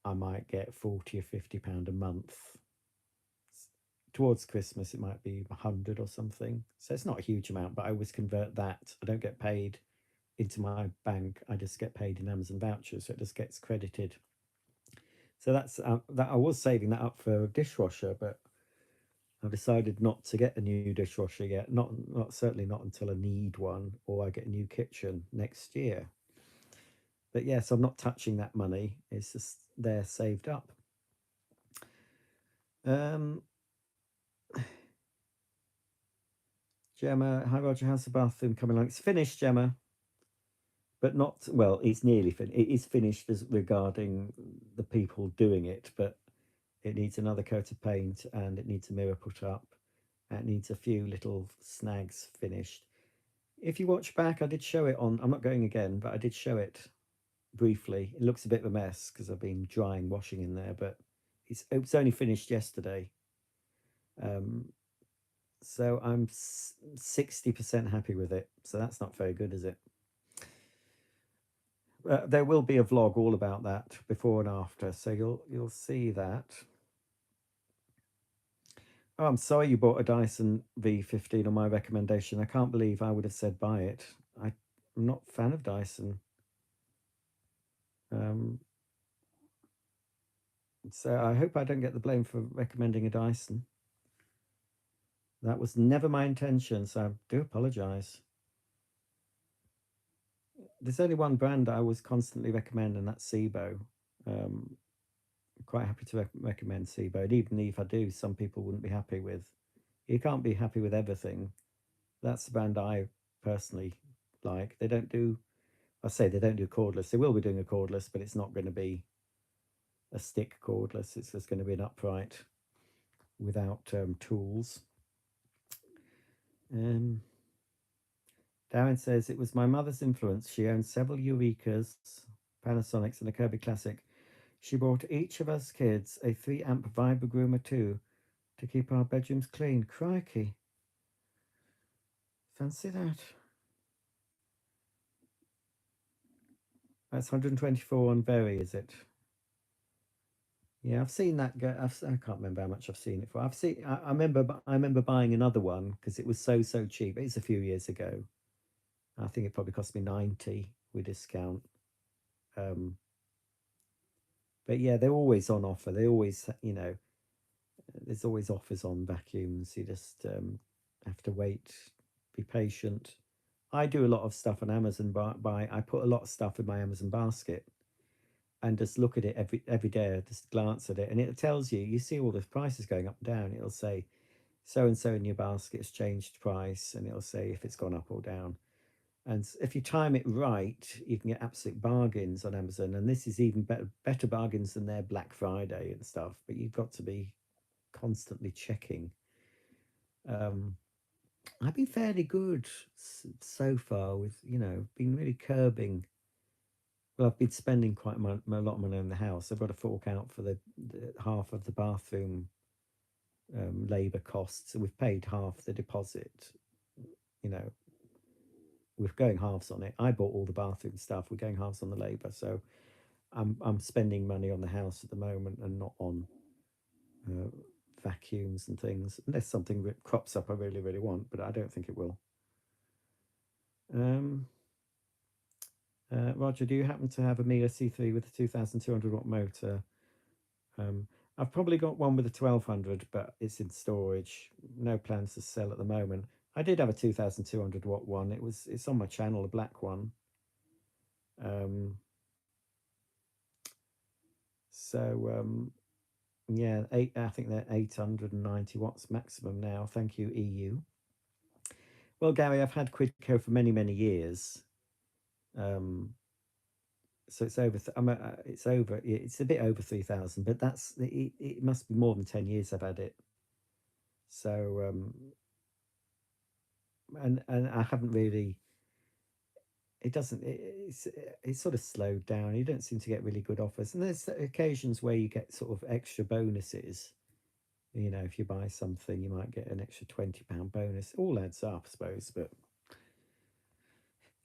I might get £40 or £50 a month. Towards Christmas, it might be 100 or something. So it's not a huge amount, but I always convert that. I don't get paid into my bank. I just get paid in Amazon vouchers, so it just gets credited. So that's that. I was saving that up for a dishwasher, but I've decided not to get a new dishwasher yet. Not certainly not until I need one or I get a new kitchen next year. But yes, I'm not touching that money. It's just there saved up. Gemma, hi Roger, how's the bathroom coming along? It's finished, Gemma, but not well. It's nearly finished. It is finished as regarding the people doing it, but it needs another coat of paint and it needs a mirror put up. And it needs a few little snags finished. If you watch back, I did show it on. I'm not going again, but I did show it briefly. It looks a bit of a mess because I've been drying washing in there, but it was only finished yesterday. Um, so I'm 60% happy with it. So that's not very good, is it? There will be a vlog all about that before and after, so you'll see that. Oh, I'm sorry you bought a Dyson V15 on my recommendation. I can't believe I would have said buy it. I'm not a fan of Dyson. Um, so I hope I don't get the blame for recommending a Dyson. That was never my intention, so I do apologise. There's only one brand I always constantly recommend, and that's Sebo. I'm quite happy to recommend Sebo. And even if I do, some people wouldn't be happy with. You can't be happy with everything. That's the brand I personally like. They don't do, I say they don't do cordless. They will be doing a cordless, but it's not going to be a stick cordless. It's just going to be an upright without tools. Darren says it was my mother's influence. She owned several Eurekas, Panasonics, and a Kirby Classic. She bought each of us kids a 3 amp Vibra too to keep our bedrooms clean. Crikey. Fancy that. That's 124 on Very, is it? Yeah, I've seen that go. I can't remember how much I've seen it for. I've seen. I remember buying another one because it was so cheap. It's a few years ago. I think it probably cost me 90 with discount. Um, but yeah, they're always on offer. They always, there's always offers on vacuums. You just have to wait, be patient. I do a lot of stuff on Amazon. I put a lot of stuff in my Amazon basket and just look at it every day. I just glance at it, and it tells you. You see all the prices going up and down. It'll say so and so in your basket's changed price, and it'll say if it's gone up or down. And if you time it right, you can get absolute bargains on Amazon. And this is even better bargains than their Black Friday and stuff. But you've got to be constantly checking. Um, I've been fairly good so far with, been really curbing. Well, I've been spending quite a lot of money on the house. I've got to fork out for the half of the bathroom labour costs. So we've paid half the deposit. You know, we're going halves on it. I bought all the bathroom stuff. We're going halves on the labour. So I'm spending money on the house at the moment and not on uh, vacuums and things, unless something crops up I really want, but I don't think it will. Um, Roger, do you happen to have a Miele C3 with a 2,200 watt motor? Um, I've probably got one with a 1200, but it's in storage. No plans to sell at the moment. I did have a 2,200 watt one. It's on my channel, a black one. Um, so yeah, I think they're 890 watts maximum now. Thank you, EU. Well, Gary, I've had Quidco for many years. So it's over. It's over. It's a bit over 3,000, but it must be more than 10 years I've had it. So and I haven't really. It doesn't. It's sort of slowed down. You don't seem to get really good offers, and there's occasions where you get sort of extra bonuses. If you buy something, you might get an extra £20 bonus. It all adds up, I suppose. But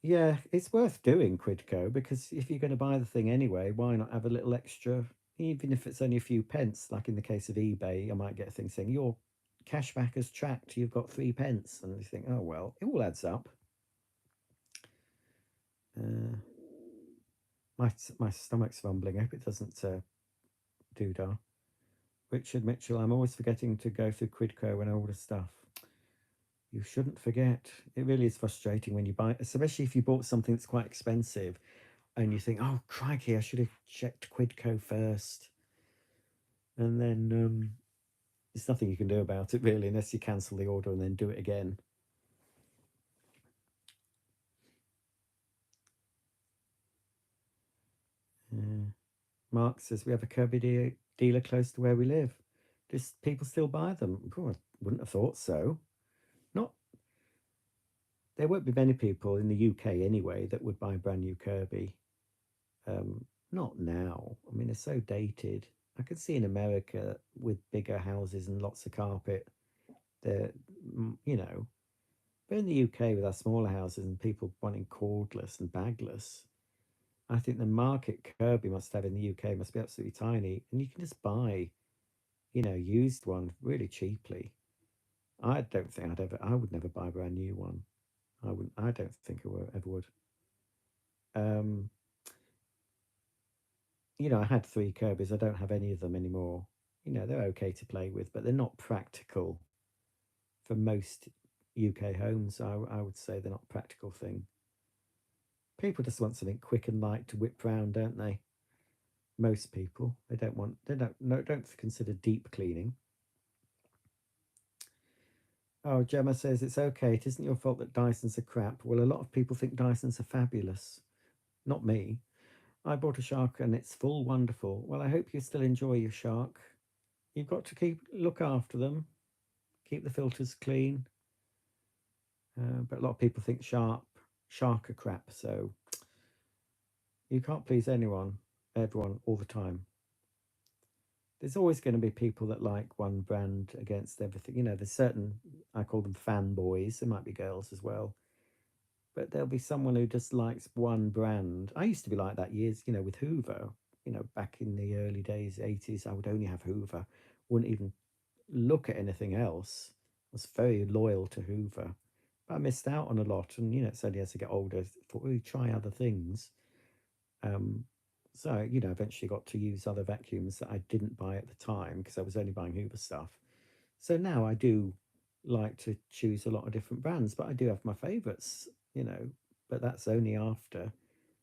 yeah, it's worth doing Quidco because if you're going to buy the thing anyway, why not have a little extra, even if it's only a few pence? Like in the case of eBay, I might get a thing saying your cashback has tracked, you've got 3 pence, and you think, oh well, it all adds up. Uh, my stomach's rumbling. I hope it doesn't doodah. Richard Mitchell, I'm always forgetting to go through Quidco when I order stuff. You shouldn't forget. It really is frustrating when you buy, especially if you bought something that's quite expensive and you think, oh, crikey, I should have checked Quidco first. And then there's nothing you can do about it, really, unless you cancel the order and then do it again. Mark says we have a Kirby dealer close to where we live. Just people still buy them. Oh, I wouldn't have thought so. Not there won't be many people in the UK anyway that would buy a brand new Kirby. Not now. I mean, they're so dated. I could see in America with bigger houses and lots of carpet. They're, you know, but in the UK with our smaller houses and people wanting cordless and bagless, I think the market Kirby must have in the UK must be absolutely tiny, and you can just buy, used one really cheaply. I don't think I would never buy a brand new one. I wouldn't. I don't think I ever would. Um, I had three Kirby's. I don't have any of them anymore. They're okay to play with, but they're not practical for most UK homes. I would say they're not a practical thing. People just want something quick and light to whip round, don't they? Most people. They don't no, don't consider deep cleaning. Oh, Gemma says it's okay. It isn't your fault that Dysons are crap. Well, a lot of people think Dysons are fabulous. Not me. I bought a shark and it's full wonderful. Well, I hope you still enjoy your shark. You've got to look after them, keep the filters clean. But a lot of people think shark are crap. So you can't please everyone all the time. There's always going to be people that like one brand against everything. There's certain, I call them fanboys. There might be girls as well, but there'll be someone who just likes one brand. I used to be like that years, with Hoover. Back in the early days, 80s, I would only have Hoover, wouldn't even look at anything else. I was very loyal to Hoover, but I missed out on a lot. And it's only as I get older, I thought, well, try other things. Um, so eventually got to use other vacuums that I didn't buy at the time because I was only buying Hoover stuff. So now I do like to choose a lot of different brands, but I do have my favorites, but that's only after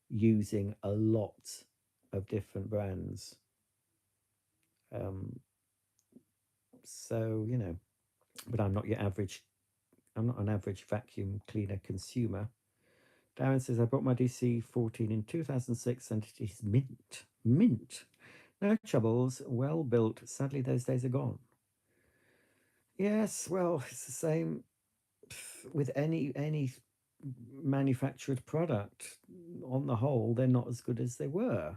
using a lot of different brands. Um, so, but I'm not an average vacuum cleaner consumer. Darren says, I bought my DC-14 in 2006 and it is mint. Mint. No troubles, well built. Sadly, those days are gone. Yes, well, it's the same with any manufactured product. On the whole, they're not as good as they were.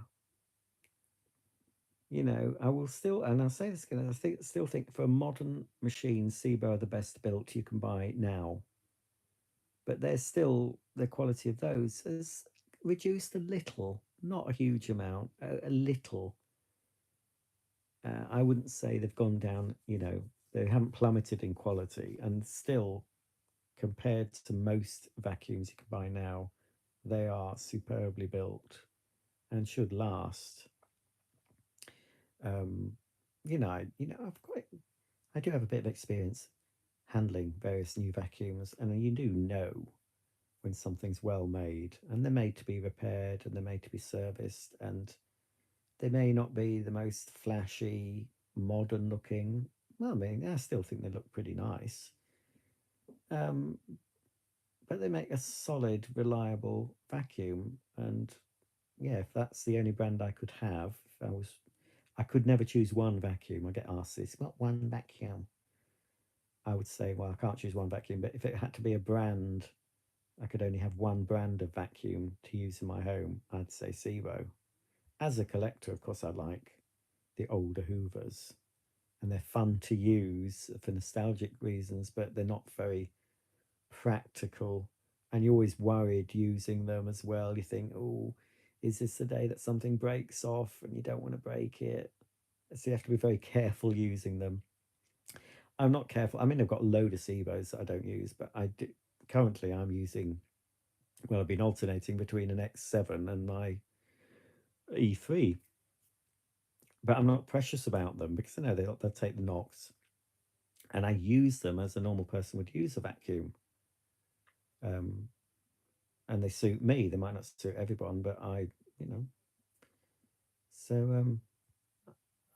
I will still, and I'll say this again, still think for a modern machine, Sebo are the best built you can buy now. But the quality of those has reduced a little, not a huge amount, a little. I wouldn't say they've gone down, they haven't plummeted in quality, and still, compared to most vacuums you can buy now, they are superbly built and should last. Um, I do have a bit of experience handling various new vacuums, and you do know when something's well made, and they're made to be repaired and they're made to be serviced, and they may not be the most flashy, modern looking. Well, I mean, I still think they look pretty nice. Um, but they make a solid, reliable vacuum. And yeah, if that's the only brand I could have, I could never choose one vacuum. I get asked this, what one vacuum? I would say, well, I can't choose one vacuum, but if it had to be a brand, I could only have one brand of vacuum to use in my home, I'd say Zero. As a collector, of course, I like the older Hoovers, and they're fun to use for nostalgic reasons, but they're not very practical. And you're always worried using them as well. You think, oh, is this the day that something breaks off and you don't want to break it? So you have to be very careful using them. I'm not careful. I mean, I've got a load of Sebos that I don't use, but I do. Currently, I'm using. Well, I've been alternating between an X7 and my E3, but I'm not precious about them because I know they'll take the knocks, and I use them as a normal person would use a vacuum. Um, and they suit me. They might not suit everyone, but you know. So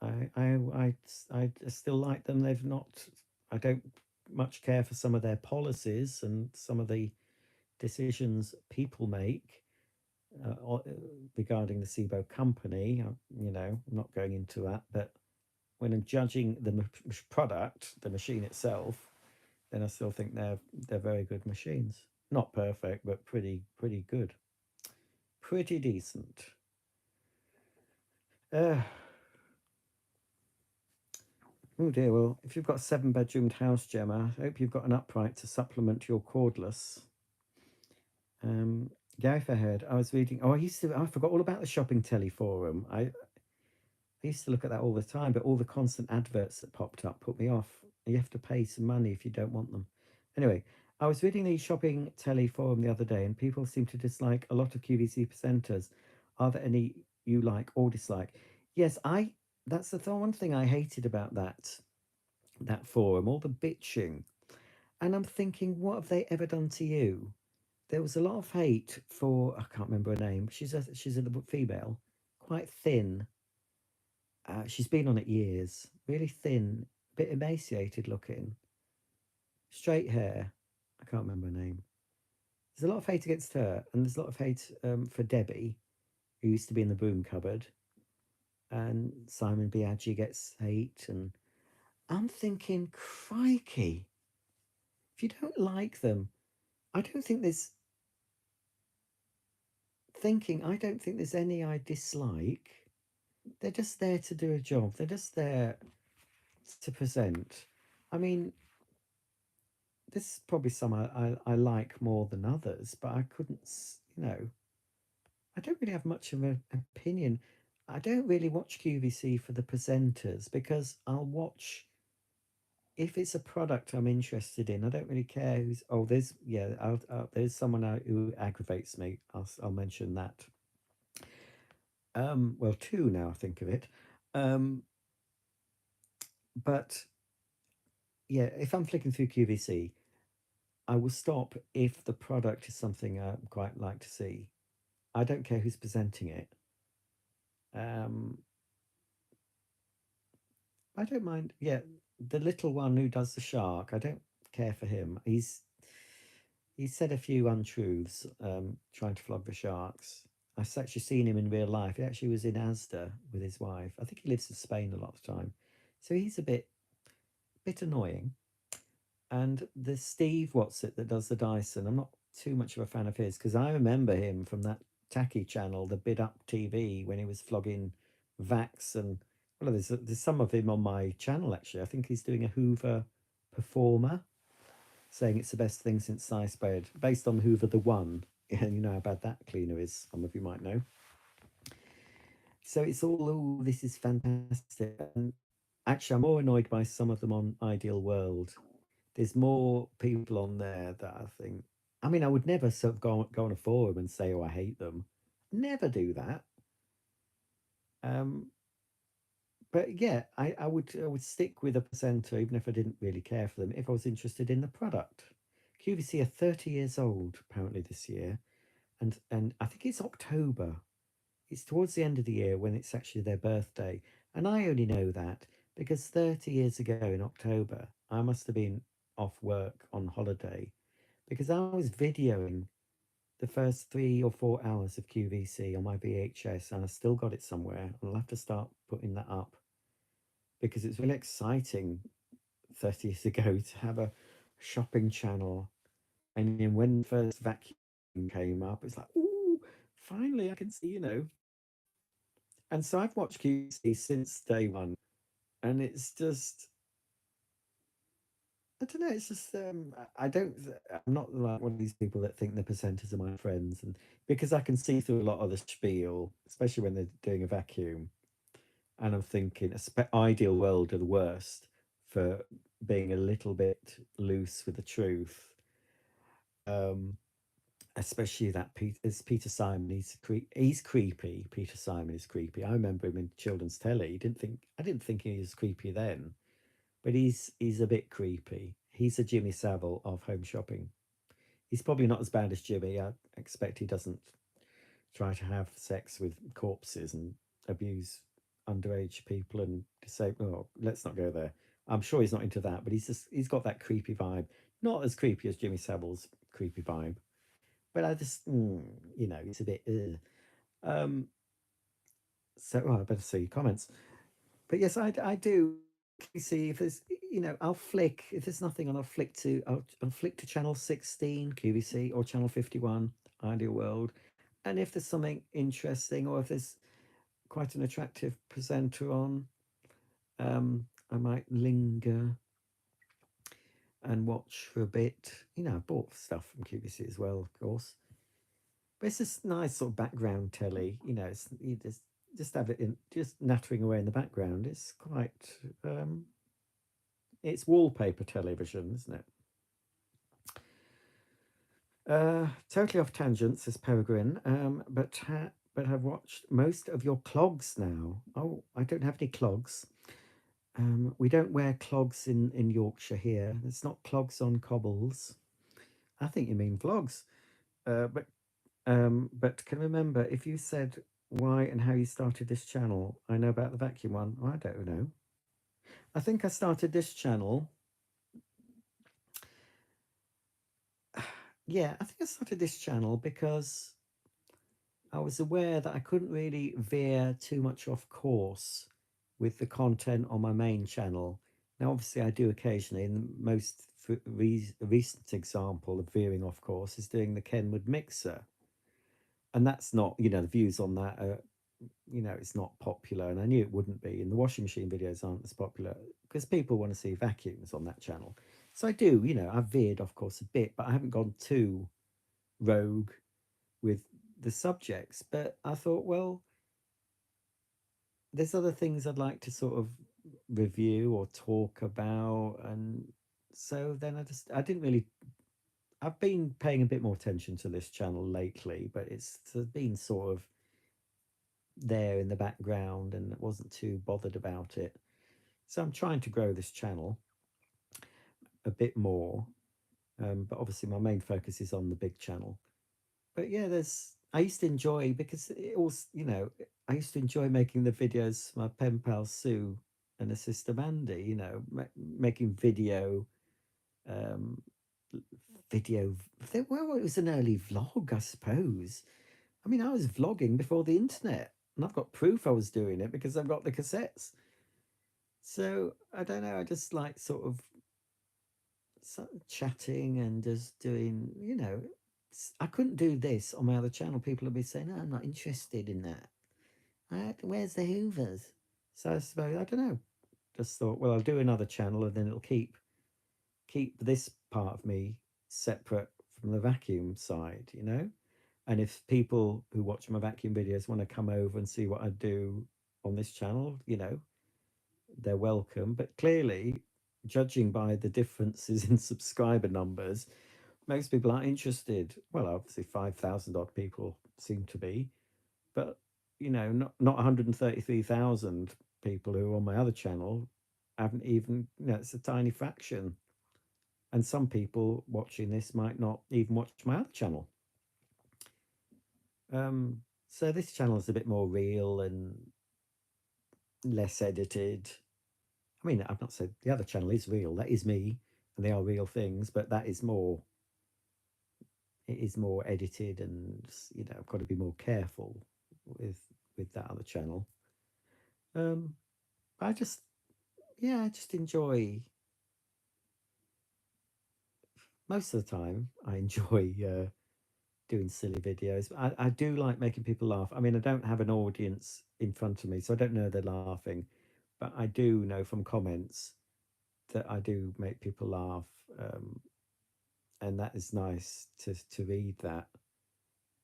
I still like them. They've not. I don't much care for some of their policies and some of the decisions people make. regarding the SIBO company. I'm not going into that, but when I'm judging the product, the machine itself, then I still think they're very good machines. Not perfect, but pretty good, pretty decent. Uh, oh dear. Well, if you've got a 7-bedroomed house, Gemma, I hope you've got an upright to supplement your cordless. Gary Fairhead, I was reading. Oh, I forgot all about the shopping telly forum. I used to look at that all the time, but all the constant adverts that popped up put me off. You have to pay some money if you don't want them. Anyway, I was reading the shopping telly forum the other day, and people seem to dislike a lot of QVC presenters. Are there any you like or dislike? Yes, I. That's the one thing I hated about that forum, all the bitching. And I'm thinking, what have they ever done to you? There was a lot of hate for I can't remember her name. She's a female, quite thin. She's been on it years. Really thin, bit emaciated looking, straight hair. I can't remember her name. There's a lot of hate against her, and there's a lot of hate for Debbie, who used to be in the broom cupboard, and Simon Biaggi gets hate. And I'm thinking, crikey, if you don't like them, I don't think there's I don't think there's any I dislike. They're just there to do a job. They're just there to present. I mean, this is probably some I like more than others, but I couldn't, I don't really have much of an opinion. I don't really watch QVC for the presenters because I'll watch if it's a product I'm interested in. I don't really care who's. Oh, there's someone who aggravates me. I'll mention that. Well, two now I think of it. Um, but yeah, if I'm flicking through QVC, I will stop if the product is something I quite like to see. I don't care who's presenting it. Um, I don't mind. Yeah, the little one who does the shark. I don't care for him. He's said a few untruths, trying to flog the sharks. I've actually seen him in real life. He actually was in Asda with his wife. I think he lives in Spain a lot of the time, so he's a bit annoying. And the Steve what's it that does the Dyson. I'm not too much of a fan of his because I remember him from that tacky channel, the Bid Up TV, when he was flogging Vax. And well, there's some of him on my channel actually. I think he's doing a Hoover performer, saying it's the best thing since sliced bread, based on Hoover the One. And you know how bad that cleaner is. Some of you might know. So it's all, oh, this is fantastic. And actually, I'm more annoyed by some of them on Ideal World. There's more people on there that I think. I mean, I would never sort of go on a forum and say, "Oh, I hate them." Never do that. Um, but yeah, I would stick with a presenter even if I didn't really care for them. If I was interested in the product, QVC are 30 years old apparently this year, and I think it's October. It's towards the end of the year when it's actually their birthday, and I only know that because 30 years ago in October, I must have been off work on holiday because I was videoing the first 3 or 4 hours of QVC on my VHS, and I still got it somewhere. I'll have to start putting that up because it's really exciting 30 years ago to have a shopping channel. And then when the first vacuum came up, it's like, ooh, finally I can see. And so I've watched QVC since day one, and it's just I don't know. It's just I don't. I'm not like one of these people that think the presenters are my friends, and because I can see through a lot of the spiel, especially when they're doing a vacuum, and I'm thinking, ideal world are the worst for being a little bit loose with the truth. Um, Especially that Peter Simon. He's creepy. Peter Simon is creepy. I remember him in children's telly. I didn't think he was creepy then, but he's a bit creepy. He's a Jimmy Savile of home shopping. He's probably not as bad as Jimmy. I expect he doesn't try to have sex with corpses and abuse underage people and disabled. Oh, let's not go there. I'm sure he's not into that, but he's got that creepy vibe. Not as creepy as Jimmy Savile's creepy vibe, but I just, it's a bit. So, well, I better see your comments. But yes, I do. QVC, if there's, I'll flick. If there's nothing on, I'll flick to channel 16 QVC or channel 51 Ideal World, and if there's something interesting or if there's quite an attractive presenter on, I might linger and watch for a bit. I bought stuff from QVC as well, of course. But it's just nice sort of background telly. It's you just have it in, just nattering away in the background. It's quite it's wallpaper television, isn't it? Totally off tangent, says Peregrine. But I've watched most of your clogs now. Oh, I don't have any clogs. We don't wear clogs in Yorkshire here. It's not clogs on cobbles. I think you mean vlogs. But can remember if you said why and how you started this channel. I know about the vacuum one. I don't know. I think I started this channel. Yeah, I think I started this channel because I was aware that I couldn't really veer too much off course with the content on my main channel. Now, obviously, I do occasionally, and the most recent example of veering off course is doing the Kenwood mixer. And that's not, the views on that are, it's not popular. And I knew it wouldn't be. And the washing machine videos aren't as popular because people want to see vacuums on that channel. So I do, I've veered off course a bit, but I haven't gone too rogue with the subjects. But I thought, well, there's other things I'd like to sort of review or talk about. And so then I didn't really, I've been paying a bit more attention to this channel lately, but it's been sort of there in the background and wasn't too bothered about it. So I'm trying to grow this channel a bit more. But obviously my main focus is on the big channel. But yeah, I used to enjoy because it was, I used to enjoy making the videos for my pen pal Sue and her sister Mandy, making um, video. Well, it was an early vlog, I suppose. I mean, I was vlogging before the internet, and I've got proof I was doing it because I've got the cassettes. So I don't know. I just like sort of chatting and just doing, I couldn't do this on my other channel. People would be saying, "No, I'm not interested in that. Where's the Hoovers?" So I suppose I don't know. Just thought, well, I'll do another channel, and then it'll keep this part of me separate from the vacuum side. And if people who watch my vacuum videos want to come over and see what I do on this channel, they're welcome. But clearly, judging by the differences in subscriber numbers, most people aren't interested. Well, obviously, 5,000 odd people seem to be, but not 133,000 people who are on my other channel haven't even. It's a tiny fraction. And some people watching this might not even watch my other channel. So this channel is a bit more real and less edited. I mean, I've not said the other channel is real. That is me, and they are real things. But that is more. It is more edited, and I've got to be more careful with that other channel. Um, I just, yeah, I just enjoy. Most of the time, I enjoy doing silly videos. I do like making people laugh. I mean, I don't have an audience in front of me, so I don't know they're laughing, but I do know from comments that I do make people laugh, and that is nice to read that.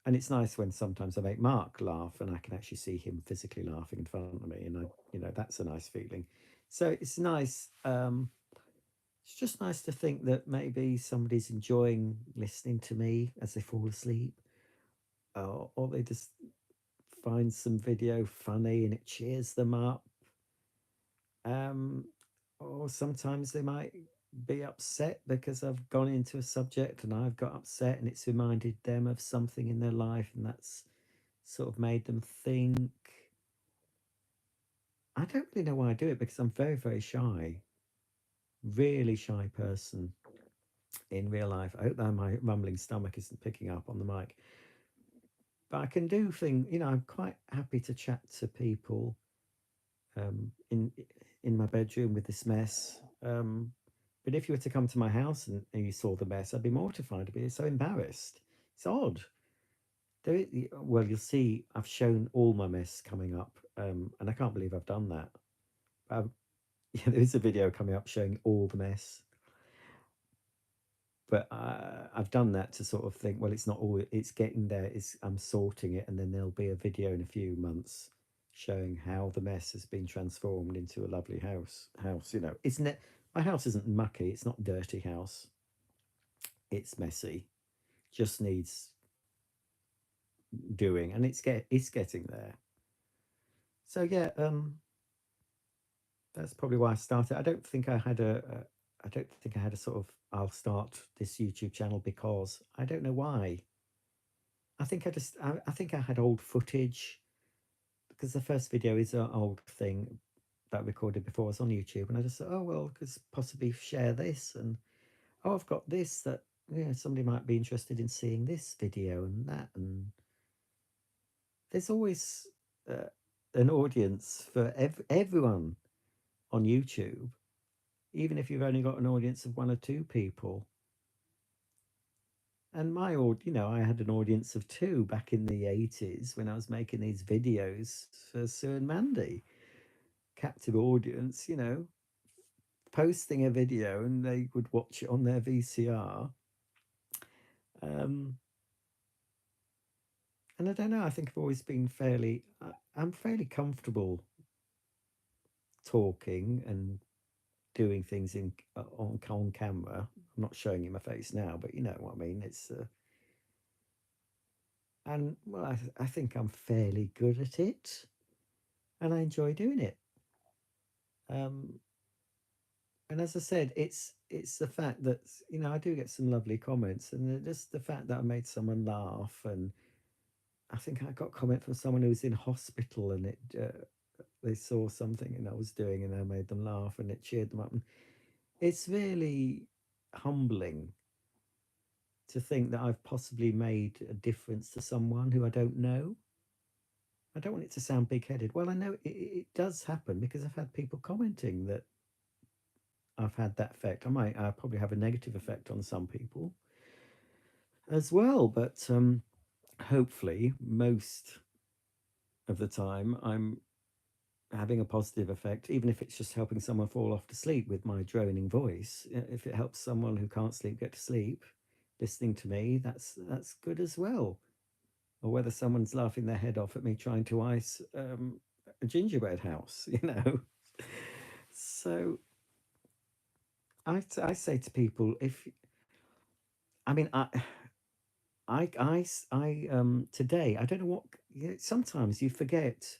And it's nice when sometimes I make Mark laugh and I can actually see him physically laughing in front of me, and that's a nice feeling. So it's nice. It's just nice to think that maybe somebody's enjoying listening to me as they fall asleep, or they just find some video funny and it cheers them up. Um, or sometimes they might be upset because I've gone into a subject and I've got upset and it's reminded them of something in their life and that's sort of made them think. I don't really know why I do it because I'm very, very shy, really shy person. in real life. I hope that my rumbling stomach isn't picking up on the mic. But I can do things, I'm quite happy to chat to people in my bedroom with this mess. But if you were to come to my house and you saw the mess, I'd be mortified. I'd be so embarrassed. It's odd. Well, you'll see. I've shown all my mess coming up, and I can't believe I've done that. Yeah, there is a video coming up showing all the mess, but I've done that to sort of think, well, it's not all. It's getting there. I'm sorting it, and then there'll be a video in a few months showing how the mess has been transformed into a lovely house, isn't it? My house isn't mucky. It's not a dirty house. It's messy. Just needs doing, and it's getting there. So yeah, that's probably why I started. I don't think I had a sort of I'll start this YouTube channel because I don't know why. I think I had old footage because the first video is an old thing that I recorded before I was on YouTube, and I just thought, oh well, I could possibly share this, and oh, I've got this that somebody might be interested in seeing this video and that, and there's always uh, an audience for everyone on YouTube, even if you've only got an audience of one or two people. And I had an audience of two back in the 80s when I was making these videos for Sue and Mandy. Captive audience, posting a video and they would watch it on their VCR. Um, and I don't know, I think I've always been I'm fairly comfortable talking and doing things on camera. I'm not showing you my face now, but you know what I mean. And well, I think I'm fairly good at it, and I enjoy doing it. Um, and as I said, it's the fact that I do get some lovely comments, and just the fact that I made someone laugh, and I think I got a comment from someone who was in hospital, and they saw something and I was doing, and I made them laugh, and it cheered them up. And it's really humbling to think that I've possibly made a difference to someone who I don't know. I don't want it to sound big headed. Well, I know it does happen because I've had people commenting that I've had that effect. I probably have a negative effect on some people as well, but hopefully, most of the time, I'm having a positive effect, even if it's just helping someone fall off to sleep with my droning voice. If it helps someone who can't sleep get to sleep, listening to me, that's good as well. Or whether someone's laughing their head off at me trying to ice a gingerbread house. So I say to people, if I mean I today I don't know what. Sometimes you forget.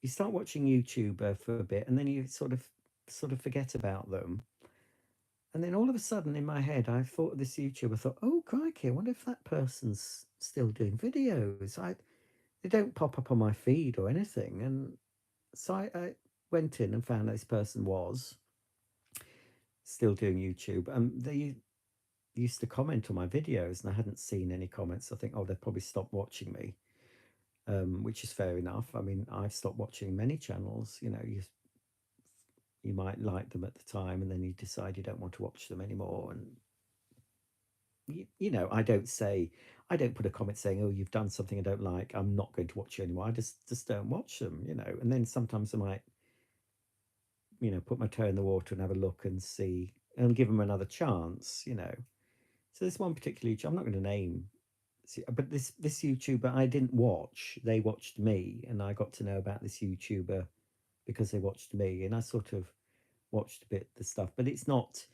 You start watching YouTube for a bit, and then you sort of forget about them. And then all of a sudden, in my head, I thought of this YouTuber. I thought, oh crikey, I wonder if that person's still doing videos. They don't pop up on my feed or anything, and so I went in and found this person was still doing YouTube. They used to comment on my videos, and I hadn't seen any comments. I think, oh, they've probably stopped watching me, which is fair enough. I mean, I've stopped watching many channels. You might like them at the time, and then you decide you don't want to watch them anymore. And I don't put a comment saying, oh, you've done something I don't like, I'm not going to watch you anymore. I just don't watch them. And then sometimes I might put my toe in the water and have a look and see and give them another chance. So this one particular I'm not going to name, but this YouTuber I didn't watch. They watched me, and I got to know about this YouTuber because they watched me, and I sort of watched a bit the stuff. But it's not.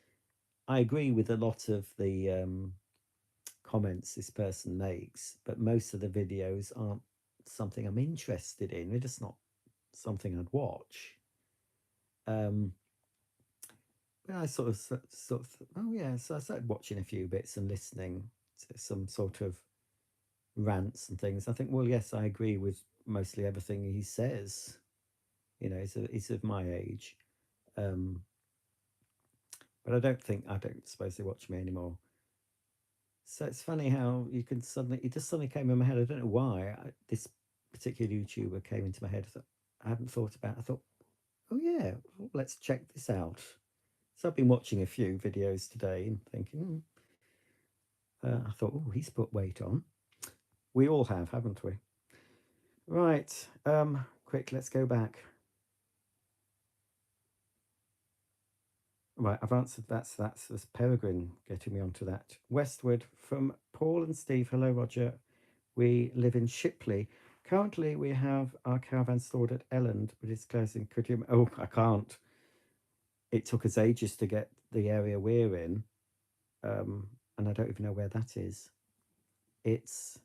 I agree with a lot of the comments this person makes, but most of the videos aren't something I'm interested in. They're just not something I'd watch. Um, but I oh yeah, so I started watching a few bits and listening to some sort of rants and things. I think, well, yes, I agree with mostly everything he says. He's of my age. Um, but I don't suppose they watch me anymore. So it's funny how you can suddenly, it just suddenly came in my head. I don't know why this particular YouTuber came into my head. I hadn't thought about. I thought, oh yeah, well, let's check this out. So I've been watching a few videos today and thinking, I thought, oh, he's put weight on. We all have, haven't we? Right. Quick, let's go back. Right, I've answered that's Peregrine getting me onto that. Westward from Paul and Steve. Hello, Roger. We live in Shipley. Currently, we have our caravan stored at Elland, but it's closing. Could you? Oh, I can't. It took us ages to get the area we're in, and I don't even know where that is. It's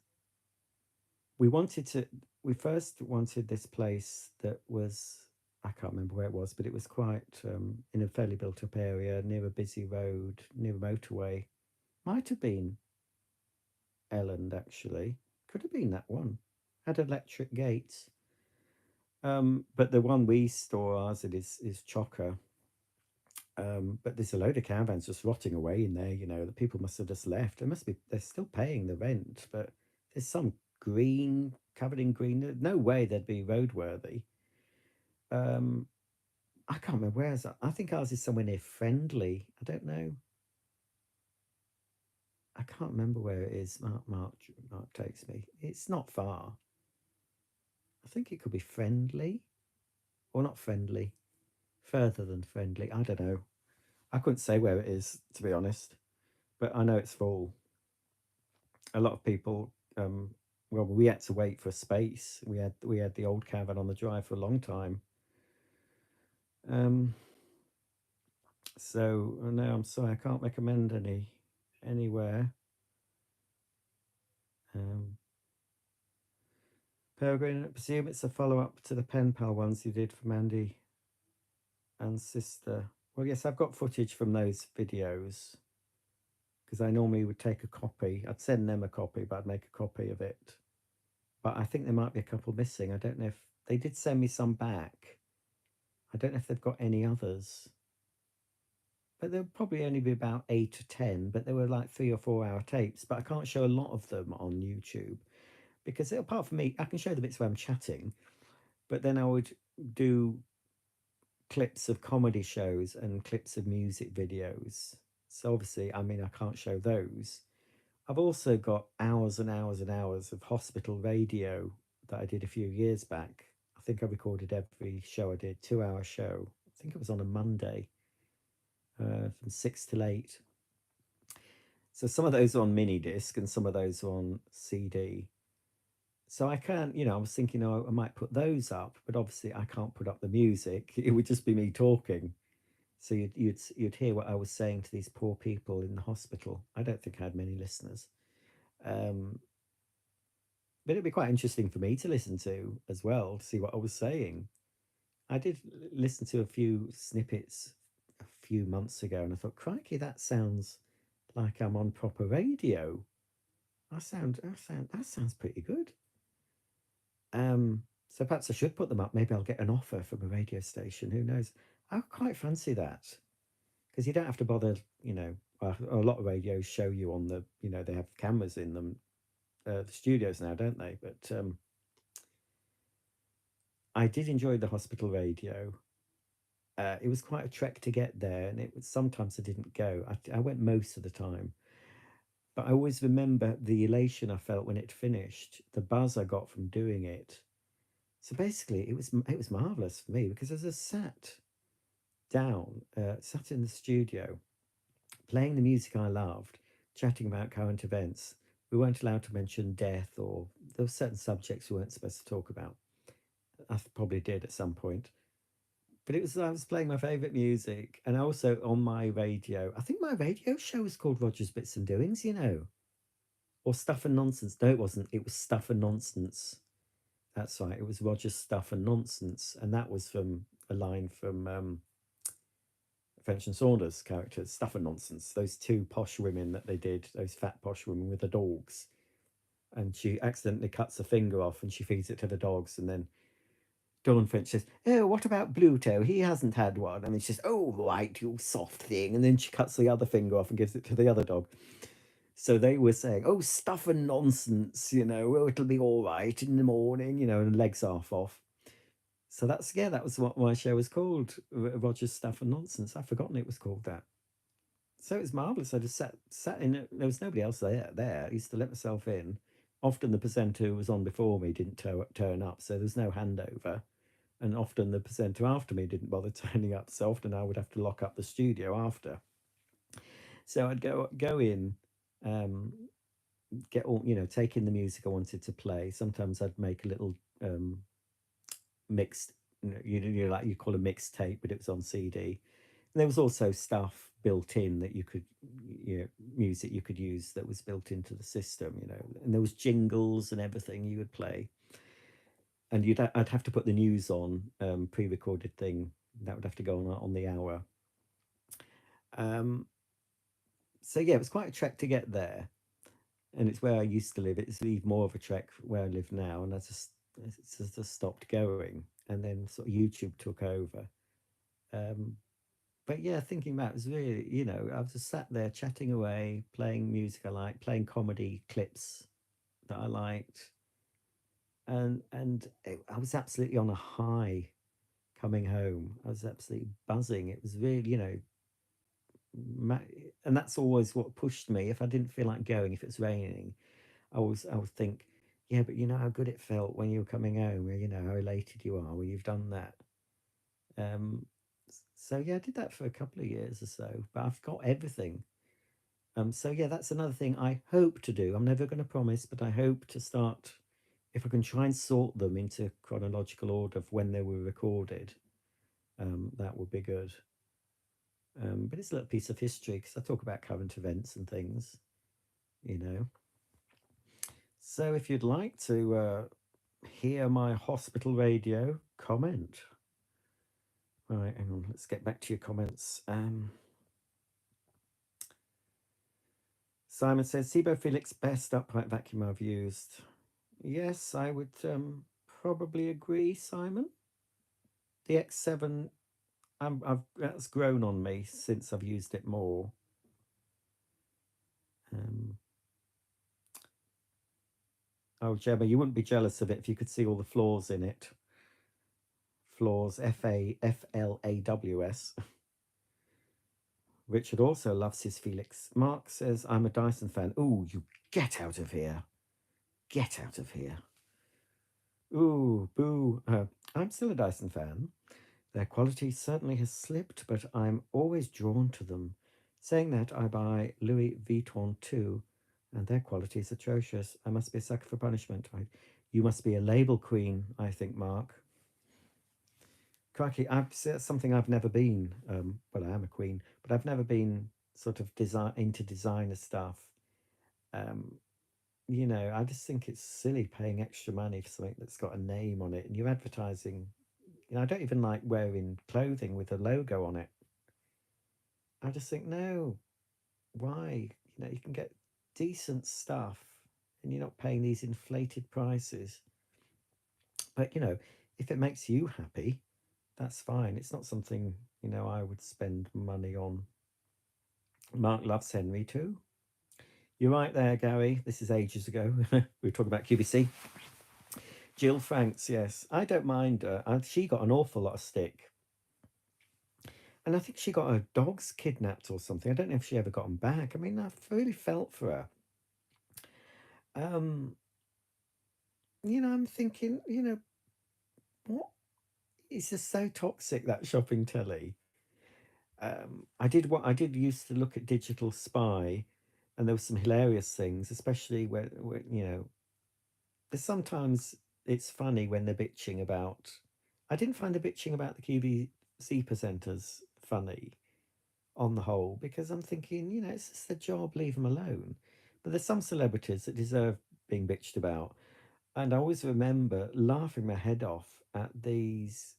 we wanted to. We first wanted this place that was. I can't remember where it was, but it was quite in a fairly built-up area near a busy road, near a motorway. Might have been Elland actually. Could have been that one. Had electric gates. But the one we store ours in is Chocker. But there's a load of caravans just rotting away in there. You know, the people must have just left. They're still paying the rent, but there's some green covered in green. There's no way they'd be roadworthy. Um, I can't remember where's that. I think ours is somewhere near Friendly. I don't know. I can't remember where it is. Mark takes me. It's not far. I think it could be Friendly or not Friendly. Further than Friendly. I don't know. I couldn't say where it is, to be honest, but I know it's full. A lot of people, well, we had to wait for space. We had the old caravan on the drive for a long time. Um, so no, I'm sorry, I can't recommend anywhere. Um, Peregrine, I presume it's a follow up to the pen pal ones you did for Mandy and Sister. Well, yes, I've got footage from those videos because I normally would take a copy. I'd send them a copy, but I'd make a copy of it. But I think there might be a couple missing. I don't know if they did send me some back. I don't know if they've got any others. But there'll probably only be about 8 or 10, but they were like 3 or 4 hour tapes. But I can't show a lot of them on YouTube because apart from me, I can show the bits where I'm chatting, but then I would do clips of comedy shows and clips of music videos. So obviously, I mean, I can't show those. I've also got hours and hours and hours of hospital radio that I did a few years back. I think I recorded every show I did, 2 hour show. I think it was on a Monday from 6 till 8. So some of those are on mini disc and some of those are on CD. So I can't, I was thinking, oh, I might put those up, but obviously I can't put up the music. It would just be me talking. So you'd hear what I was saying to these poor people in the hospital. I don't think I had many listeners. Um, but it'd be quite interesting for me to listen to as well to see what I was saying. I did listen to a few snippets a few months ago, and I thought, crikey, that sounds like I'm on proper radio. That sounds pretty good. So perhaps I should put them up. Maybe I'll get an offer from a radio station. Who knows? I quite fancy that because you don't have to bother. A lot of radios show you on the. They have cameras in them. The studios now, don't they? But I did enjoy the hospital radio. It was quite a trek to get there, and it was sometimes I didn't go. I went most of the time, but I always remember the elation I felt when it finished, the buzz I got from doing it. So basically, it was marvelous for me because as I sat down, sat in the studio, playing the music I loved, chatting about current events. We weren't allowed to mention death, or there were certain subjects we weren't supposed to talk about. I probably did at some point. But I was playing my favourite music, and also on my radio. I think my radio show was called Roger's Bits and Doings, or Stuff and Nonsense. No, it wasn't. It was Stuff and Nonsense. That's right. It was Roger's Stuff and Nonsense, and that was from a line from French and Saunders characters, Stuff and Nonsense. Those two posh women that they did, those fat posh women with the dogs, and she accidentally cuts a finger off, and she feeds it to the dogs, and then Dawn French says, "Oh, what about Bluto? He hasn't had one." And then she says, "Oh, right, you soft thing." And then she cuts the other finger off and gives it to the other dog. So they were saying, "Oh, stuff and nonsense, oh, it'll be all right in the morning, and legs half off." So that was what my show was called, Roger's Stuff and Nonsense. I've forgotten it was called that. So it was marvelous. I just sat in it. There was nobody else there. I used to let myself in. Often the presenter who was on before me didn't turn up, so there was no handover. And often the presenter after me didn't bother turning up. So often I would have to lock up the studio after. So I'd go in, um, get all take in the music I wanted to play. Sometimes I'd make a little mixed, like you call a mixtape, but it was on CD. And there was also stuff built in that you could, music you could use that was built into the system, and there was jingles and everything you would play. And I'd have to put the news on, pre-recorded thing that would have to go on the hour. Um, so yeah, it was quite a trek to get there, and it's where I used to live. It's even more of a trek where I live now, and just stopped going, and then sort of YouTube took over. Um, but yeah, thinking back, it was really, I was just sat there chatting away, playing music I liked, playing comedy clips that I liked, and I was absolutely on a high coming home. I was absolutely buzzing. It was really, and that's always what pushed me. If I didn't feel like going, if it's raining, I would think, yeah, but you know how good it felt when you were coming home, or how elated you are when you've done that. Um, so yeah, I did that for a couple of years or so, but I've got everything. So yeah, that's another thing I hope to do. I'm never going to promise, but I hope to start, if I can try and sort them into chronological order of when they were recorded. That would be good. But it's a little piece of history because I talk about current events and things, you know. So if you'd like to hear my hospital radio, comment. Right, hang on, let's get back to your comments. Simon says, SIBO Felix, best upright vacuum I've used. Yes, I would probably agree, Simon. The X7, that's grown on me since I've used it more. Oh, Gemma, you wouldn't be jealous of it if you could see all the flaws in it. Flaws, Flaws. Richard also loves his Felix. Mark says, I'm a Dyson fan. Ooh, you get out of here. Get out of here. Ooh, boo. I'm still a Dyson fan. Their quality certainly has slipped, but I'm always drawn to them. Saying that, I buy Louis Vuitton too, and their quality is atrocious. I must be a sucker for punishment. You must be a label queen, I think, Mark. Crikey, that's something I've never been. Well, I am a queen, but I've never been sort of into designer stuff. Um, I just think it's silly paying extra money for something that's got a name on it, and you're advertising. I don't even like wearing clothing with a logo on it. I just think, no, why? You can get decent stuff, and you're not paying these inflated prices. But if it makes you happy, that's fine. It's not something I would spend money on. Mark loves Henry too. You're right there, Gary. This is ages ago. We were talking about QVC. Jill Franks, yes. I don't mind her. She got an awful lot of stick. And I think she got her dogs kidnapped or something. I don't know if she ever got them back. I mean, I really felt for her. I'm thinking, what? It's just so toxic, that shopping telly. I did used to look at Digital Spy, and there were some hilarious things, especially where there's sometimes it's funny when they're bitching about. I didn't find the bitching about the QVC presenters funny on the whole, because I'm thinking, it's just their job, leave them alone. But there's some celebrities that deserve being bitched about, and I always remember laughing my head off at these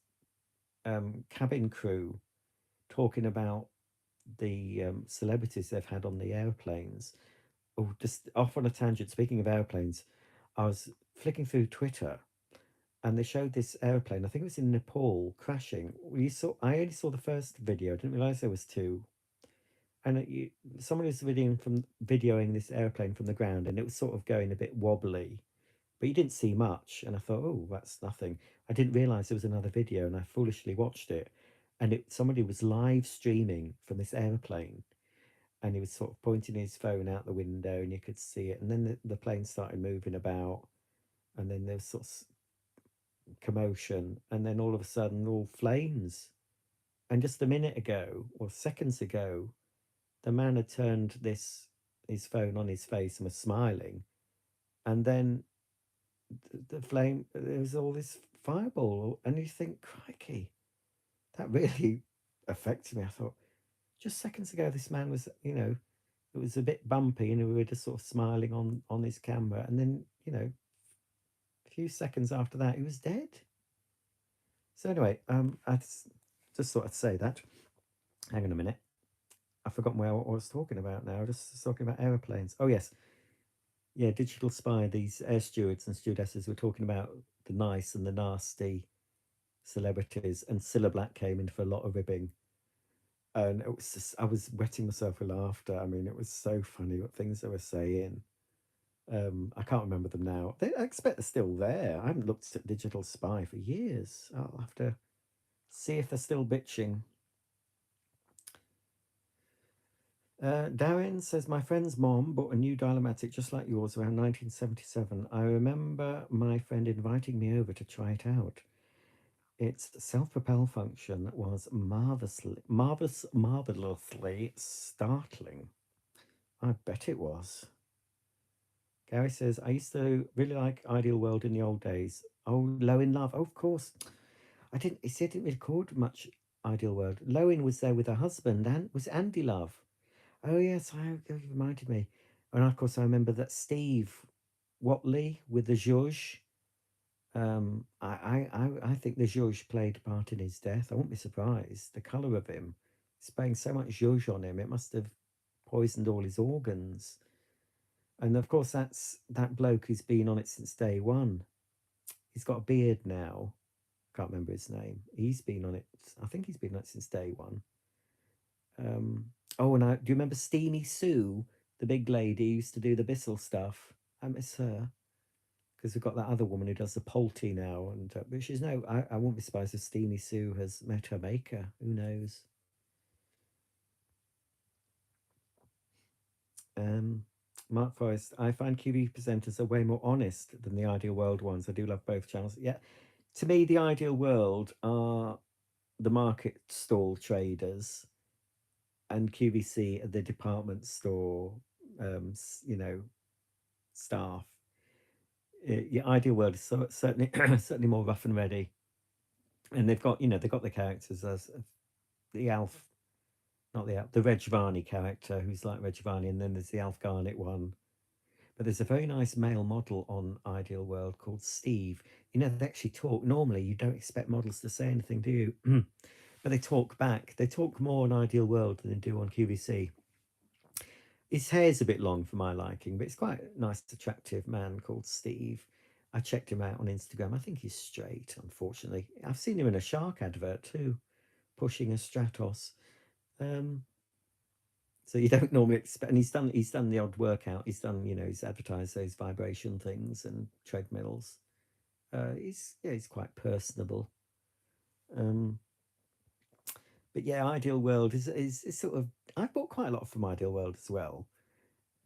cabin crew talking about the celebrities they've had on the airplanes. Oh, just off on a tangent. Speaking of airplanes, I was flicking through Twitter, and they showed this aeroplane. I think it was in Nepal crashing. We saw. I only saw the first video. I didn't realize there was two. And someone was videoing this airplane from the ground, and it was sort of going a bit wobbly, but you didn't see much. And I thought, oh, that's nothing. I didn't realize there was another video, and I foolishly watched it. And somebody was live streaming from this airplane, and he was sort of pointing his phone out the window, and you could see it. And then the plane started moving about, and then there was sort of commotion, and then all of a sudden, all flames. And just a minute ago, or seconds ago, the man had turned his phone on his face and was smiling, and then the flame, there was all this fireball, and you think, crikey, that really affected me. I thought, just seconds ago this man was, it was a bit bumpy, and we were just sort of smiling on his camera, and then, a few seconds after that he was dead. So anyway, I just thought I'd say that. Hang on a minute, I've forgotten where I was talking about now. Just talking about aeroplanes. Oh yes, yeah, Digital Spy. These air stewards and stewardesses were talking about the nice and the nasty celebrities, and Cilla Black came in for a lot of ribbing, and it was just, I was wetting myself with laughter. I mean, it was so funny what things they were saying. I can't remember them now. I expect they're still there. I haven't looked at Digital Spy for years. I'll have to see if they're still bitching. Darren says, my friend's mom bought a new Dialomatic just like yours around 1977. I remember my friend inviting me over to try it out. Its self-propel function was marvelously startling. I bet it was. Gary says, I used to really like Ideal World in the old days. Oh, Low in Love. Oh, of course. I didn't record much Ideal World. Lowen was there with her husband, and was Andy Love. Oh yes, you reminded me. And of course, I remember that Steve Watley with the Zhuzh. I think the Zhuzh played a part in his death. I won't be surprised. The colour of him, spraying so much Zhuzh on him, it must have poisoned all his organs. And of course, that bloke who's been on it since day one. He's got a beard now. Can't remember his name. He's been on it. I think he's been on it since day one. Oh, and do you remember Steamy Sue, the big lady who used to do the Bissell stuff? I miss her because we've got that other woman who does the Polty now, and but she's no. I won't be surprised if Steamy Sue has met her maker. Who knows? Mark Forrest, I find QV presenters are way more honest than the Ideal World ones. I do love both channels. Yeah, to me, the Ideal World are the market stall traders, and QVC are the department store, you know, staff. Yeah, Ideal World is certainly certainly more rough and ready, and they've got the characters as the Alf, not the Alf, the Reg Varney character who's like Reg Varney, and then there's the Alf Garnett one. But there's a very nice male model on Ideal World called Steve. They actually talk. Normally, you don't expect models to say anything, do you? But they talk back. They talk more on Ideal World than they do on QVC. His hair's a bit long for my liking, but it's quite a nice, attractive man called Steve. I checked him out on Instagram. I think he's straight, unfortunately. I've seen him in a shark advert too, pushing a Stratos. Um, so you don't normally expect, and he's done the odd workout. He's done, he's advertised those vibration things and treadmills. He's quite personable. Um, but yeah, Ideal World is sort of. I've bought quite a lot from Ideal World as well.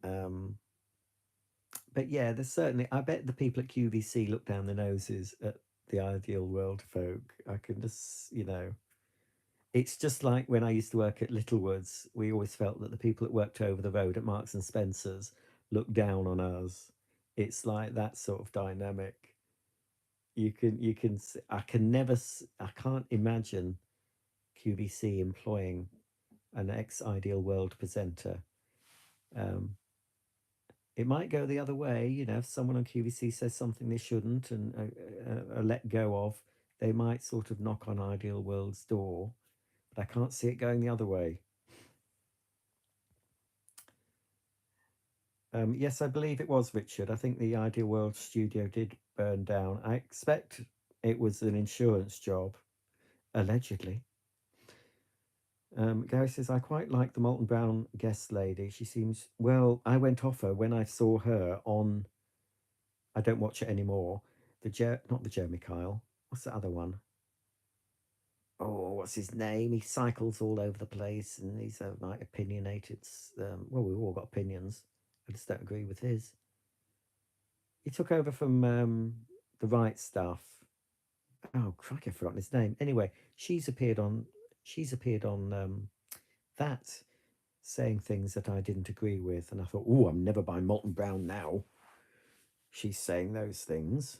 But yeah, there's certainly. I bet the people at QVC look down their noses at the Ideal World folk. I can just, it's just like when I used to work at Littlewoods. We always felt that the people that worked over the road at Marks and Spencers looked down on us. It's like that sort of dynamic. I can never, I can't imagine QVC employing an ex-Ideal World presenter. Um, it might go the other way, if someone on QVC says something they shouldn't and are let go of, they might sort of knock on Ideal World's door, but I can't see it going the other way. Yes, I believe it was Richard. I think the Ideal World studio did burn down. I expect it was an insurance job, allegedly. Gary says, I quite like the Molten Brown guest lady. She seems, well, I went off her when I saw her on, I don't watch it anymore. Not the Jeremy Kyle. What's the other one? Oh, what's his name? He cycles all over the place and he's like opinionated. Well, we've all got opinions. I just don't agree with his. He took over from the right stuff. Oh, crikey, I've forgotten his name. Anyway, she's appeared on that, saying things that I didn't agree with, and I thought, oh, I'm never buying Molten Brown now. She's saying those things.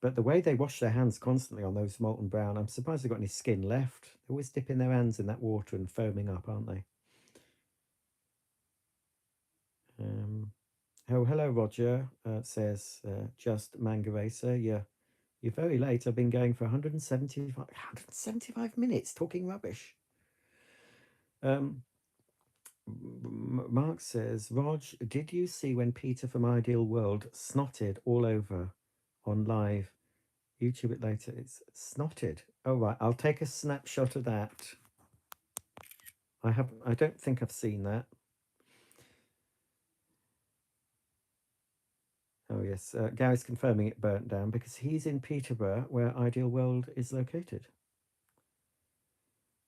But the way they wash their hands constantly on those Molten Brown, I'm surprised they've got any skin left. They're always dipping their hands in that water and foaming up, aren't they? Oh, hello, Roger. Says just Manga Racer. You're very late. I've been going for 175 minutes talking rubbish. Mark says, Rog, did you see when Peter from Ideal World snotted all over on live? YouTube it later. It's snotted. Oh right, I'll take a snapshot of that. I don't think I've seen that. Oh yes, Gary's confirming it burnt down because he's in Peterborough, where Ideal World is located.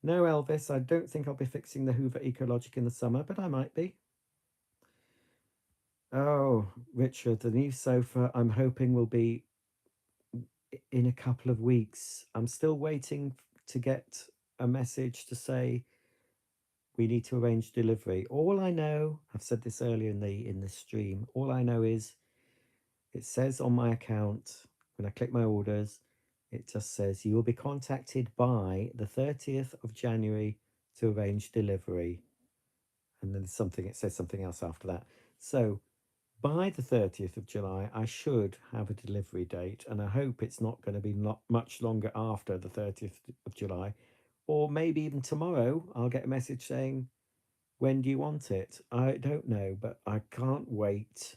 No, Elvis, I don't think I'll be fixing the Hoover Ecologic in the summer, but I might be. Oh, Richard, the new sofa I'm hoping will be in a couple of weeks. I'm still waiting to get a message to say we need to arrange delivery. All I know, I've said this earlier in the stream, all I know is it says on my account, when I click my orders, it just says you will be contacted by the 30th of January to arrange delivery. And then it says something else after that. So by the 30th of July, I should have a delivery date, and I hope it's not going to be much longer after the 30th of July, or maybe even tomorrow I'll get a message saying, when do you want it? I don't know, but I can't wait.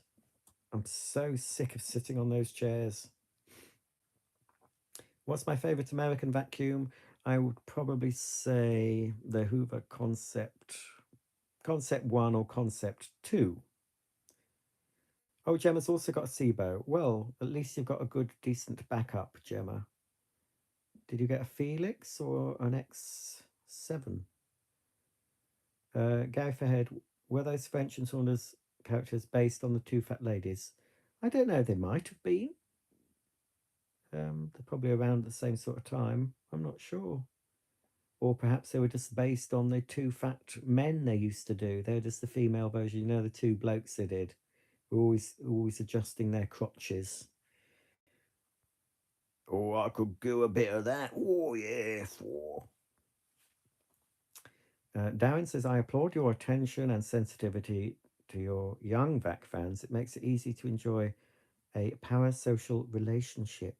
I'm so sick of sitting on those chairs. What's my favorite American vacuum? I would probably say the Hoover Concept 1 or Concept 2. Oh, Gemma's also got a SIBO. Well, at least you've got a good, decent backup, Gemma. Did you get a Felix or an X7? Gary Fairhead, were those French and Saunders characters based on the two fat ladies? I don't know, they might have been. They're probably around the same sort of time. I'm not sure. Or perhaps they were just based on the two fat men they used to do. They were just the female version. You know, the two blokes they did were always adjusting their crotches. Oh, I could do a bit of that. Oh, yes. Oh. Darren says, I applaud your attention and sensitivity to your young VAC fans. It makes it easy to enjoy a parasocial relationship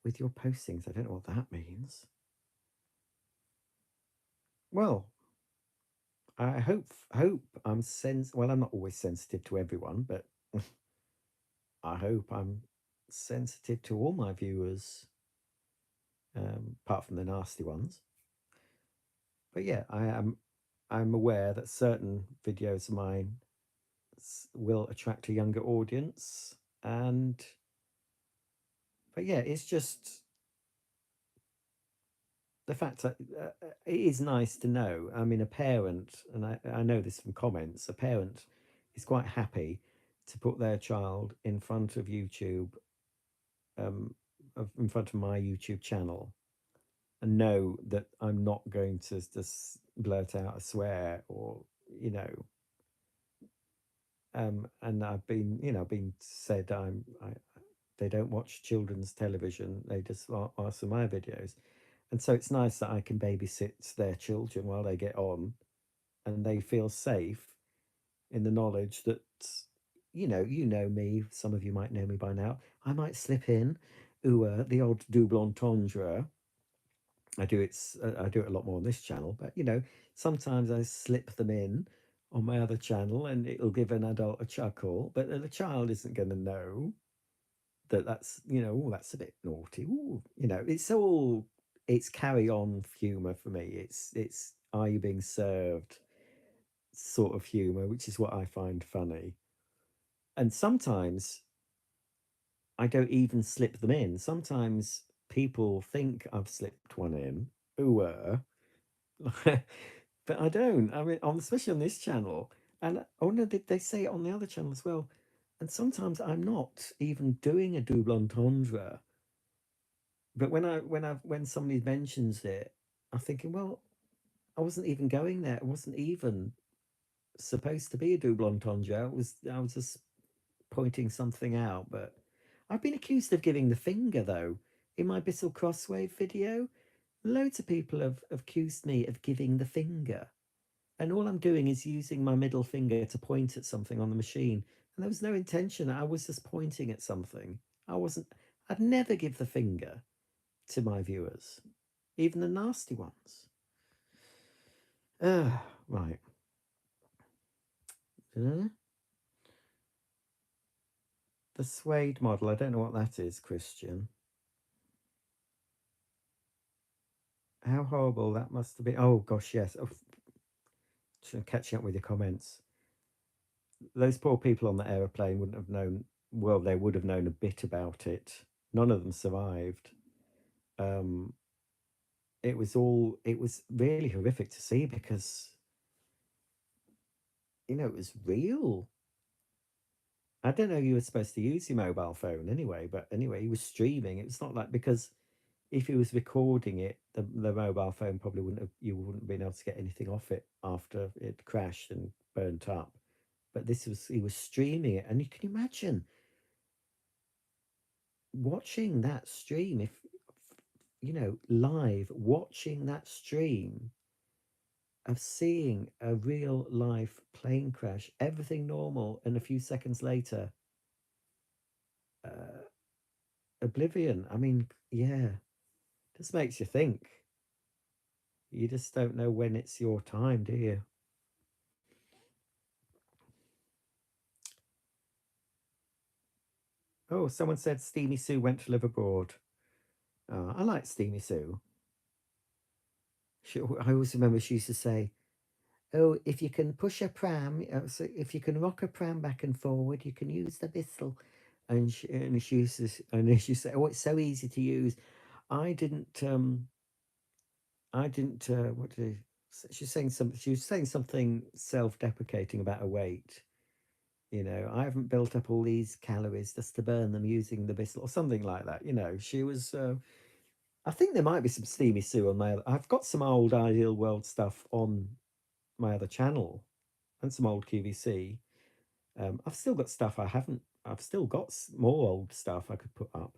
with your postings. I don't know what that means. Well, I hope I'm well, I'm not always sensitive to everyone, but I hope I'm sensitive to all my viewers, apart from the nasty ones. But yeah, I'm aware that certain videos of mine will attract a younger audience, but yeah, it's just the fact that it is nice to know. I mean, a parent, and I know this from comments, a parent is quite happy to put their child in front of YouTube, in front of my YouTube channel, and know that I'm not going to just blurt out a swear or, you know, and been said they don't watch children's television. They just ask for my videos. And so it's nice that I can babysit their children while they get on, and they feel safe in the knowledge that, you know me, some of you might know me by now. I might slip in, the odd double entendre. I do it a lot more on this channel, but sometimes I slip them in on my other channel, and it'll give an adult a chuckle, but the child isn't going to know. that's, you know, oh, that's a bit naughty. Ooh, you know, it's carry on humor for me. It's are you being served sort of humor, which is what I find funny. And sometimes I don't even slip them in. Sometimes people think I've slipped one in. Ooh, but I don't. I mean, especially on this channel, and oh no, they say it on the other channel as well. And sometimes I'm not even doing a double entendre, but when somebody mentions it, I'm thinking, well, I wasn't even going there. It wasn't even supposed to be a double entendre. I was just pointing something out. But I've been accused of giving the finger though in my Bissell Crosswave video. Loads of people have accused me of giving the finger. And all I'm doing is using my middle finger to point at something on the machine. And there was no intention. I was just pointing at something. I'd never give the finger to my viewers, even the nasty ones. Right. The suede model, I don't know what that is, Christian. How horrible that must have been. Oh, gosh, yes. Oh, catching up with your comments. Those poor people on the aeroplane wouldn't have known, well, they would have known a bit about it. None of them survived. Um, it was really horrific to see because, you know, it was real. I don't know you were supposed to use your mobile phone anyway, but anyway, he was streaming. It's not like, because if he was recording it, the mobile phone probably you wouldn't have been able to get anything off it after it crashed and burnt up. But he was streaming it, and you can imagine watching that stream, if you know, live, watching that stream of seeing a real life plane crash, everything normal, and a few seconds later, uh, oblivion. I mean, yeah, just makes you think. You just don't know when it's your time, do you? Oh, someone said Steamy Sue went to live abroad. I like Steamy Sue. I always remember she used to say, "Oh, if you can push a pram, so if you can rock a pram back and forward, you can use the whistle." And she used to, and she said, "Oh, it's so easy to use." I didn't. I didn't. What did she's saying? She was saying something self-deprecating about her weight. You know, I haven't built up all these calories just to burn them using the whistle or something like that. You know, she was. I think there might be some Steamy Sue on my. I've got some old Ideal World stuff on my other channel and some old QVC. I've still got stuff I haven't. I've still got more old stuff I could put up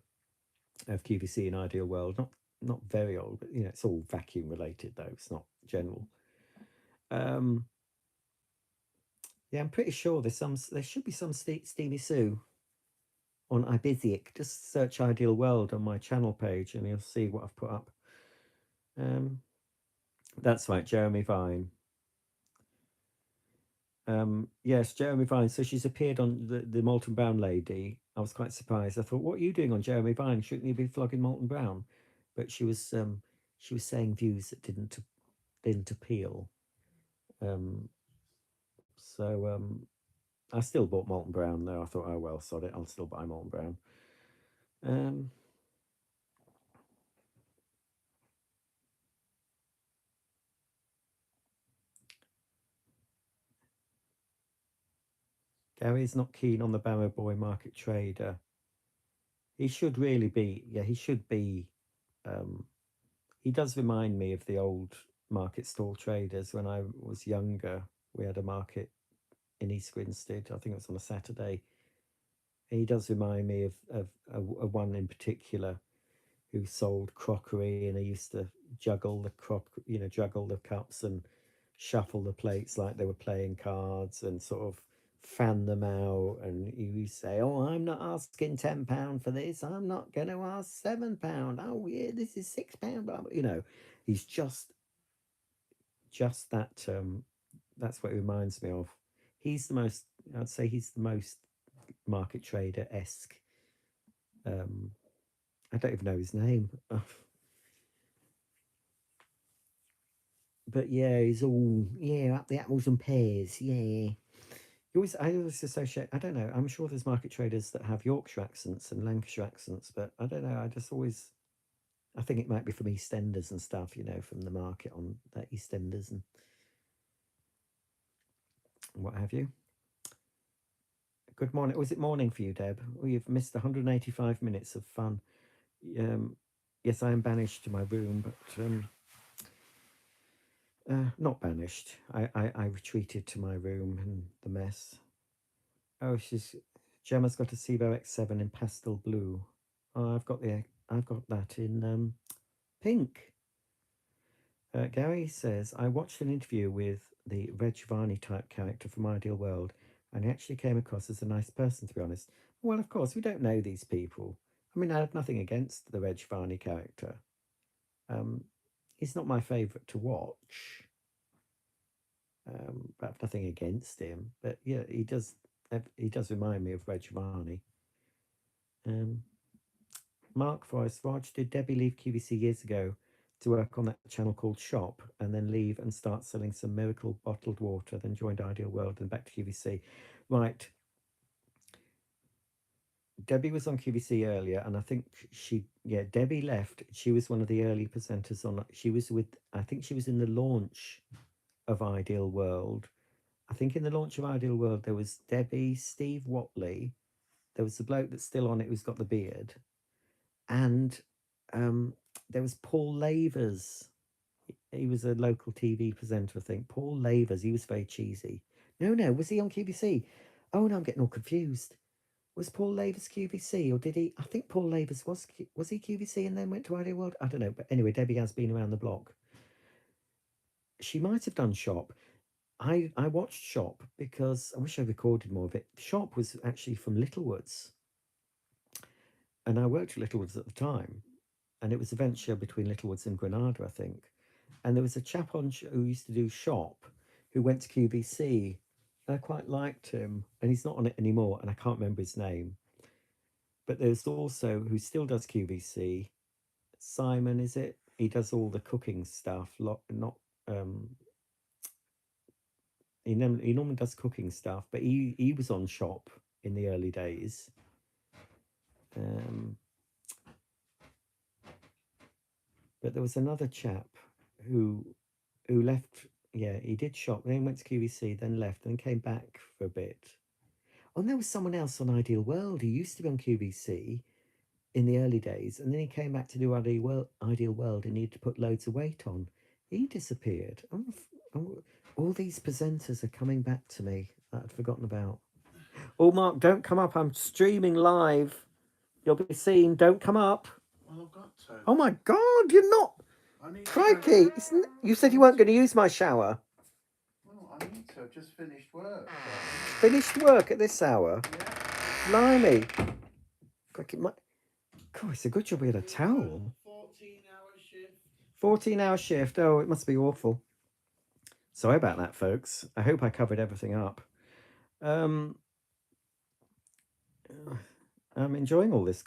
of QVC and Ideal World. Not very old, but you know, it's all vacuum related though. It's not general. Um, yeah, I'm pretty sure there should be some Steamy Sue on Ibizic. Just search Ideal World on my channel page and you'll see what I've put up. Um, that's right, Jeremy Vine. Yes, Jeremy Vine. So she's appeared on the Molten Brown lady. I was quite surprised. I thought, what are you doing on Jeremy Vine? Shouldn't you be flogging Molten Brown? But she was saying views that didn't appeal. Um, so I still bought Molten Brown though. I thought, oh well, sod it. I'll still buy Molten Brown. Um, Gary's not keen on the Barrow Boy market trader. He should really be. Yeah, he should be. Um, he does remind me of the old market stall traders when I was younger. We had a market in East Grinstead. I think it was on a Saturday. He does remind me of a one in particular who sold crockery, and he used to juggle the cups and shuffle the plates like they were playing cards and sort of fan them out. And he would say, "Oh, I'm not asking £10 for this. I'm not going to ask £7. Oh yeah, this is £6." You know, he's just that. That's what it reminds me of. He's the most. I'd say he's the most market trader esque I don't even know his name. But yeah, he's all up the apples and pears. Yeah. I always associate. I don't know. I'm sure there's market traders that have Yorkshire accents and Lancashire accents, but I don't know. I just always. I think it might be from EastEnders and stuff, from the market on that EastEnders and what have you. Good morning. Was it morning for you, Deb? Oh, you've missed 185 minutes of fun. Yes, I am banished to my room, but not banished. I retreated to my room and the mess. Oh, Gemma's got a Cibo X7 in pastel blue. Oh, I've got that in pink. Gary says, I watched an interview with the Reg Varney type character from Ideal World, and he actually came across as a nice person, to be honest. Well, of course, we don't know these people. I mean, I have nothing against the Reg Varney character. He's not my favourite to watch, but I have nothing against him. But yeah, he does remind me of Reg Varney. Mark Forrest, Raj, did Debbie leave QVC years ago to work on that channel called Shop and then leave and start selling some miracle bottled water, then joined Ideal World and back to QVC? Right. Debbie was on QVC earlier, and I think Debbie left. She was one of the early presenters on. I think she was in the launch of Ideal World. I think in the launch of Ideal World, there was Debbie, Steve Watley. There was the bloke that's still on it who's got the beard. And there was Paul Lavers. He was a local TV presenter, I think. Paul Lavers. He was very cheesy. No. Was he on QVC? Oh, no, I'm getting all confused. Was Paul Lavers QVC, or did he? I think Paul Lavers was he QVC and then went to Ideal World? I don't know. But anyway, Debbie has been around the block. She might have done Shop. I watched Shop because I wish I recorded more of it. Shop was actually from Littlewoods. And I worked at Littlewoods at the time. And it was a venture between Littlewoods and Granada, I think. And there was a chap who used to do Shop who went to QVC. I quite liked him, and he's not on it anymore, and I can't remember his name. But there's also, who still does QVC, Simon, is it? He does all the cooking stuff. He normally does cooking stuff, but he was on Shop in the early days. But there was another chap who left. Yeah, he did Shop, then went to QVC, then left, then came back for a bit. Oh, and there was someone else on Ideal World who used to be on QVC in the early days, and then he came back to do Ideal World, and he had to put loads of weight on. He disappeared. All these presenters are coming back to me that I'd forgotten about. Oh, Mark, don't come up. I'm streaming live. You'll be seen. Don't come up. Well, I've got to. Oh my God, you're not. Crikey! You said you weren't going to use my shower. Well, I need to. I've just finished work. So. Finished work at this hour? Yeah. Blimey. Crikey, God, it's a good job we had a towel. 14-hour shift. 14-hour shift. Oh, it must be awful. Sorry about that, folks. I hope I covered everything up. I'm enjoying all this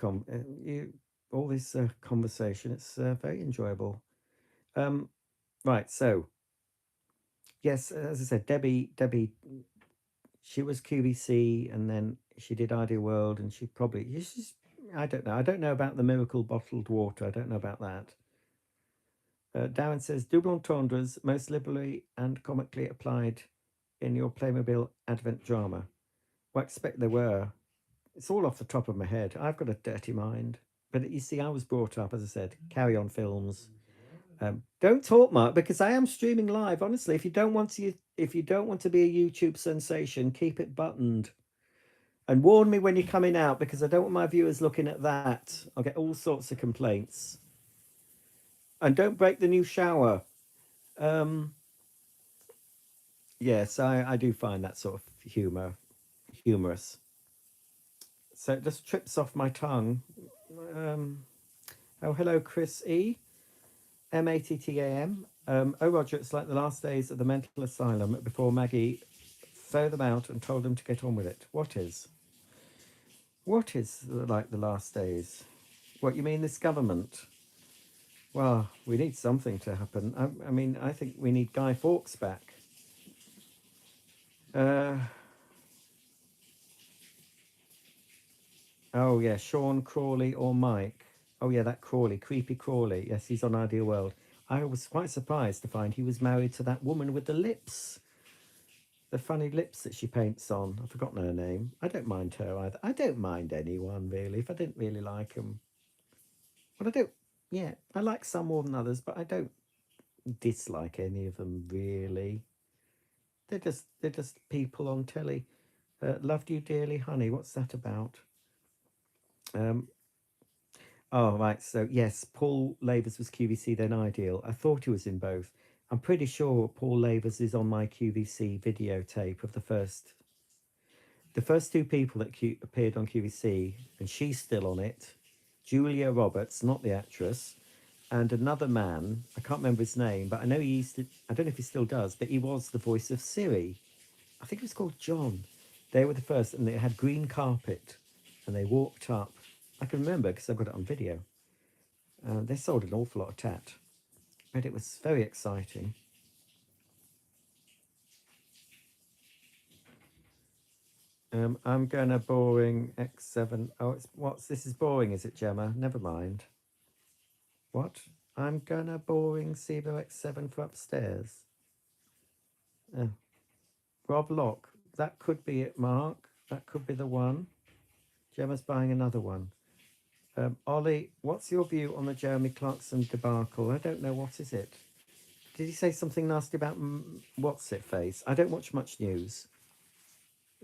conversation. It's very enjoyable. Right, so yes, as I said, Debbie, she was QVC, and then she did Ideal World, and I don't know. I don't know about the miracle bottled water. I don't know about that. Darren says, double entendres most liberally and comically applied in your Playmobil Advent drama. Well, I expect there were. It's all off the top of my head. I've got a dirty mind. But you see, I was brought up, as I said, Carry On Films. Don't talk, Mark, because I am streaming live. Honestly, if you don't want to be a YouTube sensation, keep it buttoned. And warn me when you're coming out, because I don't want my viewers looking at that. I'll get all sorts of complaints. And don't break the new shower. Yes, I do find that sort of humorous. So it just trips off my tongue. Oh, hello, Chris E. MATTAM. Oh, Roger, it's like the last days of the mental asylum before Maggie threw them out and told them to get on with it. What is? What is like the last days? What you mean, this government? Well, we need something to happen. I mean, I think we need Guy Fawkes back. Uh, oh yeah, Sean Crawley or Mike. Oh yeah, that Crawley, creepy Crawley. Yes, he's on Ideal World. I was quite surprised to find he was married to that woman with the lips, the funny lips that she paints on. I've forgotten her name. I don't mind her either. I don't mind anyone really. If I didn't really like them, but I don't. Yeah, I like some more than others, but I don't dislike any of them really. They're just people on telly. Loved you dearly, honey. What's that about? Um, oh right. So yes, Paul Lavers was QVC then Ideal. I thought he was in both. I'm pretty sure Paul Lavers is on my QVC videotape of the first two people that appeared on QVC, and she's still on it. Julia Roberts, not the actress, and another man. I can't remember his name, but I know he used to. I don't know if he still does, but he was the voice of Siri. I think it was called John. They were the first, and they had green carpet, and they walked up. I can remember because I've got it on video. They sold an awful lot of tat, but it was very exciting. I'm gonna boring X7. Oh, it's what's this is boring, is it, Gemma? Never mind. What? I'm gonna boring Cevo X7 for upstairs. Oh, Rob Lock. That could be it, Mark. That could be the one. Gemma's buying another one. Ollie, what's your view on the Jeremy Clarkson debacle? I don't know. What is it? Did he say something nasty about what's it face? I don't watch much news.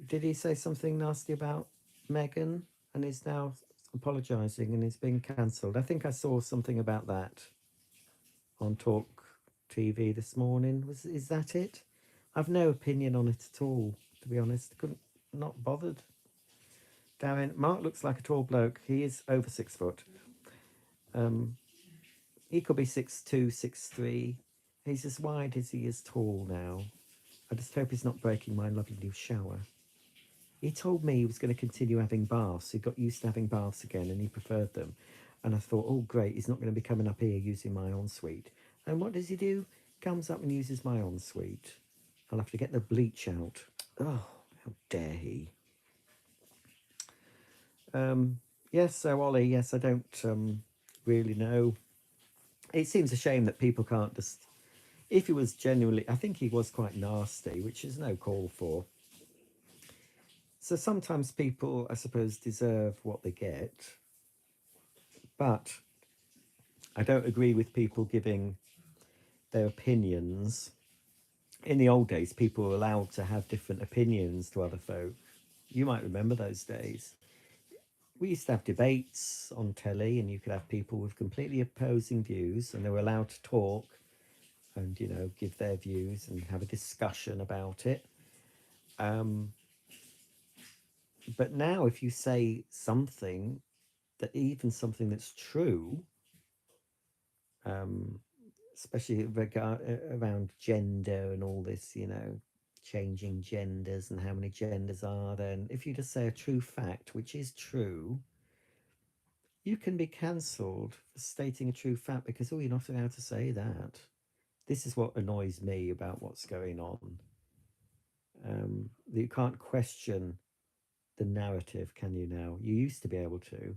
Did he say something nasty about Meghan and is now apologising and is being cancelled? I think I saw something about that on Talk TV this morning. Is that it? I've no opinion on it at all, to be honest. Couldn't not bothered. Darren, Mark looks like a tall bloke. He is over 6 foot. Um, he could be 6'2", 6'3". He's as wide as he is tall now. I just hope he's not breaking my lovely new shower. He told me he was going to continue having baths. He got used to having baths again and he preferred them. And I thought, oh, great, he's not going to be coming up here using my ensuite. And what does he do? Comes up and uses my ensuite. I'll have to get the bleach out. Oh, how dare he? Yes, so Ollie, yes, I don't really know. It seems a shame that people can't just. If he was genuinely, I think he was quite nasty, which is no call for. So sometimes people, I suppose, deserve what they get, but I don't agree with people giving their opinions. In the old days, people were allowed to have different opinions to other folk. You might remember those days. We used to have debates on telly, and you could have people with completely opposing views, and they were allowed to talk and give their views and have a discussion about it. But now, if you say something even something that's true, um, especially around gender and all this, changing genders and how many genders are there. And if you just say a true fact, which is true, you can be cancelled for stating a true fact because, oh, you're not allowed to say that. This is what annoys me about what's going on. You can't question the narrative, can you now? You used to be able to.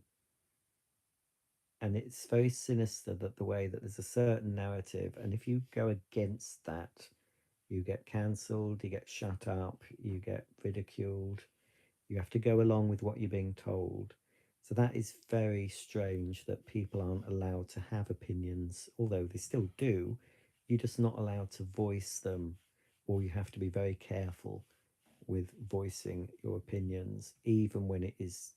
And it's very sinister that the way that there's a certain narrative, and if you go against that, you get cancelled, you get shut up, you get ridiculed, you have to go along with what you're being told. So that is very strange that people aren't allowed to have opinions, although they still do. You're just not allowed to voice them, or you have to be very careful with voicing your opinions, even when it is,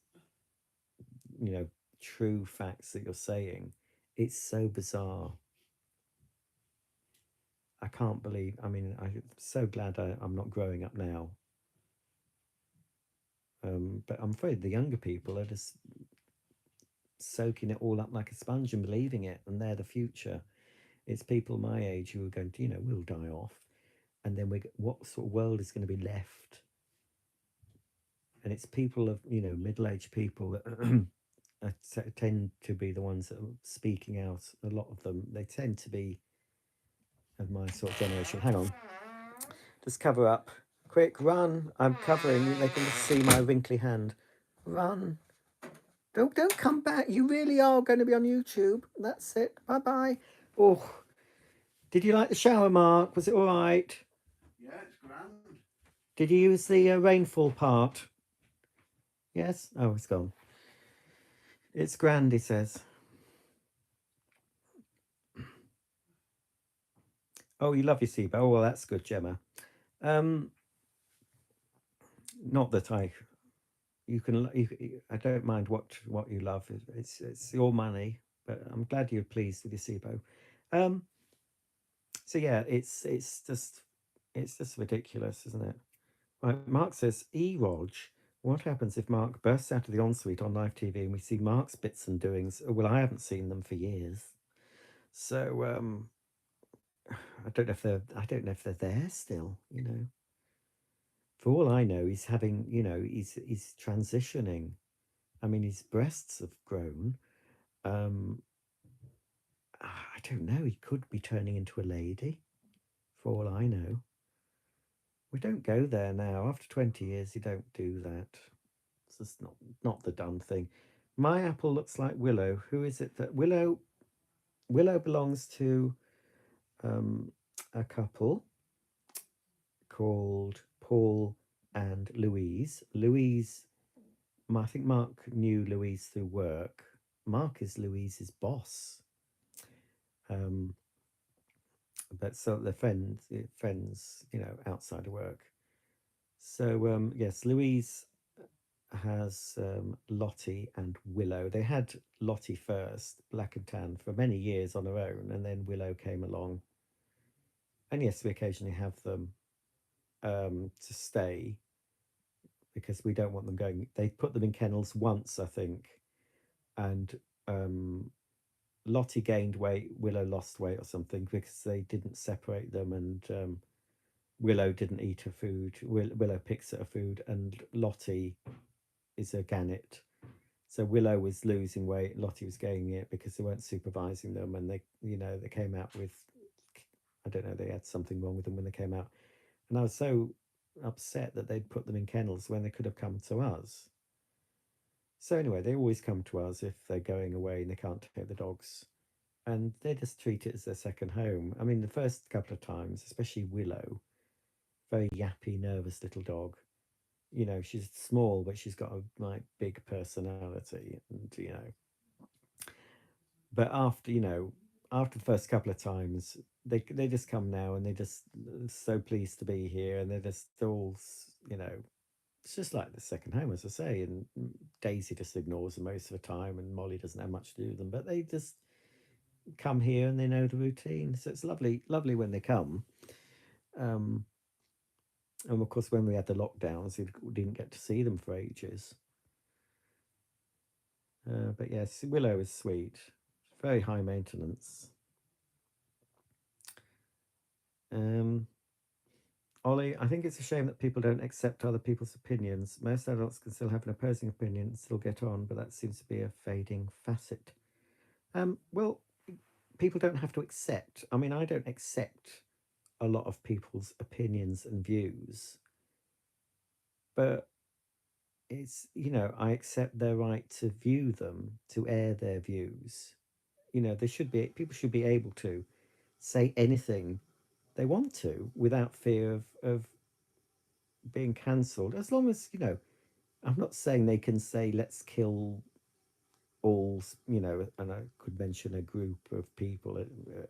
true facts that you're saying. It's so bizarre. I can't believe. I mean, I'm so glad I'm not growing up now. But I'm afraid the younger people are just soaking it all up like a sponge and believing it, and they're the future. It's people my age who are going to, we'll die off, and then what sort of world is going to be left? and it's people of middle-aged people that tend to be the ones that are speaking out. A lot of them, they tend to be of my sort of generation. Hang on, just cover up. Quick, run! I'm covering. They can just see my wrinkly hand. Run! Don't come back. You really are going to be on YouTube. That's it. Bye bye. Oh, did you like the shower, Mark? Was it all right? Yeah, it's grand. Did you use the rainfall part? Yes. Oh, it's gone. It's grand, he says. Oh, you love your SIBO. Oh, well, that's good, Gemma. Um, not that you can. I don't mind what you love. It's your money, but I'm glad you're pleased with your SIBO. Um, so yeah, it's just ridiculous, isn't it? Right, Mark says, Rog, what happens if Mark bursts out of the ensuite on live TV and we see Mark's bits and doings? Oh, well, I haven't seen them for years, so I don't know if they're there still. For all I know, he's having, he's transitioning. I mean, his breasts have grown. Um, I don't know. He could be turning into a lady. For all I know, we don't go there now. After 20 years, you don't do that. It's just not the done thing. My apple looks like Willow. Who is it that Willow belongs to? A couple called Paul and Louise. I think Mark knew Louise through work. Mark is Louise's boss. Um, but so they're friends, outside of work. So yes, Louise has Lottie and Willow. They had Lottie first, black and tan, for many years on her own, and then Willow came along. And yes, we occasionally have them to stay because we don't want them going. They put them in kennels once, I think, and Lottie gained weight, Willow lost weight or something because they didn't separate them, and Willow didn't eat her food. Willow picks at her food, and Lottie is a gannet. So Willow was losing weight, Lottie was gaining it because they weren't supervising them, and they came out with, I don't know, they had something wrong with them when they came out, and I was so upset that they'd put them in kennels when they could have come to us. So anyway, they always come to us if they're going away and they can't take the dogs, and they just treat it as their second home. I mean, the first couple of times, especially Willow, very yappy, nervous little dog. She's small, but she's got a like big personality, and but after the first couple of times, they just come now, and they just so pleased to be here, and they're just all it's just like the second home, as I say. And Daisy just ignores them most of the time, and Molly doesn't have much to do with them, but they just come here and they know the routine, so it's lovely, lovely when they come. um and of course, when we had the lockdowns, we didn't get to see them for ages. But yes, Willow is sweet, very high maintenance. um Ollie, I think it's a shame that people don't accept other people's opinions. Most adults can still have an opposing opinion and still get on, but that seems to be a fading facet. Well, people don't have to accept. I mean, I don't accept a lot of people's opinions and views, but I accept their right to view them, to air their views. People should be able to say anything they want to without fear of being cancelled. As long as, I'm not saying they can say, let's kill all, and I could mention a group of people,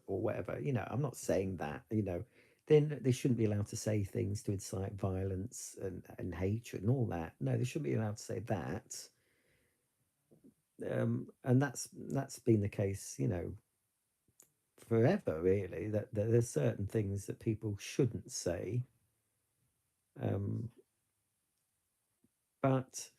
or whatever. I'm not saying that. Then they shouldn't be allowed to say things to incite violence and hatred and all that. No, they shouldn't be allowed to say that. And that's been the case, forever, really. That there's certain things that people shouldn't say, um, but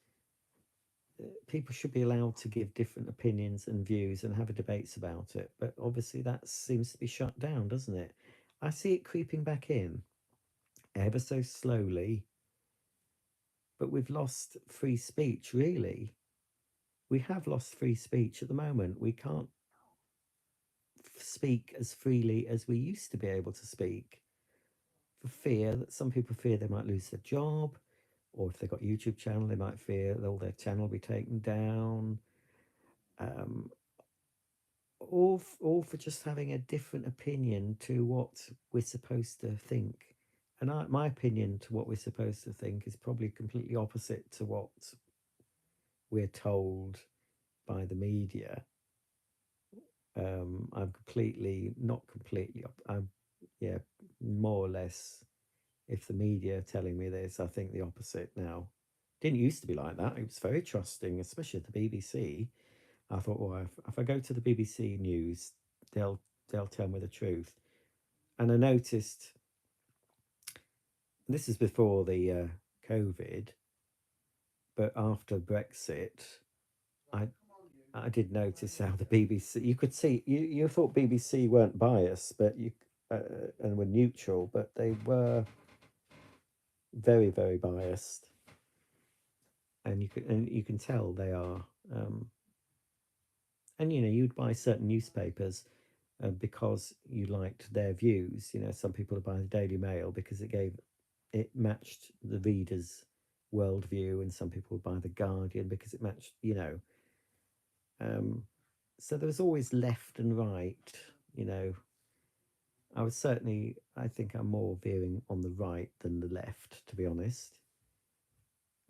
people should be allowed to give different opinions and views and have a debates about it. But obviously, that seems to be shut down, doesn't it? I see it creeping back in ever so slowly. but we've lost free speech, really. We have lost free speech at the moment. We can't speak as freely as we used to be able to speak for fear that some people fear they might lose their job, or if they've got a YouTube channel, they might fear that all their channel will be taken down. Um, all for just having a different opinion to what we're supposed to think. And my opinion to what we're supposed to think is probably completely opposite to what we're told by the media. I'm completely, not completely, I'm, yeah, more or less, if the media are telling me this, I think the opposite now. Didn't used to be like that. It was very trusting, especially at the BBC. I thought, well, if I go to the BBC News, they'll they'll tell me the truth. And I noticed this is before the COVID, but after Brexit, I I did notice how the BBC, you could see, you thought BBC weren't biased, but you and were neutral, but they were very, very biased, and you can tell they are. Um, and you'd buy certain newspapers because you liked their views. Some people would buy the Daily Mail because it matched the reader's worldview, and some people would buy the Guardian because it matched. Um, so there was always left and right. You know, I think I'm more veering on the right than the left, to be honest.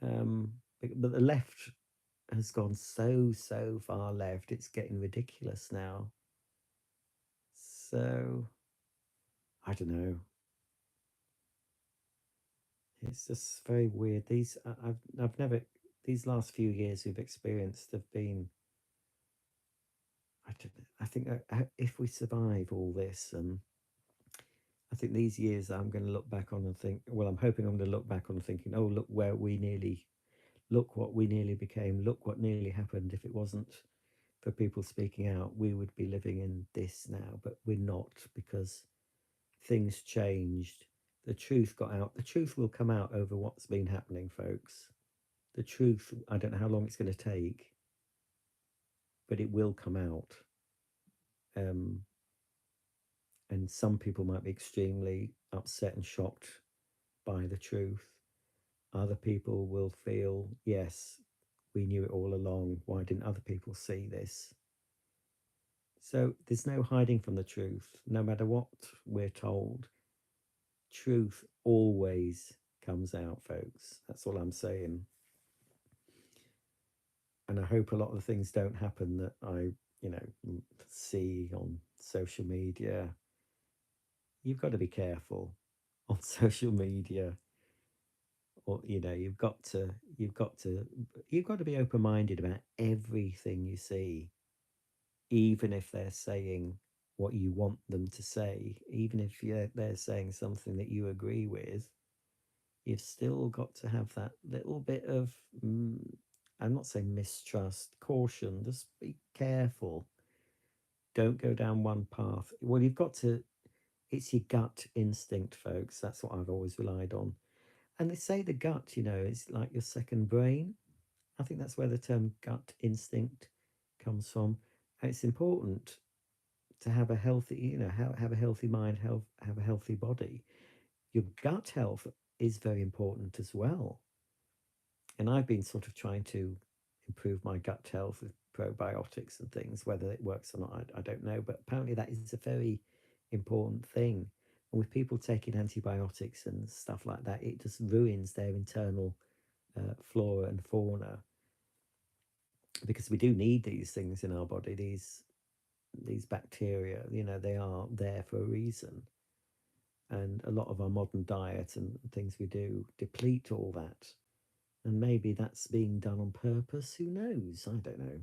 But the left has gone so far left, it's getting ridiculous now. So I don't know. It's just very weird. I've never these last few years we've experienced have been. I don't know, I think if we survive all this, and I think these years I'm going to look back on and think, well, I'm hoping I'm going to look back on thinking, oh, look what we nearly became, look what nearly happened. If it wasn't for people speaking out, we would be living in this now, but we're not, because things changed. The truth got out. The truth will come out over what's been happening, folks. The truth, I don't know how long it's going to take, but it will come out. Um, and some people might be extremely upset and shocked by the truth. Other people will feel, yes, we knew it all along. Why didn't other people see this? So there's no hiding from the truth. No matter what we're told, truth always comes out, folks. That's all I'm saying. And I hope a lot of the things don't happen that I, see on social media. You've got to be careful on social media, or you've got to be open-minded about everything you see, even if they're saying what you want them to say, even if they're saying something that you agree with. You've still got to have that little bit of, I'm not saying mistrust, caution. Just be careful. Don't go down one path. Well, you've got to, it's your gut instinct, folks. That's what I've always relied on. And they say the gut, is like your second brain. I think that's where the term gut instinct comes from. And it's important to have a healthy, have a healthy mind, have a healthy body. Your gut health is very important as well. And I've been sort of trying to improve my gut health with probiotics and things. Whether it works or not, I don't know. But apparently, that is a very important thing. And with people taking antibiotics and stuff like that, it just ruins their internal flora and fauna, because we do need these things in our body. These bacteria, they are there for a reason. And a lot of our modern diet and things we do deplete all that. And maybe that's being done on purpose. Who knows? I don't know.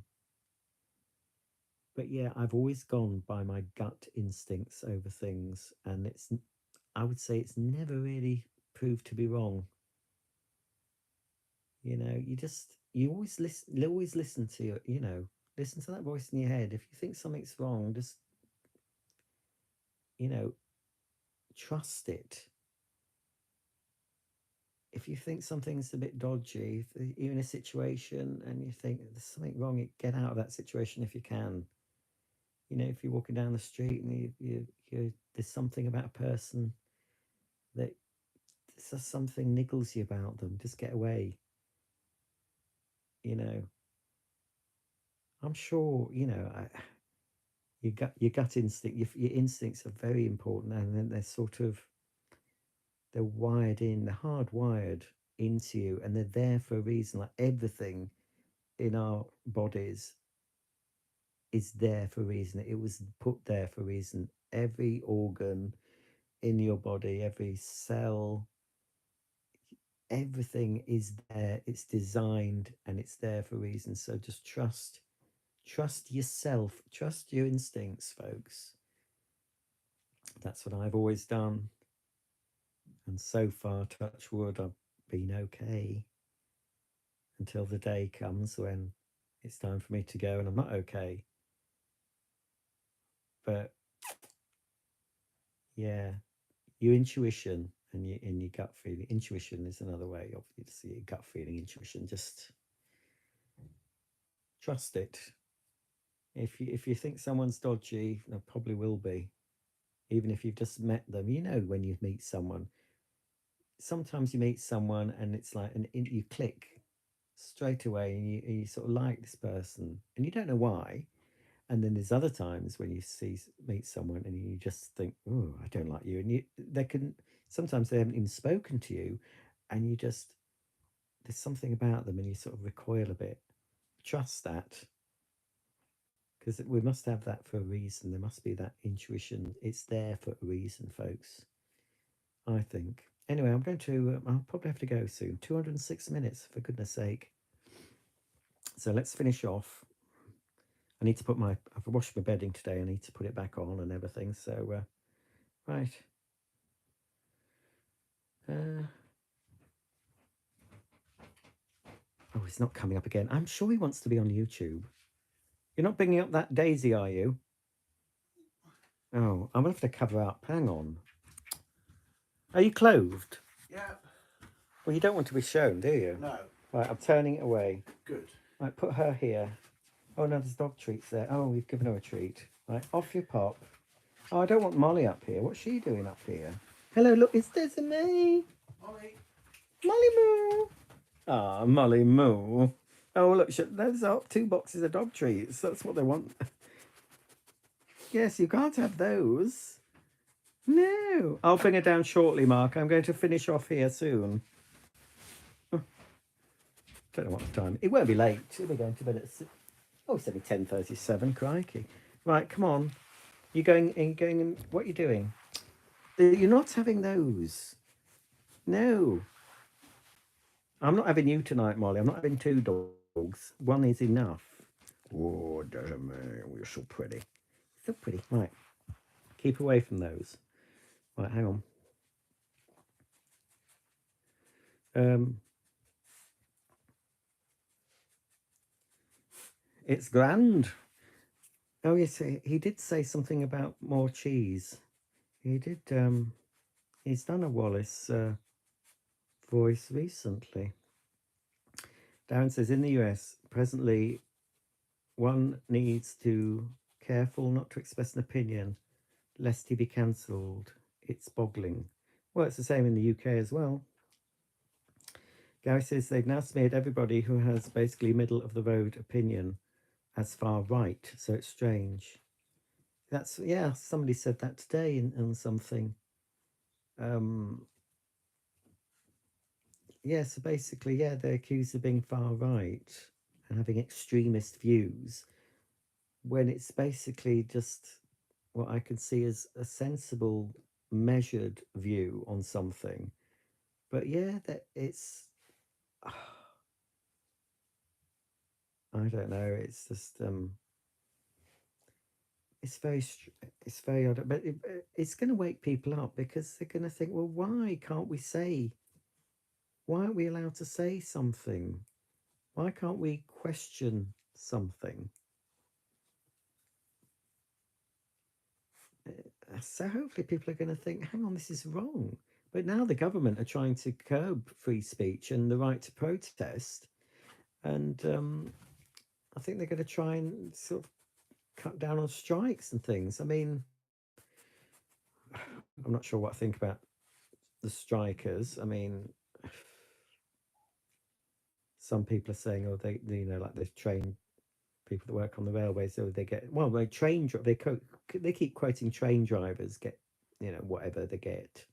But yeah, I've always gone by my gut instincts over things. And I would say it's never really proved to be wrong. You always listen to listen to that voice in your head. If you think something's wrong, just, you know, trust it. if you think something's a bit dodgy, if you're in a situation and you think there's something wrong, get out of that situation if you can. You know, if you're walking down the street and there's something about a person that something niggles you about them, just get away. You know, I'm sure. Your gut instinct, your instincts are very important, and then they're sort of they're wired in, they're hardwired into you, and they're there for a reason. Like everything in our bodies is there for a reason. It was put there for a reason. Every organ in your body, every cell, everything is there. It's designed and it's there for a reason. So just trust yourself, trust your instincts, folks. That's what I've always done. And so far, touch wood, I've been okay until the day comes when it's time for me to go and I'm not okay. But yeah, your intuition and your gut feeling. Intuition is another way of you see your gut feeling. Intuition, just trust it. If you think someone's dodgy, they probably will be. Even if you've just met them, you know when you meet someone. Sometimes you meet someone and it's like you click straight away and you sort of like this person and you don't know why. And then there's other times when you meet someone and you just think, oh, I don't like you, and they can sometimes they haven't even spoken to you, and you just there's something about them and you sort of recoil a bit. Trust that, because we must have that for a reason. There must be that intuition. It's there for a reason, folks. I think. Anyway, I'm going to. I'll probably have to go soon. 206 minutes, for goodness sake. So let's finish off. I need to put my. I've washed my bedding today. I need to put it back on and everything. So, right. Uh, oh, it's not coming up again. I'm sure he wants to be on YouTube. You're not bringing up that Daisy, are you? Oh, I'm gonna have to cover up. Hang on. Are you clothed? Yeah. Well, you don't want to be shown, do you? No. Right, I'm turning it away. Good. Right, put her here. Oh no, there's dog treats there. Oh, we've given her a treat. Right, off you pop. Oh, I don't want Molly up here. What's she doing up here? Hello, look, it's Desiree. Molly. Molly Moo. Ah, Molly Moo. Oh, look, there's 2 boxes of dog treats. That's what they want. Yes, you can't have those. No. I'll bring her down shortly, Mark. I'm going to finish off here soon. Don't know what time. It won't be late. We'll be going to bed at oh, it's only 10:37. Crikey! Right, come on. You going? Are you going? What are you doing? You're not having those. No, I'm not having you tonight, Molly. I'm not having 2 dogs. One is enough. Oh, doesn't matter. You're so pretty. So pretty. Right. Keep away from those. Right, hang on. It's grand. Oh yes, he did say something about more cheese. He did. He's done a Wallace voice recently. Darren says in the US presently, one needs to careful not to express an opinion, lest he be cancelled. It's boggling. Well, it's the same in the UK as well. Gary says they've now smeared everybody who has basically middle of the road opinion as far right, so it's strange. That's yeah. Somebody said that today in something. Yeah, so basically, yeah, they're accused of being far right and having extremist views when it's basically just what I can see as a sensible, measured view on something. But yeah, that it's I don't know. It's just it's very it's very odd, but it's going to wake people up because they're going to think, well, why can't we say? Why aren't we allowed to say something? Why can't we question something? So hopefully people are going to think, hang on, this is wrong. But now the government are trying to curb free speech and the right to protest, and I think they're going to try and sort of cut down on strikes and things. I mean, I'm not sure what I think about the strikers. I mean, some people are saying, oh, they like the train people that work on the railways, so they get well, they keep quoting train drivers get whatever they get.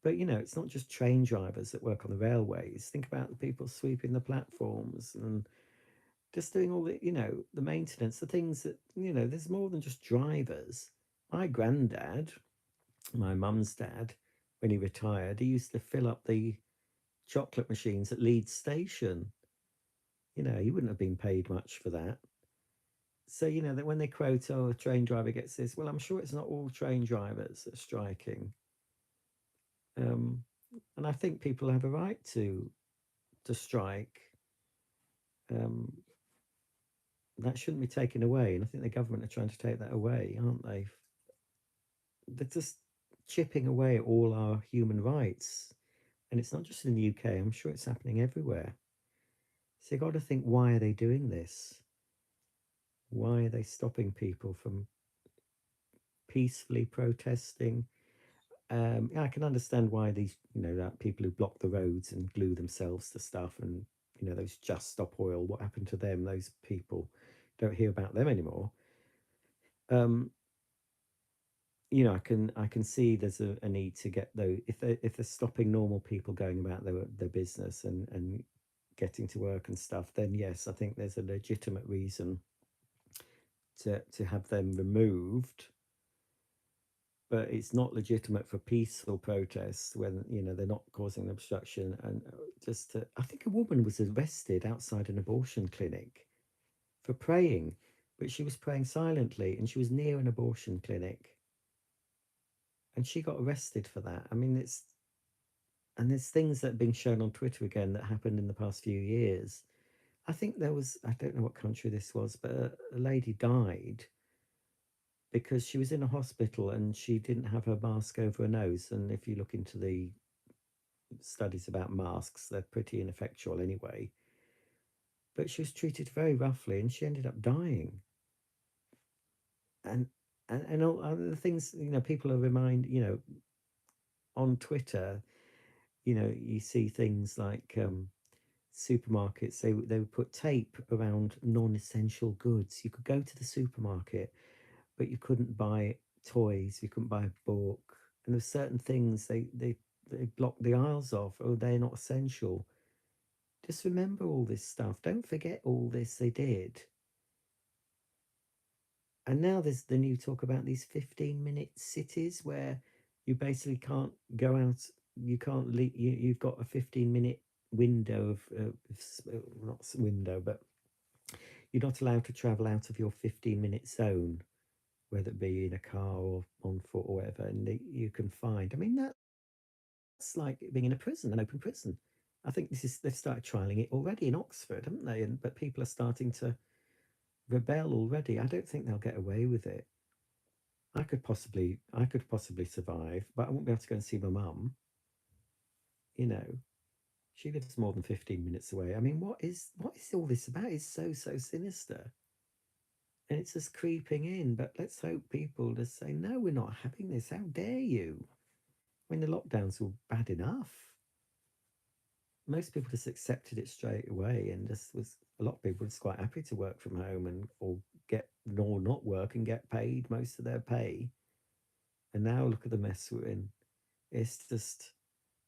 But it's not just train drivers that work on the railways. Think about the people sweeping the platforms and just doing all the maintenance, the things that there's more than just drivers. My granddad, my mum's dad, when he retired, he used to fill up the chocolate machines at Leeds station. He wouldn't have been paid much for that. So that when they quote, "Oh, a train driver gets this," well, I'm sure it's not all train drivers that are striking. Um, and I think people have a right to strike. Um, that shouldn't be taken away, and I think the government are trying to take that away, aren't they? They're just chipping away at all our human rights, and it's not just in the UK. I'm sure it's happening everywhere. So you got to think, why are they doing this? Why are they stopping people from peacefully protesting? Yeah, I can understand why these, that people who block the roads and glue themselves to stuff, and those Just Stop Oil. What happened to them? Those people don't hear about them anymore. Um, I can see there's a need to get though if they're stopping normal people going about their business and getting to work and stuff. Then yes, I think there's a legitimate reason to have them removed, but it's not legitimate for peaceful protests when they're not causing obstruction. And I think a woman was arrested outside an abortion clinic for praying, but she was praying silently and she was near an abortion clinic, and she got arrested for that. I mean, there's things that have been shown on Twitter again that happened in the past few years. I think there was, I don't know what country this was, but a lady died because she was in a hospital and she didn't have her mask over her nose. And if you look into the studies about masks, they're pretty ineffectual anyway. But she was treated very roughly and she ended up dying. And and all other things, people are on Twitter, you see things like supermarkets, they would put tape around non-essential goods. You could go to the supermarket, but you couldn't buy toys, you couldn't buy a book, and there's certain things they block the aisles off, or they're not essential. Just remember all this stuff. Don't forget all this they did. And now there's the new talk about these 15-minute cities where you basically can't go out. You can't leave. You've got a 15-minute window of not window, but you're not allowed to travel out of your 15-minute zone, whether it be in a car or on foot or whatever. And you can find. I mean, that's like being in a prison, an open prison. I think they've started trialing it already in Oxford, haven't they? But people are starting to rebel already. I don't think they'll get away with it. I could possibly survive, but I won't be able to go and see my mum. You know, she lives more than 15 minutes away. I mean, what is all this about? It's so sinister, and it's just creeping in. But let's hope people just say, no, we're not having this. How dare you? When the lockdowns were bad enough, most people just accepted it straight away, and just was a lot of people were just quite happy to work from home and or get or not work and get paid most of their pay. And now look at the mess we're in. It's just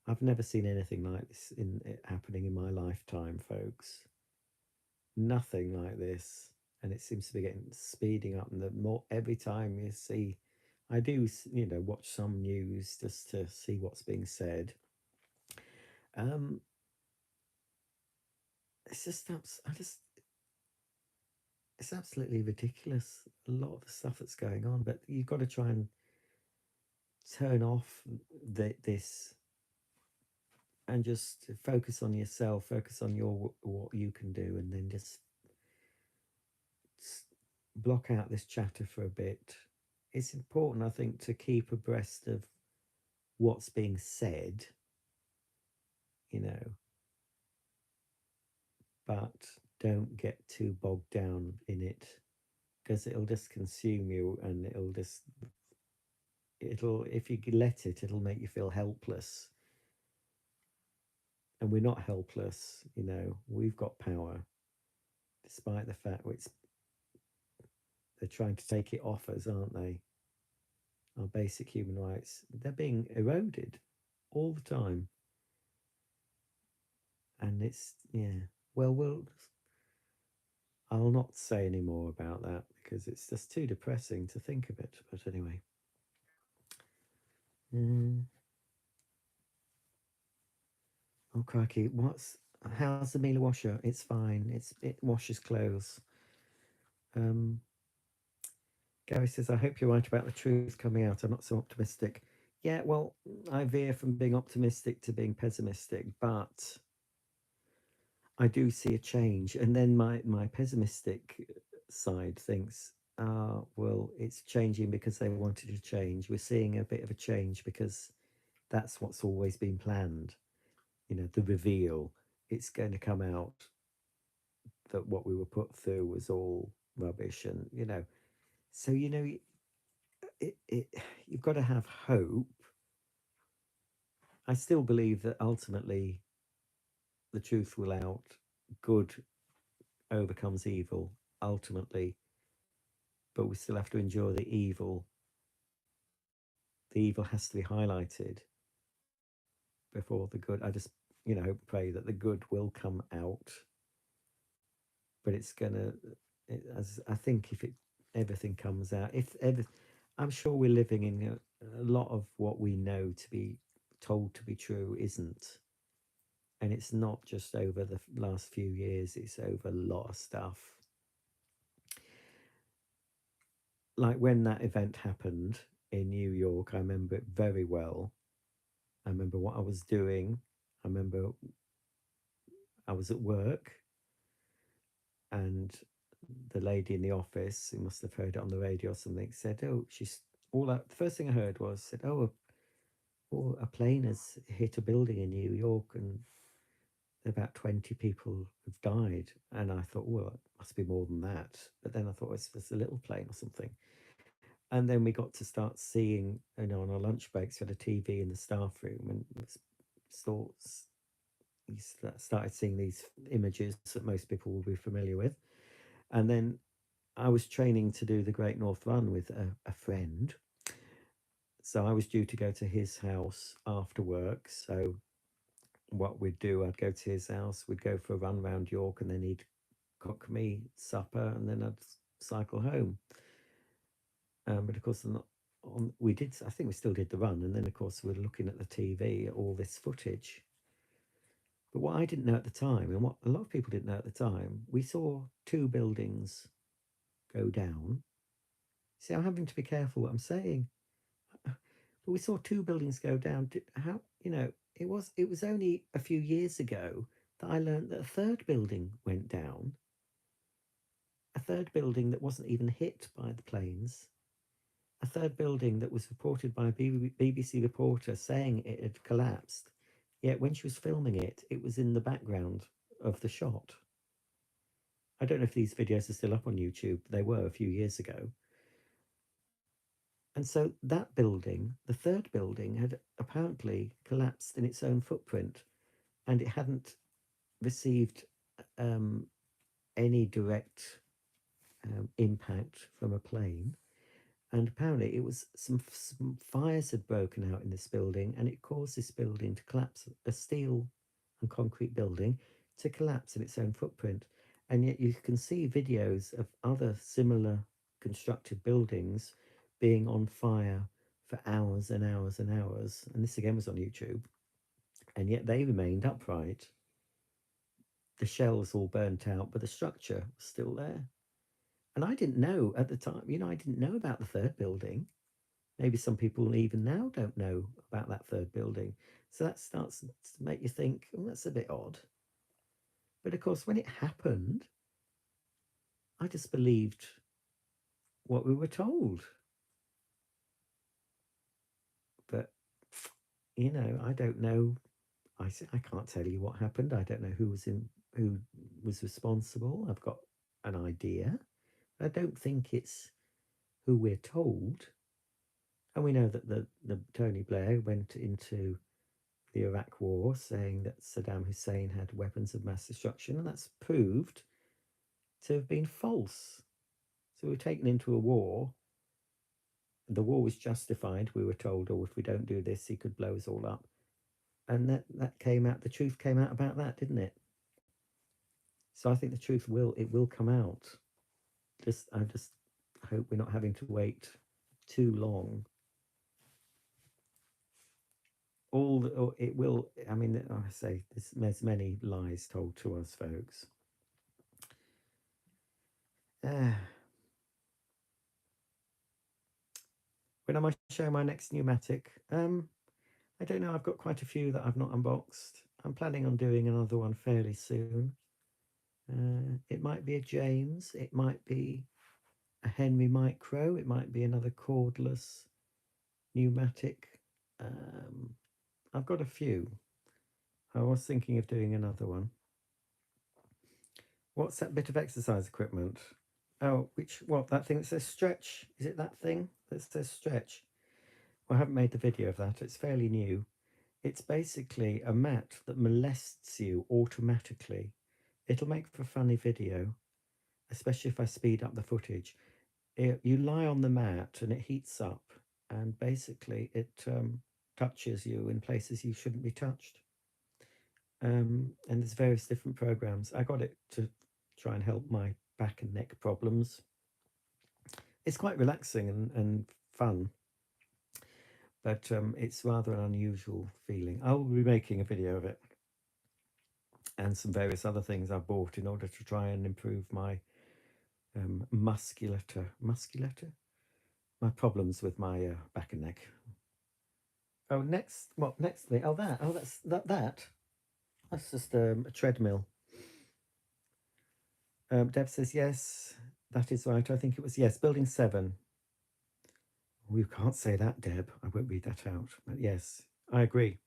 I've never seen anything like this in it happening in my lifetime, folks. Nothing like this, and it seems to be getting speeding up. And the more every time you see, I do, watch some news just to see what's being said. Um, it's just I just it's absolutely ridiculous. A lot of the stuff that's going on, but you've got to try and turn off this and just focus on yourself, focus on your what you can do, and then just block out this chatter for a bit. It's important, I think, to keep abreast of what's being said, you know, but don't get too bogged down in it because it'll just consume you and it'll, if you let it, it'll make you feel helpless. And we're not helpless, you know, we've got power, despite the fact they're trying to take it off us, aren't they? Our basic human rights, they're being eroded all the time. And it's, yeah, well, I'll not say any more about that because it's just too depressing to think of it. But anyway, mm, oh crikey, how's the Miele washer? It's fine. It washes clothes. Um, Gary says, I hope you're right about the truth coming out. I'm not so optimistic. Yeah, well, I veer from being optimistic to being pessimistic, but I do see a change. And then my pessimistic side thinks, well, it's changing because they wanted to change. We're seeing a bit of a change because that's what's always been planned. You know, the reveal. It's going to come out that what we were put through was all rubbish, and so it you've got to have hope. I still believe that ultimately the truth will out. Good overcomes evil ultimately, but we still have to endure the evil. The evil has to be highlighted before the good. I just, pray that the good will come out, but it's gonna. As I think, if everything comes out, if ever, I'm sure we're living in a lot of what we know to be told to be true isn't, and it's not just over the last few years. It's over a lot of stuff. Like when that event happened in New York, I remember it very well. I remember what I was doing. I remember I was at work, and the lady in the office, who must have heard it on the radio or something, said, "Oh, she's all that." The first thing I heard was said, a plane has hit a building in New York, and about 20 people have died." And I thought, well, it must be more than that. But then I thought it's just a little plane or something. And then we got to start seeing, on our lunch breaks, we had a TV in the staff room, and thoughts. You started seeing these images that most people will be familiar with. And then I was training to do the Great North Run with a friend. So I was due to go to his house after work. So what we'd do, I'd go to his house, we'd go for a run around York, and then he'd cook me supper, and then I'd cycle home. But of course, we did. I think we still did the run, and then of course we were looking at the TV, at all this footage. But what I didn't know at the time, and what a lot of people didn't know at the time, we saw two buildings go down. See, I'm having to be careful what I'm saying. But we saw two buildings go down. How, it was only a few years ago that I learned that a third building went down. A third building that wasn't even hit by the planes. A third building that was reported by a BBC reporter saying it had collapsed. Yet when she was filming it, it was in the background of the shot. I don't know if these videos are still up on YouTube. They were a few years ago. And so that building, the third building, had apparently collapsed in its own footprint, and it hadn't received um, any direct impact from a plane. And apparently, it was some fires had broken out in this building, and it caused this building to collapse, a steel and concrete building to collapse in its own footprint. And yet, you can see videos of other similar constructed buildings being on fire for hours and hours and hours. And this again was on YouTube. And yet, they remained upright. The shells all burnt out, but the structure was still there. And I didn't know at the time, I didn't know about the third building. Maybe some people even now don't know about that third building. So that starts to make you think, oh, that's a bit odd. But of course, when it happened, I just believed what we were told. But I don't know. I can't tell you what happened. I don't know who was responsible. I've got an idea. I don't think it's who we're told. And we know that the Tony Blair went into the Iraq War saying that Saddam Hussein had weapons of mass destruction, and that's proved to have been false. So we were taken into a war. The war was justified. We were told, oh, if we don't do this, he could blow us all up. And that came out. The truth came out about that, didn't it? So I think the truth will come out. I just hope we're not having to wait too long. It will. I mean, I say there's many lies told to us, folks. Uh, when am I showing my next pneumatic? I don't know. I've got quite a few that I've not unboxed. I'm planning on doing another one fairly soon. It might be a James. It might be a Henry Micro. It might be another cordless pneumatic. Um, I've got a few. I was thinking of doing another one. What's that bit of exercise equipment? Oh, that thing that says stretch? Is it that thing that says stretch? Well, I haven't made the video of that. It's fairly new. It's basically a mat that molests you automatically. It'll make for a funny video, especially if I speed up the footage. You lie on the mat and it heats up, and basically it touches you in places you shouldn't be touched. And there's various different programs. I got it to try and help my back and neck problems. It's quite relaxing and fun, but it's rather an unusual feeling. I'll be making a video of it and some various other things I bought in order to try and improve my musculature, my problems with my back and neck. Oh, next thing? Oh, that. Oh, that's just a treadmill. Deb says yes, that is right. I think it was yes, building 7. We can't say that, Deb. I won't read that out. But yes, I agree.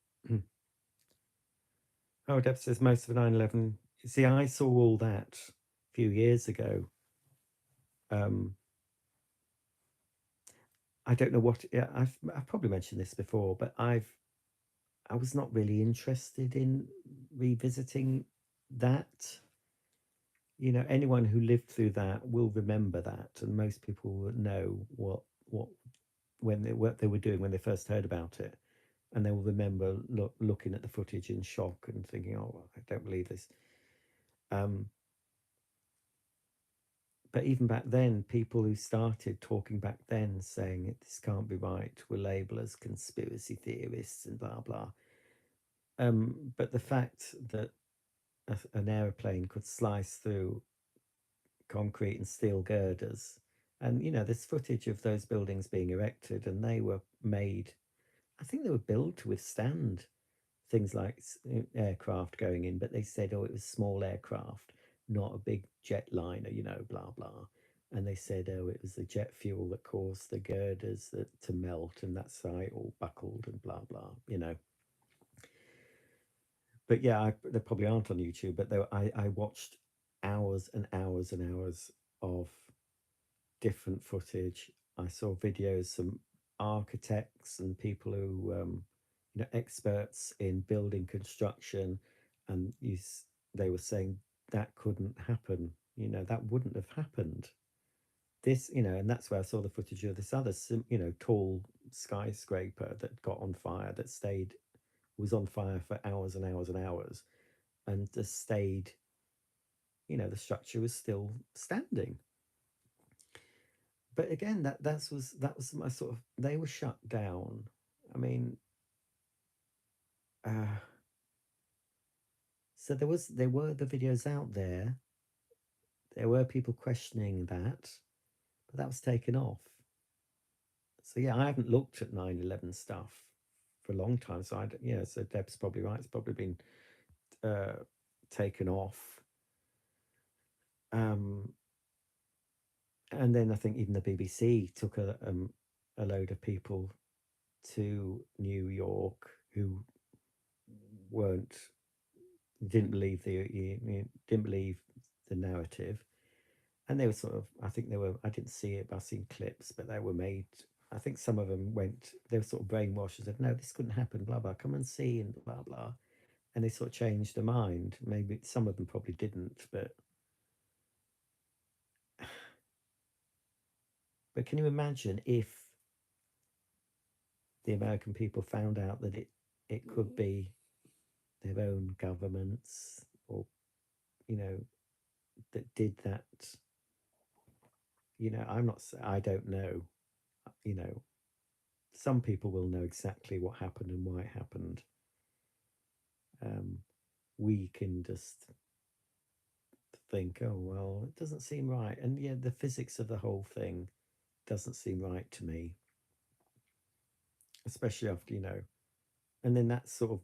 Oh, Deb says most of 9/11. See, I saw all that a few years ago. I don't know what. Yeah, I've probably mentioned this before, but I was not really interested in revisiting that. Anyone who lived through that will remember that, and most people will know what what they were doing when they first heard about it, and they will remember looking at the footage in shock and thinking, "Oh, I don't believe this." But even back then, people who started talking back then saying this can't be right were labeled as conspiracy theorists and blah blah. But the fact that an aeroplane could slice through concrete and steel girders, and there's footage of those buildings being erected, and they were made. I think they were built to withstand things like aircraft going in, but they said, oh, it was small aircraft, not a big jetliner, blah blah. And they said, oh, it was the jet fuel that caused the girders to melt, and that's why it all buckled and blah blah. But yeah, they probably aren't on YouTube. But I watched hours and hours and hours of different footage. I saw videos from architects and people who, experts in building construction, and they were saying that couldn't happen. That wouldn't have happened. And that's where I saw the footage of this other, tall skyscraper that got on fire, was on fire for hours and hours and hours, and just stayed. The structure was still standing. But again, that was my sort of. They were shut down. I mean, uh, so there were the videos out there. There were people questioning that, but that was taken off. So yeah, I haven't looked at 9/11 stuff for a long time. So so Deb's probably right. It's probably been uh, taken off. Um, and then I think even the BBC took a load of people to New York. who weren't didn't believe didn't believe the narrative, and they were sort of, I think they were, I didn't see it, but I've seen clips, but they were made. I think some of them went, they were sort of brainwashed and said, no, this couldn't happen, blah blah, come and see, and blah blah, and they sort of changed their mind. Maybe some of them probably didn't, but can you imagine if the American people found out that it could be their own governments, or you know, that did that? I'm not, I don't know, you know, some people will know exactly what happened and why it happened. um, we can just think, oh well, it doesn't seem right, and yeah, the physics of the whole thing doesn't seem right to me, especially after, and then that sort of,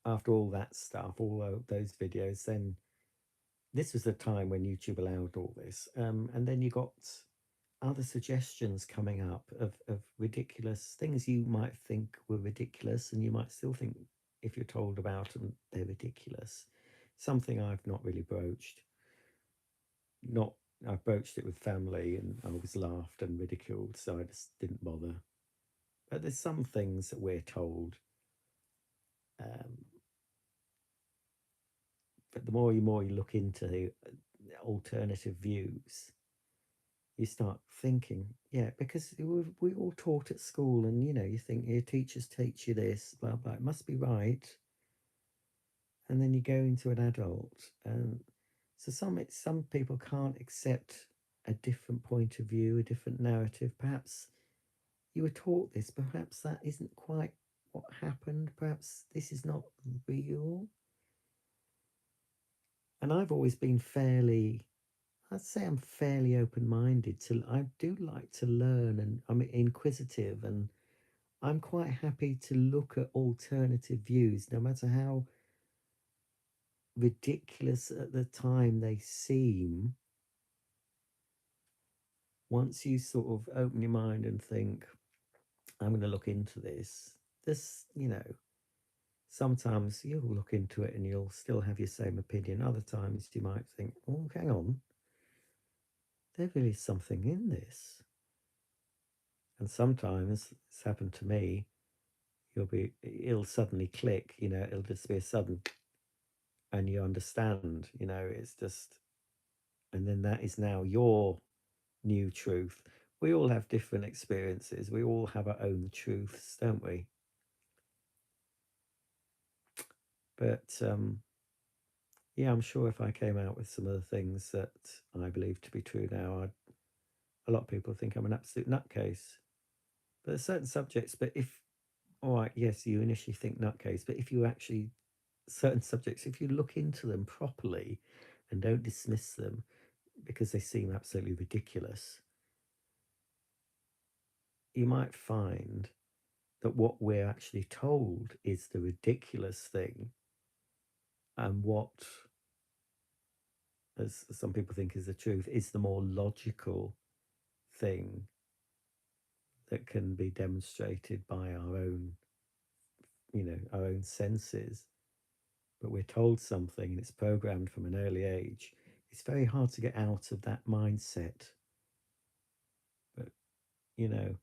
after all that stuff, all those videos, then this was the time when YouTube allowed all this, and then you got other suggestions coming up of ridiculous things you might think were ridiculous, and you might still think, if you're told about them, they're ridiculous. Something I've not really broached. Not I've broached it with family, and I was laughed and ridiculed, so I just didn't bother. But there's some things that we're told, um, but the more you look into alternative views, you start thinking, yeah, because we all taught at school, and you think your teachers teach you this, blah blah, it must be right, and then you go into an adult, and so some people can't accept a different point of view, a different narrative. Perhaps you were taught this, perhaps that isn't quite what happened, perhaps this is not real. And I've always been fairly, I'd say I'm fairly open minded to, I do like to learn, and I'm inquisitive, and I'm quite happy to look at alternative views, no matter how ridiculous at the time they seem. Once you sort of open your mind and think, I'm going to look into this, sometimes you'll look into it and you'll still have your same opinion. Other times you might think, oh, hang on, there really is something in this. And sometimes it's happened to me, it'll suddenly click, it'll just be a sudden, and you understand, it's just, and then that is now your new truth. We all have different experiences. We all have our own truths, don't we? But yeah, I'm sure if I came out with some of the things that I believe to be true now, a lot of people think I'm an absolute nutcase. But there's certain subjects, but if, all right, yes, you initially think nutcase, but if you actually, certain subjects, if you look into them properly and don't dismiss them because they seem absolutely ridiculous, you might find that what we're actually told is the ridiculous thing, and what, as some people think is the truth, is the more logical thing that can be demonstrated by our own, our own senses. But we're told something and it's programmed from an early age. It's very hard to get out of that mindset. But, you know,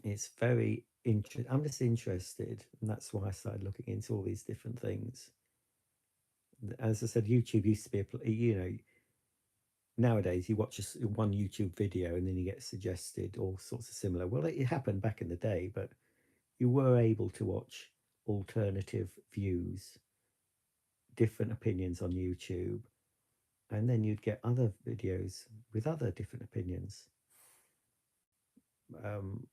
it's very interesting. I'm just interested, and that's why I started looking into all these different things. As I said, YouTube used to be nowadays you watch one YouTube video and then you get suggested all sorts of similar. Well, it happened back in the day, but you were able to watch alternative views, different opinions on YouTube, and then you'd get other videos with other different opinions. Um,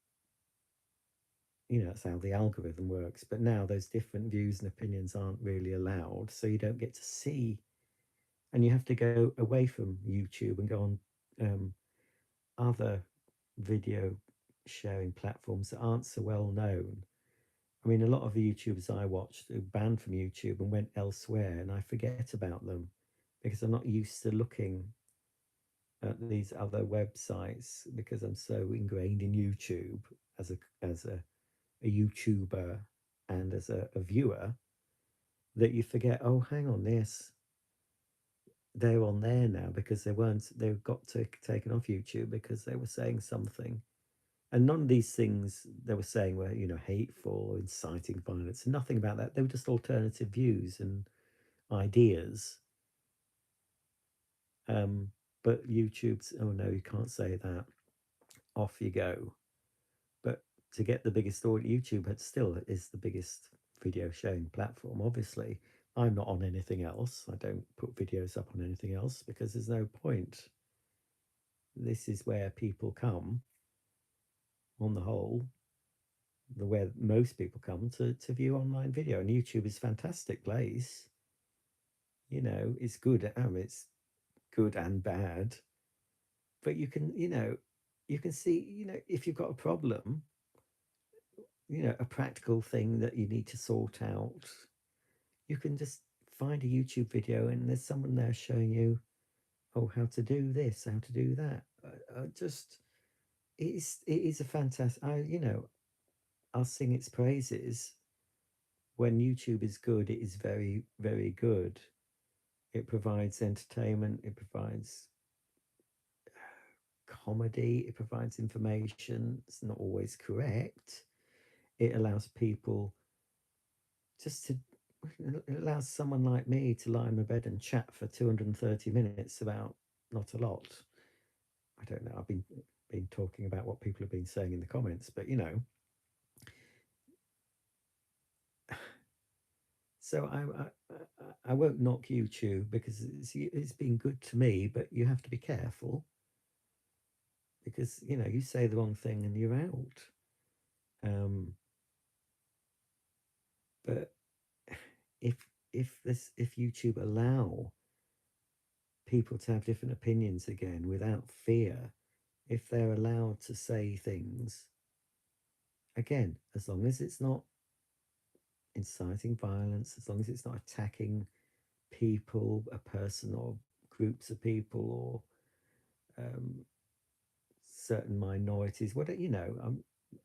that's how the algorithm works. But now those different views and opinions aren't really allowed, so you don't get to see, and you have to go away from YouTube and go on other video sharing platforms that aren't so well known. I mean, a lot of the YouTubers I watched are banned from YouTube and went elsewhere, and I forget about them because I'm not used to looking at these other websites because I'm so ingrained in YouTube as a YouTuber. and as a viewer, that you forget, oh, hang on, this, they're on there now because they got taken off YouTube because they were saying something. And none of these things they were saying were, hateful or inciting violence. Nothing about that. They were just alternative views and ideas. Um, but YouTube's, oh no, you can't say that. Off you go. But to get the biggest audience, YouTube had still is the biggest video sharing platform. Obviously, I'm not on anything else. I don't put videos up on anything else because there's no point. This is where people come, on the whole, the where most people come to view online video. And YouTube is a fantastic place. It's good. It's good and bad. But you can see, if you've got a problem, a practical thing that you need to sort out, you can just find a YouTube video and there's someone there showing you, oh, how to do this, how to do that. Just it is a fantastic. I'll sing its praises. When YouTube is good, it is very, very good. It provides entertainment. It provides comedy. It provides information. It's not always correct. It allows people just to it allows someone like me to lie in my bed and chat for 230 minutes about not a lot. I don't know. I've been talking about what people have been saying in the comments, but so I won't knock YouTube because it's been good to me, but you have to be careful because you say the wrong thing and you're out. But if if YouTube allow people to have different opinions again without fear, if they're allowed to say things again, as long as it's not inciting violence, as long as it's not attacking people, a person or groups of people or certain minorities, what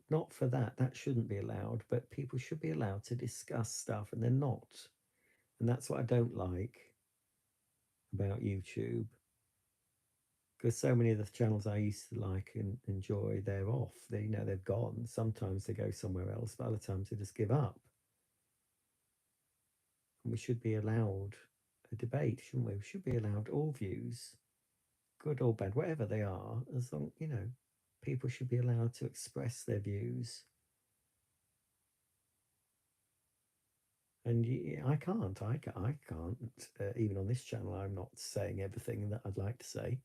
not for that. That shouldn't be allowed, but people should be allowed to discuss stuff, and they're not. And that's what I don't like about YouTube. Because so many of the channels I used to like and enjoy, they're off. They've gone. Sometimes they go somewhere else, but other times they just give up. And we should be allowed a debate, shouldn't we? We should be allowed all views, good or bad, whatever they are, as long people should be allowed to express their views. And I can't. Even on this channel, I'm not saying everything that I'd like to say.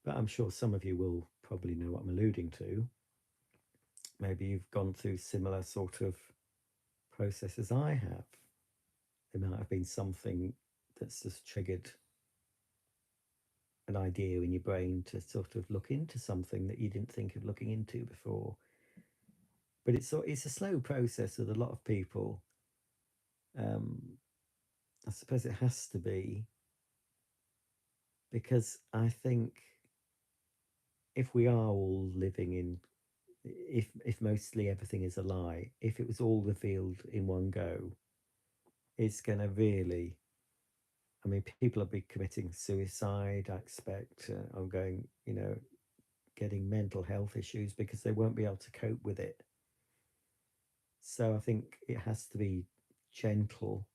But I'm sure some of you will probably know what I'm alluding to. Maybe you've gone through similar sort of processes I have. There might have been something that's just triggered an idea in your brain to sort of look into something that you didn't think of looking into before. But it's a slow process with a lot of people. I suppose it has to be because I think if we are all living in, if mostly everything is a lie, if it was all revealed in one go, it's going to really, I mean, people will be committing suicide, I expect, ongoing, getting mental health issues because they won't be able to cope with it. So I think it has to be gentle.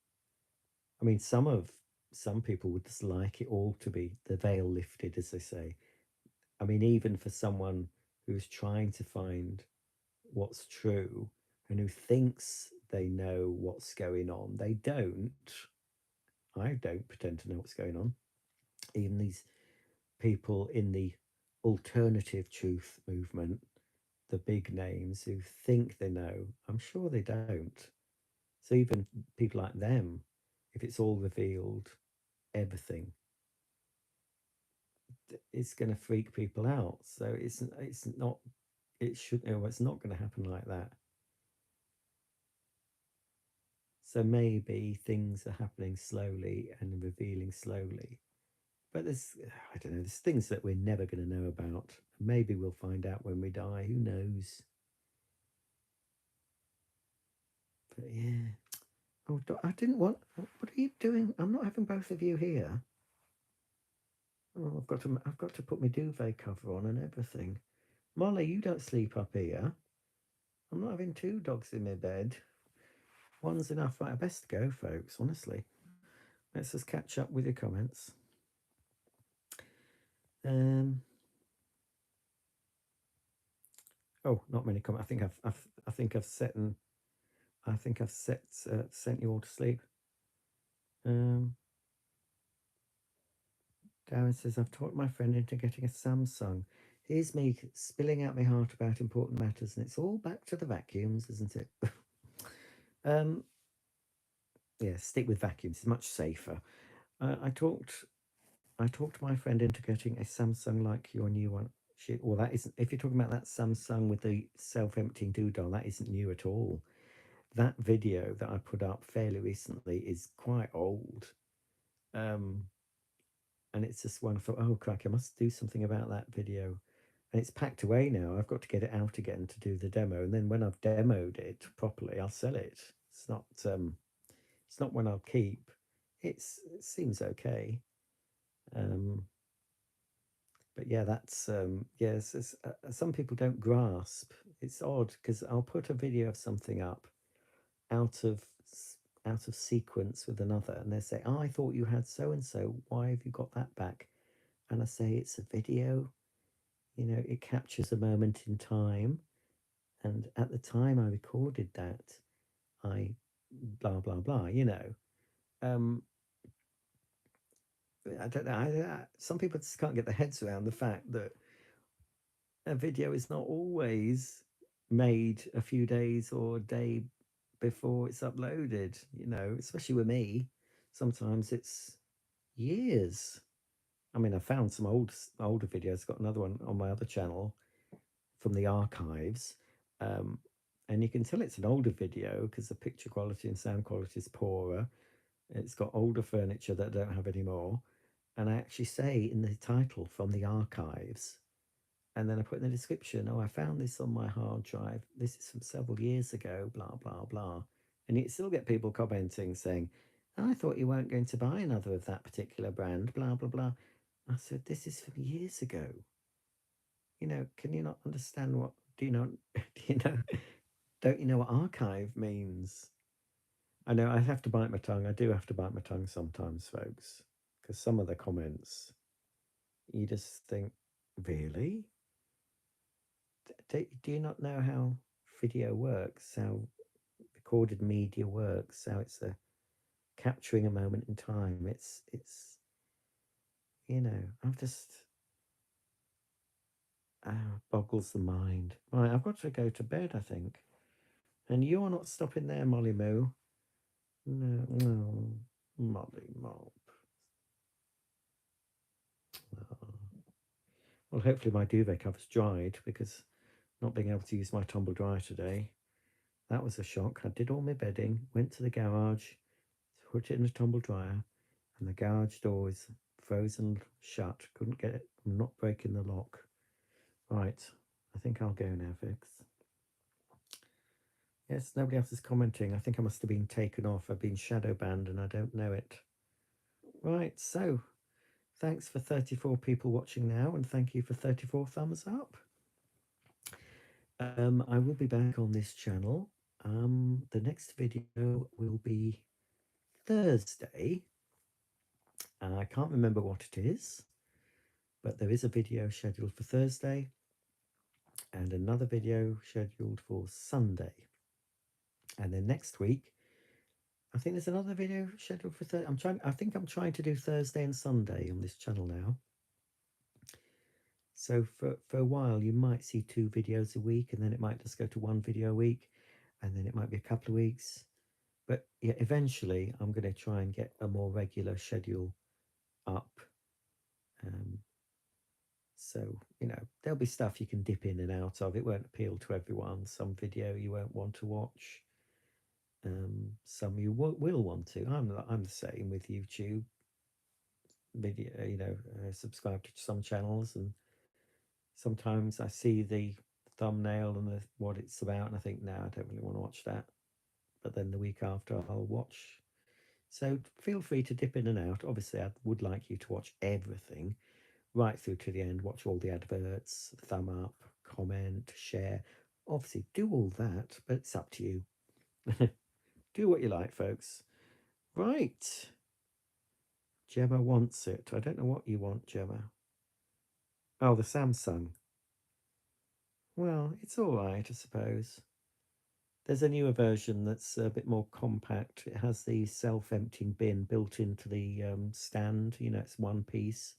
I mean, some people would just like it all to be the veil lifted, as they say. I mean, even for someone who's trying to find what's true and who thinks they know what's going on, they don't. I don't pretend to know what's going on. Even these people in the alternative truth movement, the big names who think they know, I'm sure they don't. So even people like them, if it's all revealed, everything, it's going to freak people out. So it's not it should it's not going to happen like that. So maybe things are happening slowly and revealing slowly. But I don't know, there's things that we're never going to know about. Maybe we'll find out when we die. Who knows? But yeah. Oh, I didn't want. What are you doing? I'm not having both of you here. Oh, I've got to put my duvet cover on and everything. Molly, you don't sleep up here. I'm not having two dogs in my bed. One's enough. Right, I best go, folks. Honestly, let's just catch up with your comments. Um. Oh, not many comments. I think I've set and I think I've sent you all to sleep. Um. Darren says I've talked my friend into getting a Samsung. Here's me spilling out my heart about important matters, and it's all back to the vacuums, isn't it? um. Yeah, stick with vacuums. It's much safer. I talked to my friend into getting a Samsung like your new one. Well, that isn't. If you're talking about that Samsung with the self-emptying doodle, that isn't new at all. That video that I put up fairly recently is quite old, um, and it's just one. I thought, oh crack, I must do something about that video, and it's packed away now. I've got to get it out again to do the demo, and then when I've demoed it properly, I'll sell it. It's not. It's not one I'll keep. It seems okay. Um, but yeah, that's yes. Some people don't grasp. It's odd because I'll put a video of something up out of out of sequence with another, and they say, "Oh, I thought you had so and so. Why have you got that back?" And I say, "It's a video. You know, it captures a moment in time, and at the time I recorded that, I blah blah blah. You know." Um, I don't know. Some people just can't get their heads around the fact that a video is not always made a few days or a day before it's uploaded, you know, especially with me. Sometimes it's years. I mean, I found some older videos, got another one on my other channel from the archives. Um, and you can tell it's an older video because the picture quality and sound quality is poorer. It's got older furniture that I don't have anymore. And I actually say in the title from the archives, and then I put in the description, oh, I found this on my hard drive. This is from several years ago, blah, blah, blah. And you still get people commenting saying, I thought you weren't going to buy another of that particular brand, blah, blah, blah. I said, this is from years ago. You know, can you not understand what, do you know, do you know, don't you know what archive means? I know I have to bite my tongue. I do have to bite my tongue sometimes, folks, because some of the comments, you just think, really? Do you not know how video works, how recorded media works, how it's a capturing a moment in time? It's you know, I've just boggles the mind. Right, I've got to go to bed, I think. And you're not stopping there, Molly Moo. No, no, Molly Mop. Oh. Well, hopefully my duvet cover's dried because not being able to use my tumble dryer today. That was a shock. I did all my bedding, went to the garage, put it in a tumble dryer, and the garage door is frozen shut. Couldn't get it. I'm not breaking the lock. Right. I think I'll go now, Vix. Yes, nobody else is commenting. I think I must have been taken off. I've been shadow banned and I don't know it. Right. So thanks for 34 people watching now, and thank you for 34 thumbs up. I will be back on this channel. The next video will be Thursday. And I can't remember what it is, but there is a video scheduled for Thursday and another video scheduled for Sunday. And then next week, I think there's another video scheduled for Thursday. I think I'm trying to do Thursday and Sunday on this channel now. So for a while, you might see 2 videos a week, and then it might just go to 1 video a week, and then it might be a couple of weeks. But yeah, eventually, I'm going to try and get a more regular schedule up. So, you know, there'll be stuff you can dip in and out of. It won't appeal to everyone. Some video you won't want to watch. Some you will want to. I'm the same with YouTube video. You know, subscribe to some channels, and sometimes I see the thumbnail and what it's about, and I think, no, I don't really want to watch that. but then the week after I'll watch. So feel free to dip in and out. Obviously, I would like you to watch everything right through to the end. Watch all the adverts, thumb up, comment, share. Obviously, do all that, but it's up to you. Do what you like, folks. Right. Gemma wants it. I don't know what you want, Gemma. Oh, the Samsung. Well, it's all right, I suppose. There's a newer version that's a bit more compact. It has the self-emptying bin built into the stand. You know, it's one piece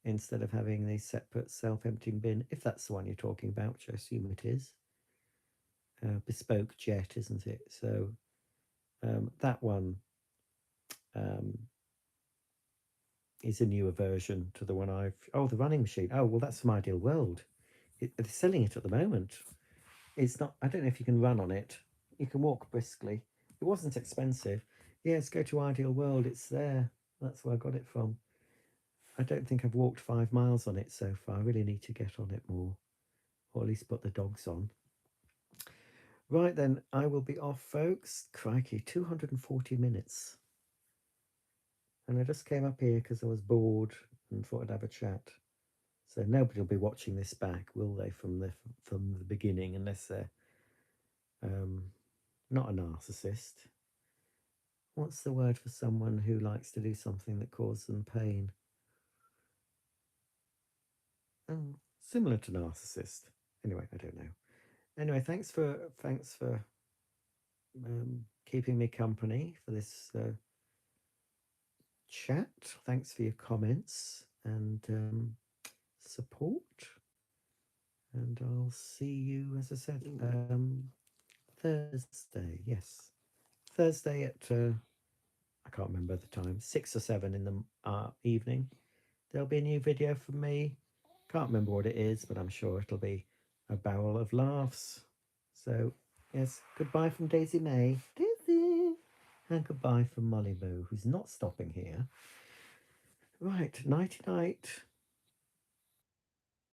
instead of having the separate self-emptying bin. If that's the one you're talking about, which I assume it is. Bespoke jet, isn't it? So that one um, is a newer version to the one I've. Oh, the running machine. Oh, well, that's from Ideal World. They're selling it at the moment. It's not. I don't know if you can run on it. You can walk briskly. It wasn't expensive. Yes, go to Ideal World. It's there. That's where I got it from. I don't think I've walked 5 miles on it so far. I really need to get on it more, or at least put the dogs on. Right then, I will be off, folks. Crikey, 240 minutes. And I just came up here because I was bored and thought I'd have a chat. So nobody will be watching this back, will they, from the beginning, unless they're not a narcissist. What's the word for someone who likes to do something that causes them pain? Oh, similar to narcissist. Anyway, I don't know. Anyway, thanks for keeping me company for this chat. Thanks for your comments and support. And I'll see you, as I said, Thursday. Yes, Thursday at I can't remember the time, 6 or 7 in the evening. There'll be a new video from me. Can't remember what it is, but I'm sure it'll be a barrel of laughs. So, yes, goodbye from Daisy May. Daisy! And goodbye from Molly Moo, who's not stopping here. Right, nighty night.